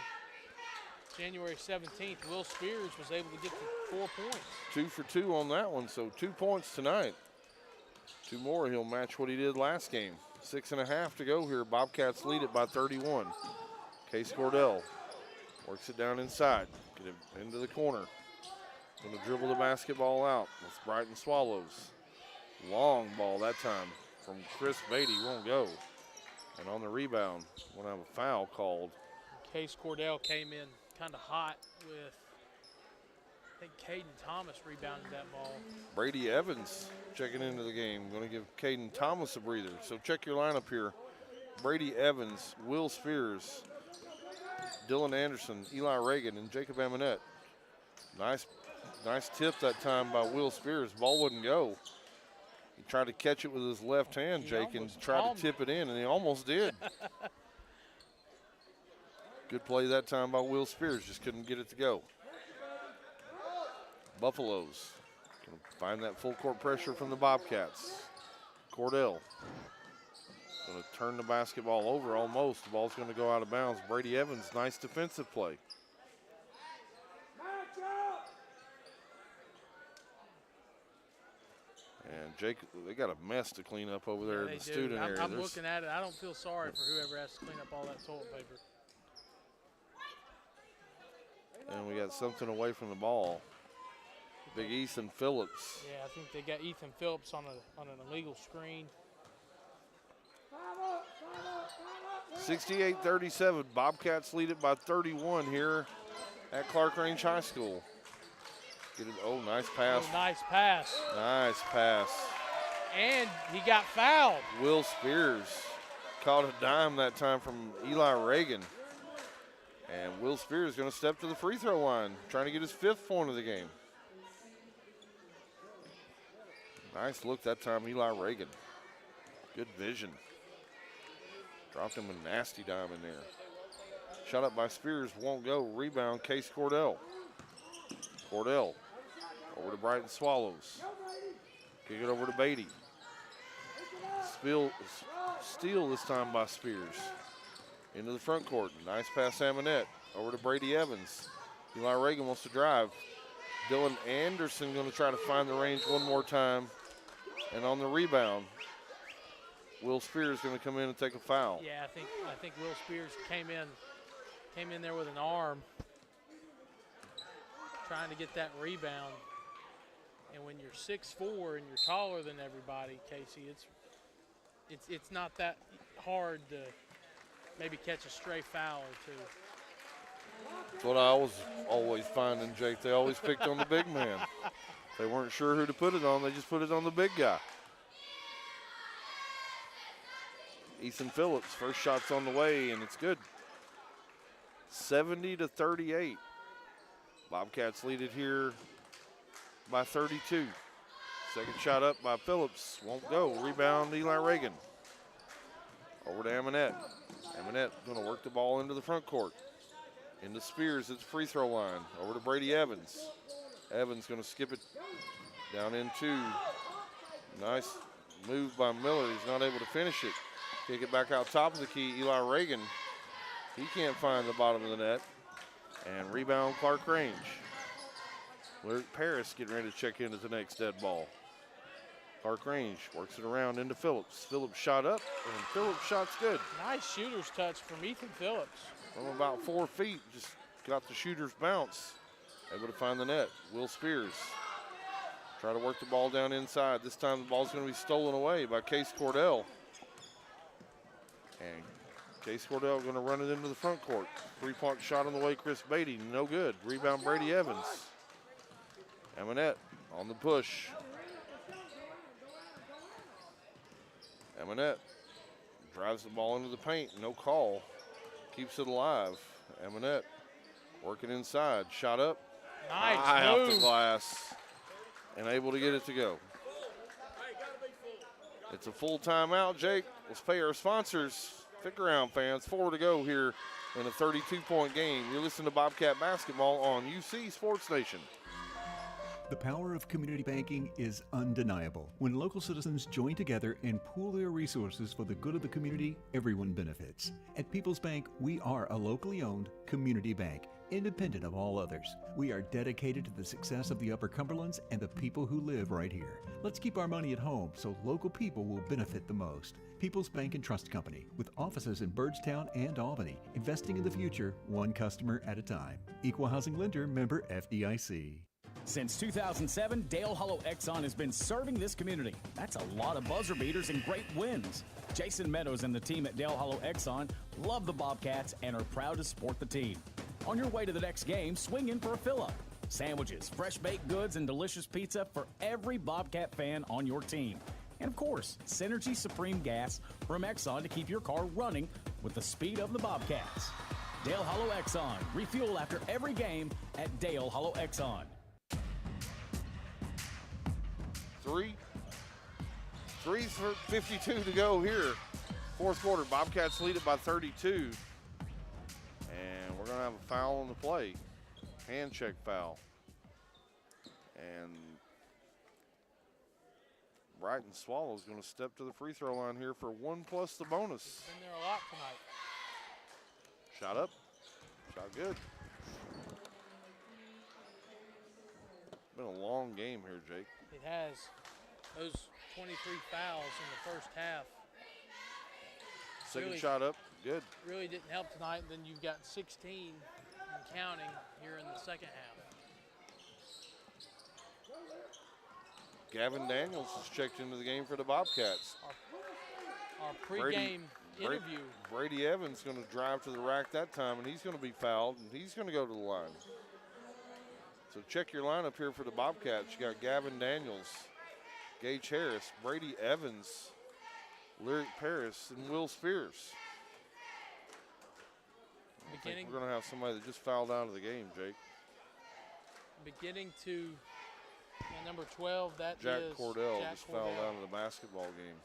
January 17th, Will Spears was able to get to 4 points. 2 for 2 on that one, so 2 points tonight. 2 more, he'll match what he did last game. 6.5 to go here. Bobcats lead it by 31. Case Cordell works it down inside. Get it into the corner. Going to dribble the basketball out with Brighton Swallows. Long ball that time from Chris Beatty, won't go. And on the rebound, we'll have a foul called. Case Cordell came in kind of hot with, I think Caden Thomas rebounded that ball. Brady Evans checking into the game. Going to give Caden Thomas a breather. So check your lineup here. Brady Evans, Will Spears, Dylan Anderson, Eli Reagan, and Jacob Amonette. Nice tip that time by Will Spears. Ball wouldn't go. He tried to catch it with his left hand, Jake, and tried to tip it in, and he almost did. Good play that time by Will Spears, just couldn't get it to go. Buffaloes can find that full court pressure from the Bobcats. Cordell going to turn the basketball over almost. The ball's going to go out of bounds. Brady Evans, nice defensive play. And Jake, they got a mess to clean up over there in the student area. I'm looking at it. I don't feel sorry for whoever has to clean up all that toilet paper. And we got something away from the ball. Big Ethan Phillips. Yeah, I think they got Ethan Phillips on an illegal screen. 68-37. Bobcats lead it by 31 here at Clarkrange High School. Oh, nice pass. Oh, nice pass. Nice pass. And he got fouled. Will Spears caught a dime that time from Eli Reagan. And Will Spears going to step to the free throw line, trying to get his 5th point of the game. Nice look that time, Eli Reagan. Good vision. Dropped him a nasty dime in there. Shot up by Spears, won't go. Rebound, Case Cordell. Cordell over to Brighton Swallows. Kick it over to Beatty. Steal this time by Spears. Into the front court. Nice pass, Amonette. Over to Brady Evans. Eli Reagan wants to drive. Dylan Anderson going to try to find the range one more time. And on the rebound, Will Spears going to come in and take a foul. Yeah, I think Will Spears came in there with an arm, trying to get that rebound. And when you're 6'4" and you're taller than everybody, Casey, it's not that hard to maybe catch a stray foul or two. That's what I was always finding, Jake. They always picked on the big man. They weren't sure who to put it on. They just put it on the big guy. Ethan Phillips, first shot's on the way, and it's good. 70-38. Bobcats lead it here by 32. Second shot up by Phillips, won't go. Rebound, Eli Reagan. Over to Amonette. Amonette going to work the ball into the front court. Into Spears at the free throw line. Over to Brady Evans. Evans going to skip it down into. Nice move by Miller. He's not able to finish it. Kick it back out top of the key. Eli Reagan. He can't find the bottom of the net. And rebound Clarkrange. Lyric Paris getting ready to check into the next dead ball. Clarkrange works it around into Phillips. Phillips shot up, and Phillips' shot's good. Nice shooter's touch from Ethan Phillips. From about 4 feet, just got the shooter's bounce. Able to find the net. Will Spears. Try to work the ball down inside. This time the ball's going to be stolen away by Case Cordell. And Case Cordell going to run it into the front court. 3-point shot on the way, Chris Beatty. No good. Rebound, Brady Evans. Amonette on the push. Amonette drives the ball into the paint. No call. Keeps it alive. Amonette working inside. Shot up. Nice high move. Off the glass. And able to get it to go. It's a full timeout, Jake. Let's pay our sponsors. Stick around, fans. 4 to go here in a 32-point game. You're listening to Bobcat Basketball on UC Sports Nation. The power of community banking is undeniable. When local citizens join together and pool their resources for the good of the community, everyone benefits. At People's Bank, we are a locally owned community bank, independent of all others. We are dedicated to the success of the Upper Cumberlands and the people who live right here. Let's keep our money at home so local people will benefit the most. People's Bank and Trust Company, with offices in Byrdstown and Albany, investing in the future, one customer at a time. Equal housing lender, member FDIC. Since 2007, Dale Hollow Exxon has been serving this community. That's a lot of buzzer beaters and great wins. Jason Meadows and the team at Dale Hollow Exxon love the Bobcats and are proud to support the team. On your way to the next game, swing in for a fill-up. Sandwiches, fresh baked goods, and delicious pizza for every Bobcat fan on your team. And of course, Synergy Supreme Gas from Exxon to keep your car running with the speed of the Bobcats. Dale Hollow Exxon. Refuel after every game at Dale Hollow Exxon. 3:52 to go here. Fourth quarter, Bobcats lead it by 32. And we're going to have a foul on the play. Hand check foul. And Brighton Swallows going to step to the free throw line here for 1 plus the bonus. Been there a lot tonight. Shot up. Shot good. Been a long game here, Jake. It has. Those 23 fouls in the first half. Second shot up, good. Really didn't help tonight. Then you've got 16 and counting here in the second half. Gavin Daniels has checked into the game for the Bobcats. Our pregame interview. Brady Evans going to drive to the rack that time, and he's going to be fouled, and he's going to go to the line. So check your lineup here for the Bobcats. You got Gavin Daniels, Gage Harris, Brady Evans, Lyric Paris, and Will Spears. I think we're going to have somebody that just fouled out of the game, Jake. Beginning to number 12, that Jack is Cordell Jack just Cordell. fouled out of the basketball game.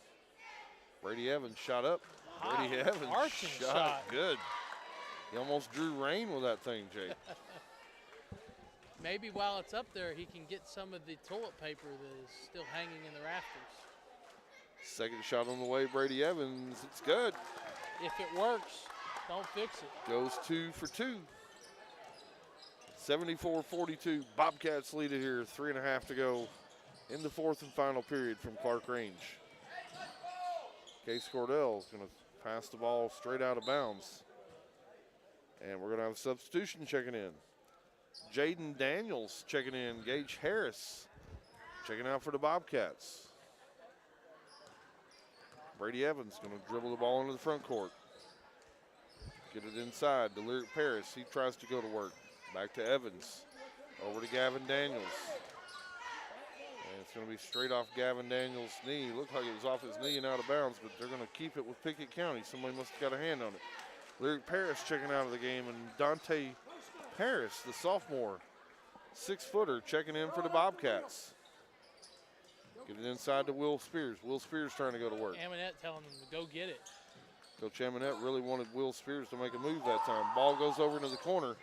Brady Evans shot up. Brady Evans arching shot good. He almost drew rain with that thing, Jake. Maybe while it's up there, he can get some of the toilet paper that is still hanging in the rafters. Second shot on the way, Brady Evans. It's good. If it works, don't fix it. Goes 2 for 2. 74-42. Bobcats lead it here. 3.5 to go in the fourth and final period from Clarkrange. Case Cordell is going to pass the ball straight out of bounds. And we're going to have a substitution checking in. Jaden Daniels checking in. Gage Harris checking out for the Bobcats. Brady Evans going to dribble the ball into the front court. Get it inside to Lyric Paris. He tries to go to work. Back to Evans. Over to Gavin Daniels. And it's going to be straight off Gavin Daniels' knee. Looked like it was off his knee and out of bounds, but they're going to keep it with Pickett County. Somebody must have got a hand on it. Lyric Paris checking out of the game, and Dante Paris, the sophomore, 6-footer, checking in for the Bobcats. Get it inside to Will Spears. Will Spears trying to go to work. Amonette telling them to go get it. Coach Amonette really wanted Will Spears to make a move that time. Ball goes over into the corner.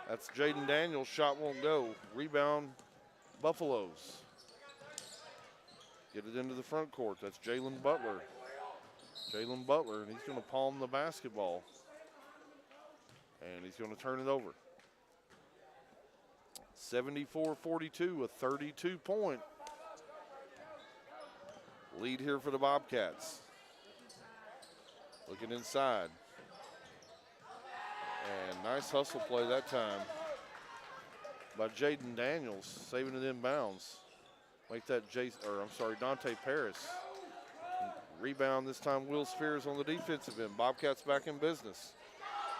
That's Jaden Daniels. Shot won't go. Rebound, Buffaloes. Get it into the front court. That's Jalen Butler. Jalen Butler, and he's going to palm the basketball. And he's going to turn it over. 74-42, a 32-point lead here for the Bobcats. Looking inside. And nice hustle play that time by Jaden Daniels, saving it in bounds. Make that Dante Paris. Rebound this time, Will Spears on the defensive end. Bobcats back in business.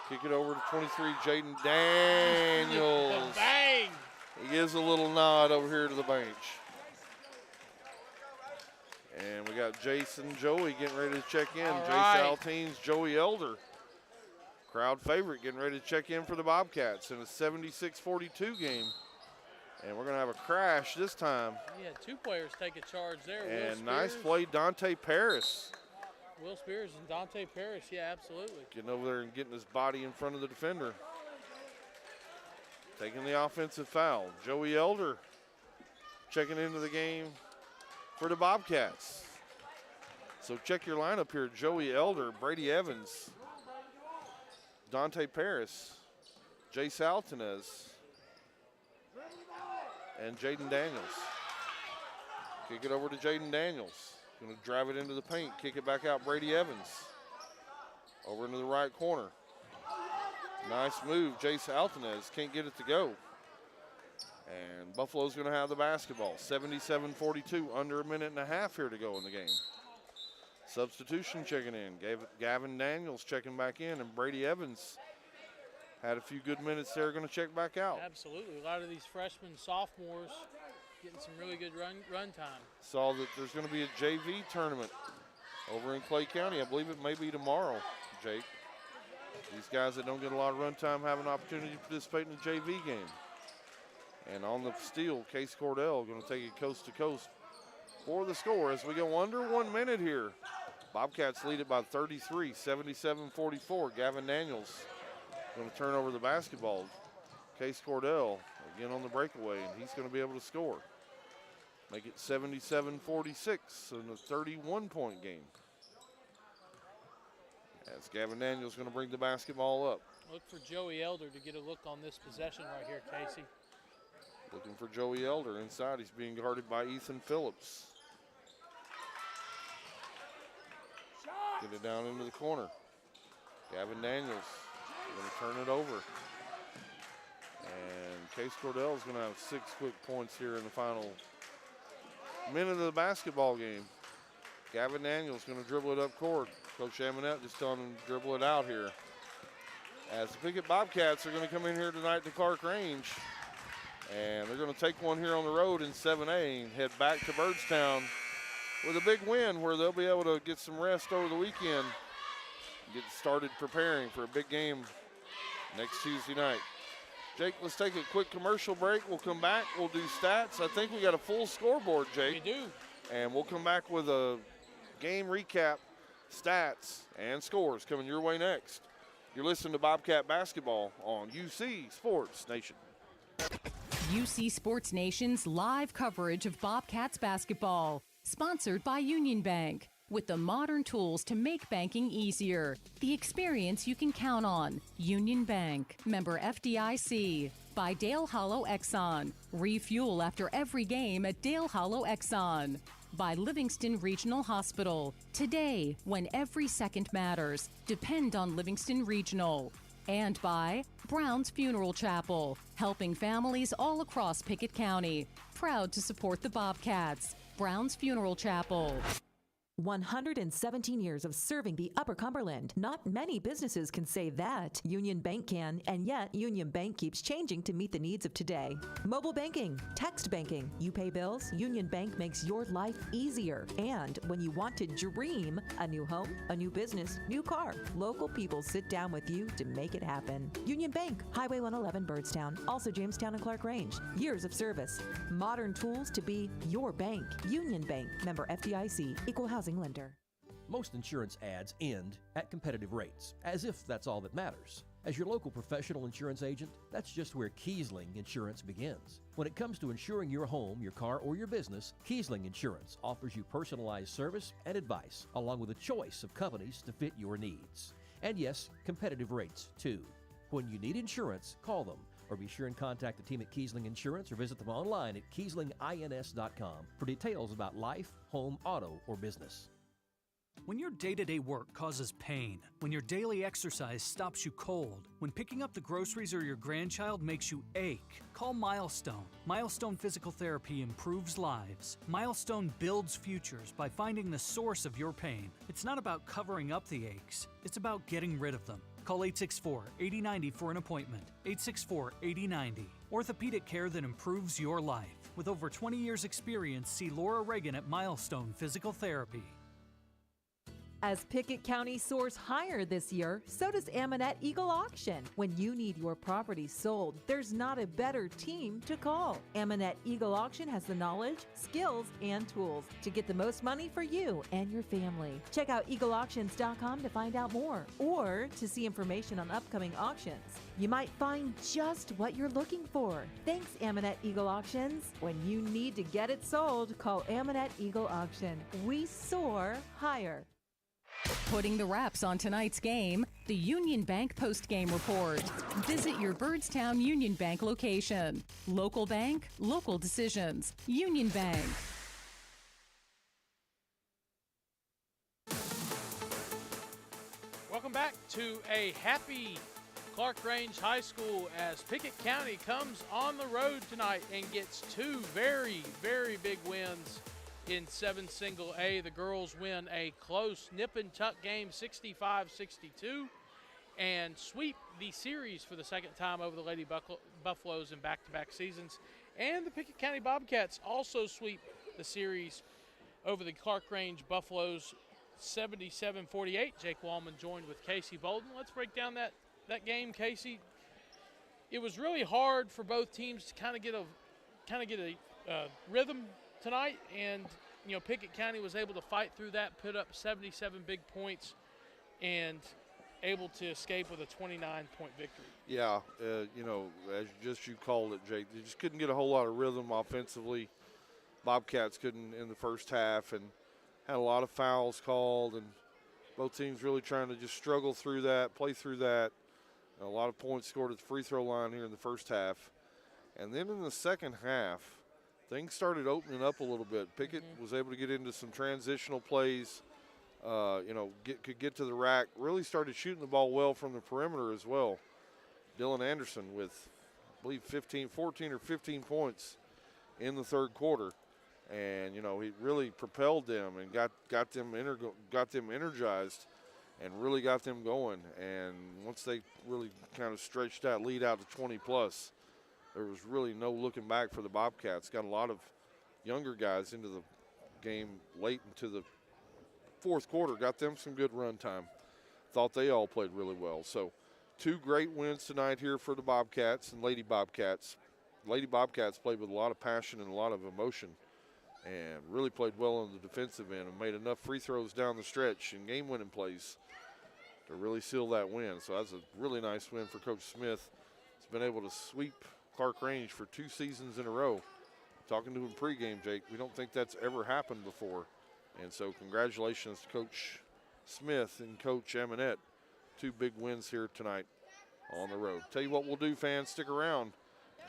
Kick it over to 23, Jaden Daniels. Bang! He gives a little nod over here to the bench. And we got Jason Joey getting ready to check in. Jace Alteens, Joey Elder. Crowd favorite getting ready to check in for the Bobcats in a 76-42 game. And we're going to have a crash this time. He had two players take a charge there. And nice play, Dante Paris. Will Spears and Dante Parrish, yeah, absolutely. Getting over there and getting his body in front of the defender. Taking the offensive foul. Joey Elder checking into the game for the Bobcats. So check your lineup here. Joey Elder, Brady Evans, Dante Paris, Jace Altanez, and Jaden Daniels. Kick it over to Jaden Daniels. Going to drive it into the paint, kick it back out. Brady Evans over into the right corner. Nice move. Jace Altanez can't get it to go. And Buffalo's going to have the basketball. 77-42, under a minute and a half here to go in the game. Substitution checking in. Gavin Daniels checking back in, and Brady Evans had a few good minutes there, going to check back out. Absolutely. A lot of these freshmen, sophomores getting some really good run time. Saw that there's going to be a JV tournament over in Clay County. I believe it may be tomorrow, Jake. These guys that don't get a lot of run time have an opportunity to participate in the JV game. And on the steal, Case Cordell going to take it coast to coast for the score as we go under 1 minute here. Bobcats lead it by 33, 77-44. Gavin Daniels going to turn over the basketball. Case Cordell again on the breakaway, and he's going to be able to score. Make it 77-46 in a 31-point game. As Gavin Daniels going to bring the basketball up. Look for Joey Elder to get a look on this possession right here, Casey. Looking for Joey Elder inside. He's being guarded by Ethan Phillips. Get it down into the corner. Gavin Daniels going to turn it over. And Case Cordell is going to have 6 quick points here in the final minute of the basketball game. Gavin Daniels going to dribble it up court. Coach Amonette just telling him to dribble it out here. As the Pickett Bobcats are going to come in here tonight to Clarkrange. And they're going to take one here on the road in 7A and head back to Byrdstown with a big win where they'll be able to get some rest over the weekend. Get started preparing for a big game next Tuesday night. Jake, let's take a quick commercial break. We'll come back. We'll do stats. I think we got a full scoreboard, Jake. We do. And we'll come back with a game recap, stats, and scores coming your way next. You're listening to Bobcat Basketball on UC Sports Nation. UC Sports Nation's live coverage of Bobcats basketball, sponsored by Union Bank. With the modern tools to make banking easier, the experience you can count on. Union Bank, member FDIC. By Dale Hollow Exxon. Refuel after every game at Dale Hollow Exxon. By Livingston Regional Hospital. Today, when every second matters, depend on Livingston Regional. And by Brown's Funeral Chapel, helping families all across Pickett County. Proud to support the Bobcats. Brown's Funeral Chapel. 117 years of serving the Upper Cumberland. Not many businesses can say that. Union Bank can, and yet Union Bank keeps changing to meet the needs of today. Mobile banking, text banking. You pay bills, Union Bank makes your life easier. And when you want to dream a new home, a new business, new car, local people sit down with you to make it happen. Union Bank, Highway 111 Byrdstown, also Jamestown and Clarkrange. Years of service. Modern tools to be your bank. Union Bank, member FDIC, equal housing lender. Most insurance ads end at competitive rates, as if that's all that matters. As your local professional insurance agent, that's just where Kiesling Insurance begins. When it comes to insuring your home, your car, or your business, Kiesling Insurance offers you personalized service and advice, along with a choice of companies to fit your needs. And yes, competitive rates too. When you need insurance, call them, or be sure and contact the team at Kiesling Insurance or visit them online at KieslingINS.com for details about life, home, auto, or business. When your day-to-day work causes pain, when your daily exercise stops you cold, when picking up the groceries or your grandchild makes you ache, call Milestone. Milestone Physical Therapy improves lives. Milestone builds futures by finding the source of your pain. It's not about covering up the aches, it's about getting rid of them. Call 864-8090 for an appointment. 864-8090. Orthopedic care that improves your life. With over 20 years experience, see Laura Reagan at Milestone Physical Therapy. As Pickett County soars higher this year, so does Ammonette Eagle Auction. When you need your property sold, there's not a better team to call. Ammonette Eagle Auction has the knowledge, skills, and tools to get the most money for you and your family. Check out eagleauctions.com to find out more or to see information on upcoming auctions. You might find just what you're looking for. Thanks, Ammonette Eagle Auctions. When you need to get it sold, call Ammonette Eagle Auction. We soar higher. Putting the wraps on tonight's game, the Union Bank post-game report. Visit your Byrdstown Union Bank location. Local bank, local decisions. Union Bank. Welcome back to a happy Clarkrange High School as Pickett County comes on the road tonight and gets two very, very big wins in 7 single A. The girls win a close nip and tuck game 65-62 and sweep the series for the second time over the Lady Buffaloes in back-to-back seasons. And the Pickett County Bobcats also sweep the series over the Clarkrange Buffaloes 77-48. Jake Wallman joined with Casey Bolden. Let's break down that game, Casey. It was really hard for both teams to kind of get a rhythm tonight, and Pickett County was able to fight through that, put up 77 big points, and able to escape with a 29-point victory. Yeah, as you called it, Jake, they just couldn't get a whole lot of rhythm offensively. Bobcats couldn't in the first half, and had a lot of fouls called, and both teams really trying to just struggle through that, play through that. A lot of points scored at the free throw line here in the first half. And then in the second half, things started opening up a little bit. Pickett was able to get into some transitional plays, could get to the rack, really started shooting the ball well from the perimeter as well. Dylan Anderson with, I believe, 14 or 15 points in the third quarter. And, he really propelled them and got them energized and really got them going. And once they really kind of stretched that lead out to 20-plus, there was really no looking back for the Bobcats. Got a lot of younger guys into the game late into the fourth quarter, got them some good run time. Thought they all played really well. So 2 great wins tonight here for the Bobcats and Lady Bobcats. Lady Bobcats played with a lot of passion and a lot of emotion and really played well on the defensive end and made enough free throws down the stretch and game-winning plays to really seal that win. So that's a really nice win for Coach Smith. He's been able to sweep Clarkrange for 2 seasons in a row. Talking to him pregame, Jake, we don't think that's ever happened before. And so congratulations to Coach Smith and Coach Ammonette. 2 big wins here tonight on the road. Tell you what we'll do, fans, stick around.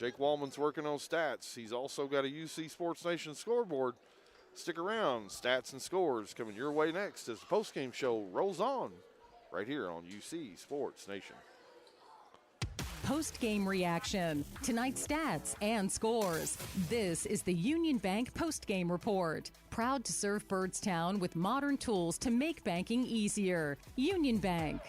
Jake Wallman's working on stats. He's also got a UC Sports Nation scoreboard. Stick around. Stats and scores coming your way next as the postgame show rolls on right here on UC Sports Nation. Post-game reaction, tonight's stats and scores. This is the Union Bank post-game report. Proud to serve Byrdstown with modern tools to make banking easier. Union Bank.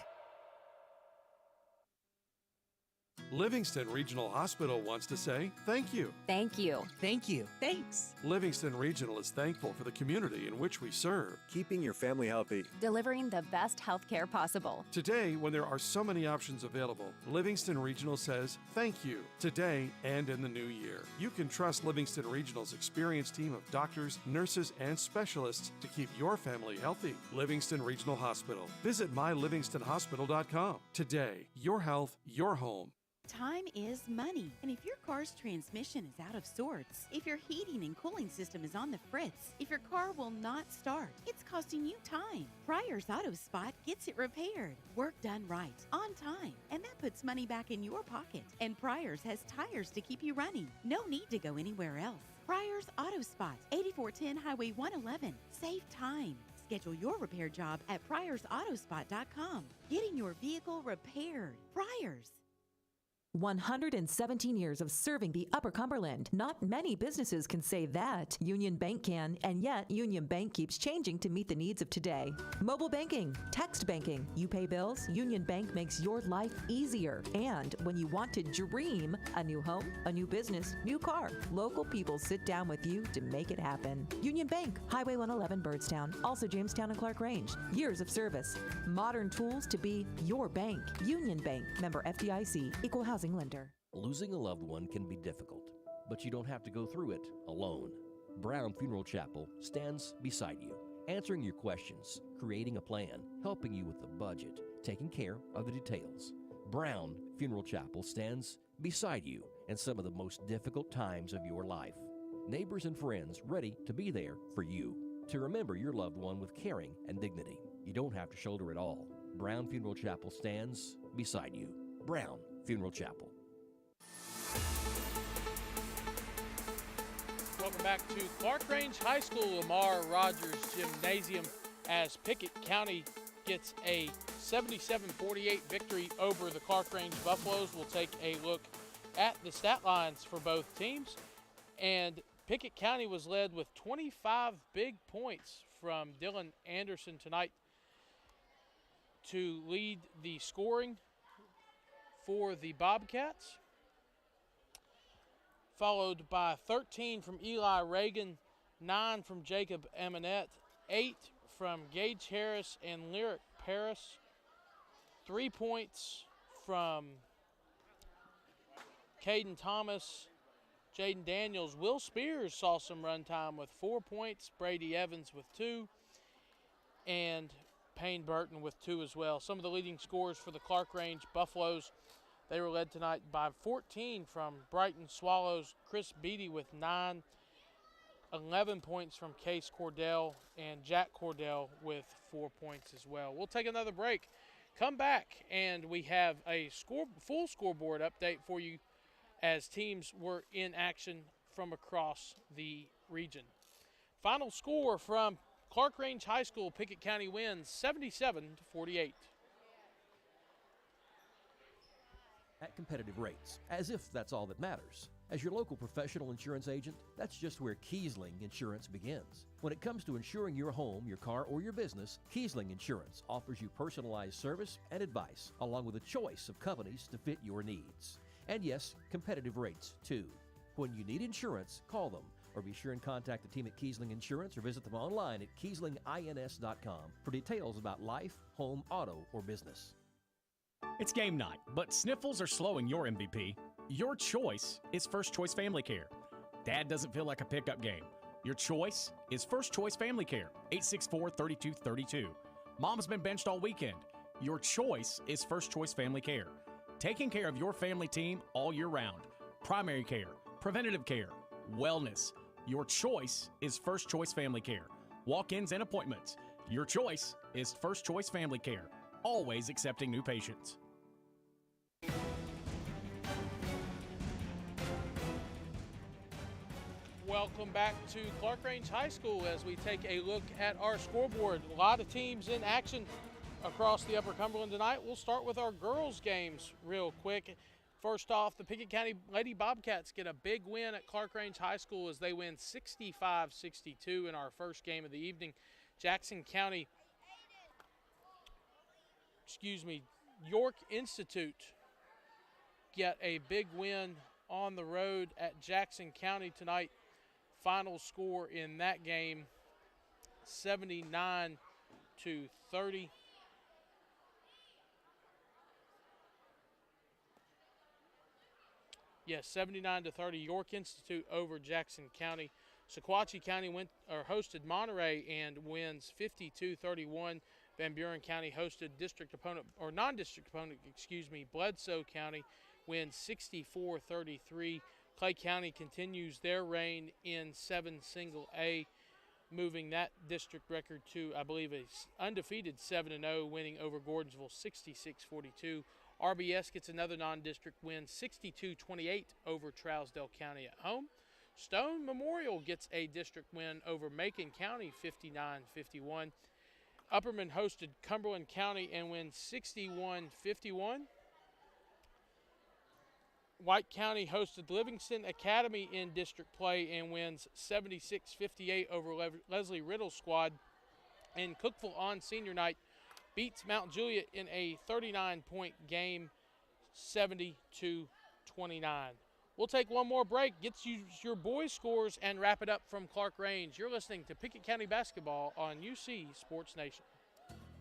Livingston Regional Hospital wants to say thank you. Thank you. Thank you. Thanks. Livingston Regional is thankful for the community in which we serve. Keeping your family healthy. Delivering the best health care possible. Today, when there are so many options available, Livingston Regional says thank you today and in the new year. You can trust Livingston Regional's experienced team of doctors, nurses, and specialists to keep your family healthy. Livingston Regional Hospital. Visit mylivingstonhospital.com. Today, your health, your home. Time is money, and if your car's transmission is out of sorts, if your heating and cooling system is on the fritz, if your car will not start, it's costing you time. Pryor's Auto Spot gets it repaired, work done right, on time, and that puts money back in your pocket. And Pryor's has tires to keep you running. No need to go anywhere else. Pryor's Auto Spot, 8410 Highway 111. Save time. Schedule your repair job at pryorsautosspot.com. Getting your vehicle repaired. Pryor's. 117 years of serving the Upper Cumberland. Not many businesses can say that. Union Bank can, and yet Union Bank keeps changing to meet the needs of today. Mobile banking, text banking, you pay bills, Union Bank makes your life easier. And when you want to dream a new home, a new business, new car, local people sit down with you to make it happen. Union Bank, Highway 111 Birdstown, also Jamestown and Clarkrange. Years of service, modern tools to be your bank. Union Bank, member FDIC, equal housing lender. Losing a loved one can be difficult, but you don't have to go through it alone. Brown Funeral Chapel stands beside you, answering your questions, creating a plan, helping you with the budget, taking care of the details. Brown Funeral Chapel stands beside you in some of the most difficult times of your life. Neighbors and friends ready to be there for you, to remember your loved one with caring and dignity. You don't have to shoulder it all. Brown Funeral Chapel stands beside you. Brown Funeral Chapel. Welcome back to Clarkrange High School Lamar Rogers Gymnasium as Pickett County gets a 77-48 victory over the Clarkrange Buffaloes. We'll take a look at the stat lines for both teams. And Pickett County was led with 25 big points from Dylan Anderson tonight to lead the scoring for the Bobcats, followed by 13 from Eli Reagan, 9 from Jacob Eminette, 8 from Gage Harris and Lyric Paris, 3 points from Caden Thomas, Jaden Daniels. Will Spears saw some run time with 4 points, Brady Evans with 2, and Payne Burton with 2 as well. Some of the leading scorers for the Clarkrange Buffaloes, they were led tonight by 14 from Brighton Swallows, Chris Beatty with 9, 11 points from Case Cordell, and Jack Cordell with 4 points as well. We'll take another break, come back, and we have a full scoreboard update for you as teams were in action from across the region. Final score from Clarkrange High School, Pickett County wins 77-48. At competitive rates, as if that's all that matters. As your local professional insurance agent, that's just where Kiesling Insurance begins. When it comes to insuring your home, your car, or your business, Kiesling Insurance offers you personalized service and advice, along with a choice of companies to fit your needs. And yes, competitive rates too. When you need insurance, call them, or be sure and contact the team at Kiesling Insurance or visit them online at KieslingINS.com for details about life, home, auto, or business. It's game night, but sniffles are slowing your MVP. Your choice is First Choice Family Care. Dad doesn't feel like a pickup game. Your choice is First Choice Family Care, 864-3232. Mom's been benched all weekend. Your choice is First Choice Family Care. Taking care of your family team all year round. Primary care, preventative care, wellness. Your choice is First Choice Family Care. Walk-ins and appointments. Your choice is First Choice Family Care. Always accepting new patients. Welcome back to Clarkrange High School as we take a look at our scoreboard. A lot of teams in action across the Upper Cumberland tonight. We'll start with our girls' games real quick. First off, the Pickett County Lady Bobcats get a big win at Clarkrange High School as they win 65-62 in our first game of the evening. York Institute get a big win on the road at Jackson County tonight. Final score in that game, 79-30. Yes, 79-30. York Institute over Jackson County. Sequatchie County hosted Monterey and wins 52-31. Van Buren County hosted non-district opponent, Bledsoe County wins 64-33. Clay County continues their reign in 7-A, moving that district record to, I believe, a undefeated 7-0, winning over Gordonsville 66-42. RBS gets another non-district win, 62-28 over Trousdale County at home. Stone Memorial gets a district win over Macon County, 59-51. Upperman hosted Cumberland County and wins 61-51. White County hosted Livingston Academy in district play and wins 76-58 over Leslie Riddle's squad. And Cookeville on senior night beats Mount Juliet in a 39-point game, 70-29. We'll take one more break, get you your boys' scores, and wrap it up from Clarkrange. You're listening to Pickett County Basketball on UC Sports Nation.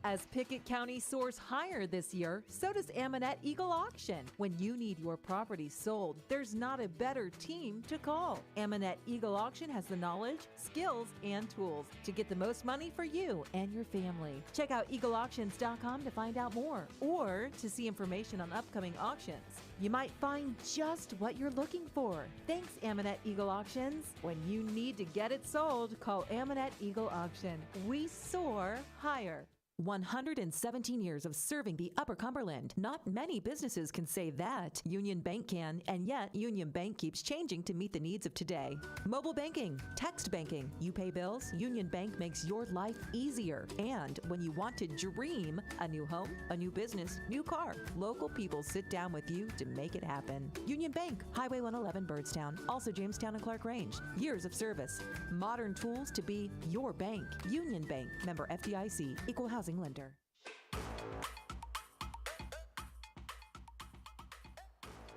As Pickett County soars higher this year, so does Amonette Eagle Auction. When you need your property sold, there's not a better team to call. Amonette Eagle Auction has the knowledge, skills, and tools to get the most money for you and your family. Check out eagleauctions.com to find out more or to see information on upcoming auctions. You might find just what you're looking for. Thanks, Amonette Eagle Auctions. When you need to get it sold, call Amonette Eagle Auction. We soar higher. 117 years of serving the Upper Cumberland. Not many businesses can say that. Union Bank can, and yet Union Bank keeps changing to meet the needs of today. Mobile banking, text banking, you pay bills, Union Bank makes your life easier. And when you want to dream a new home, a new business, new car, local people sit down with you to make it happen. Union Bank, Highway 111 Birdstown, also Jamestown and Clarkrange. Years of service, modern tools to be your bank. Union Bank, member FDIC, equal housing lender.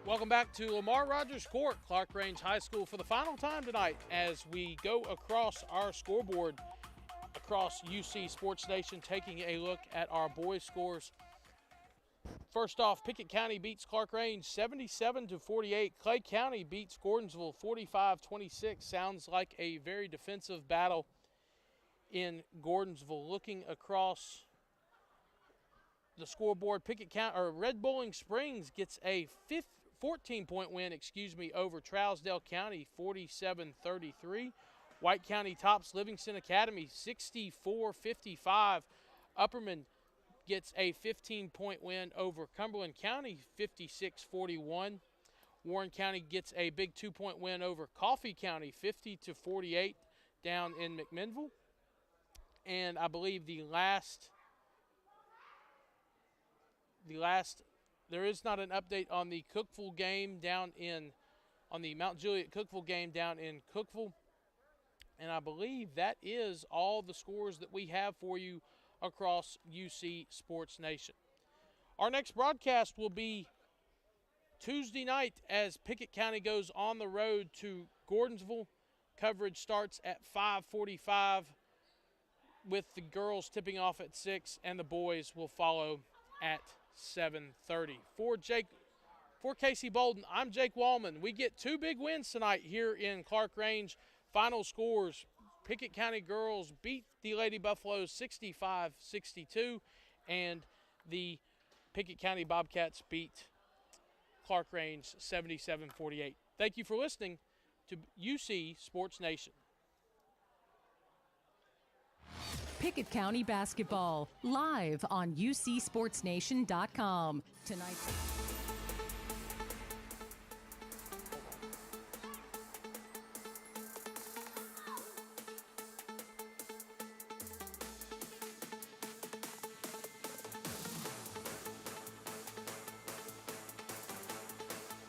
Welcome back to Lamar Rogers Court, Clarkrange High School, for the final time tonight as we go across our scoreboard across UC Sports Nation, taking a look at our boys' scores. First off, Pickett County beats Clarkrange 77-48. Clay County beats Gordonsville 45-26. Sounds like a very defensive battle in Gordonsville. Looking across the scoreboard, Red Bowling Springs gets a 14-point win, over Trousdale County 47-33. White County tops Livingston Academy 64-55. Upperman gets a 15-point win over Cumberland County 56-41. Warren County gets a big 2-point win over Coffee County 50-48 down in McMinnville. And I believe there is not an update on the Cookeville game on the Mount Juliet Cookeville game down in Cookeville. And I believe that is all the scores that we have for you across UC Sports Nation. Our next broadcast will be Tuesday night as Pickett County goes on the road to Gordonsville. Coverage starts at 5:45 with the girls tipping off at 6, and the boys will follow at 7:30. For Casey Bolden, I'm Jake Wallman. We get two big wins tonight here in Clarkrange. Final scores: Pickett County girls beat the Lady Buffaloes 65-62, and the Pickett County Bobcats beat Clarkrange 77-48. Thank you for listening to UC Sports Nation. Pickett County Basketball, live on UCSportsNation.com. Tonight.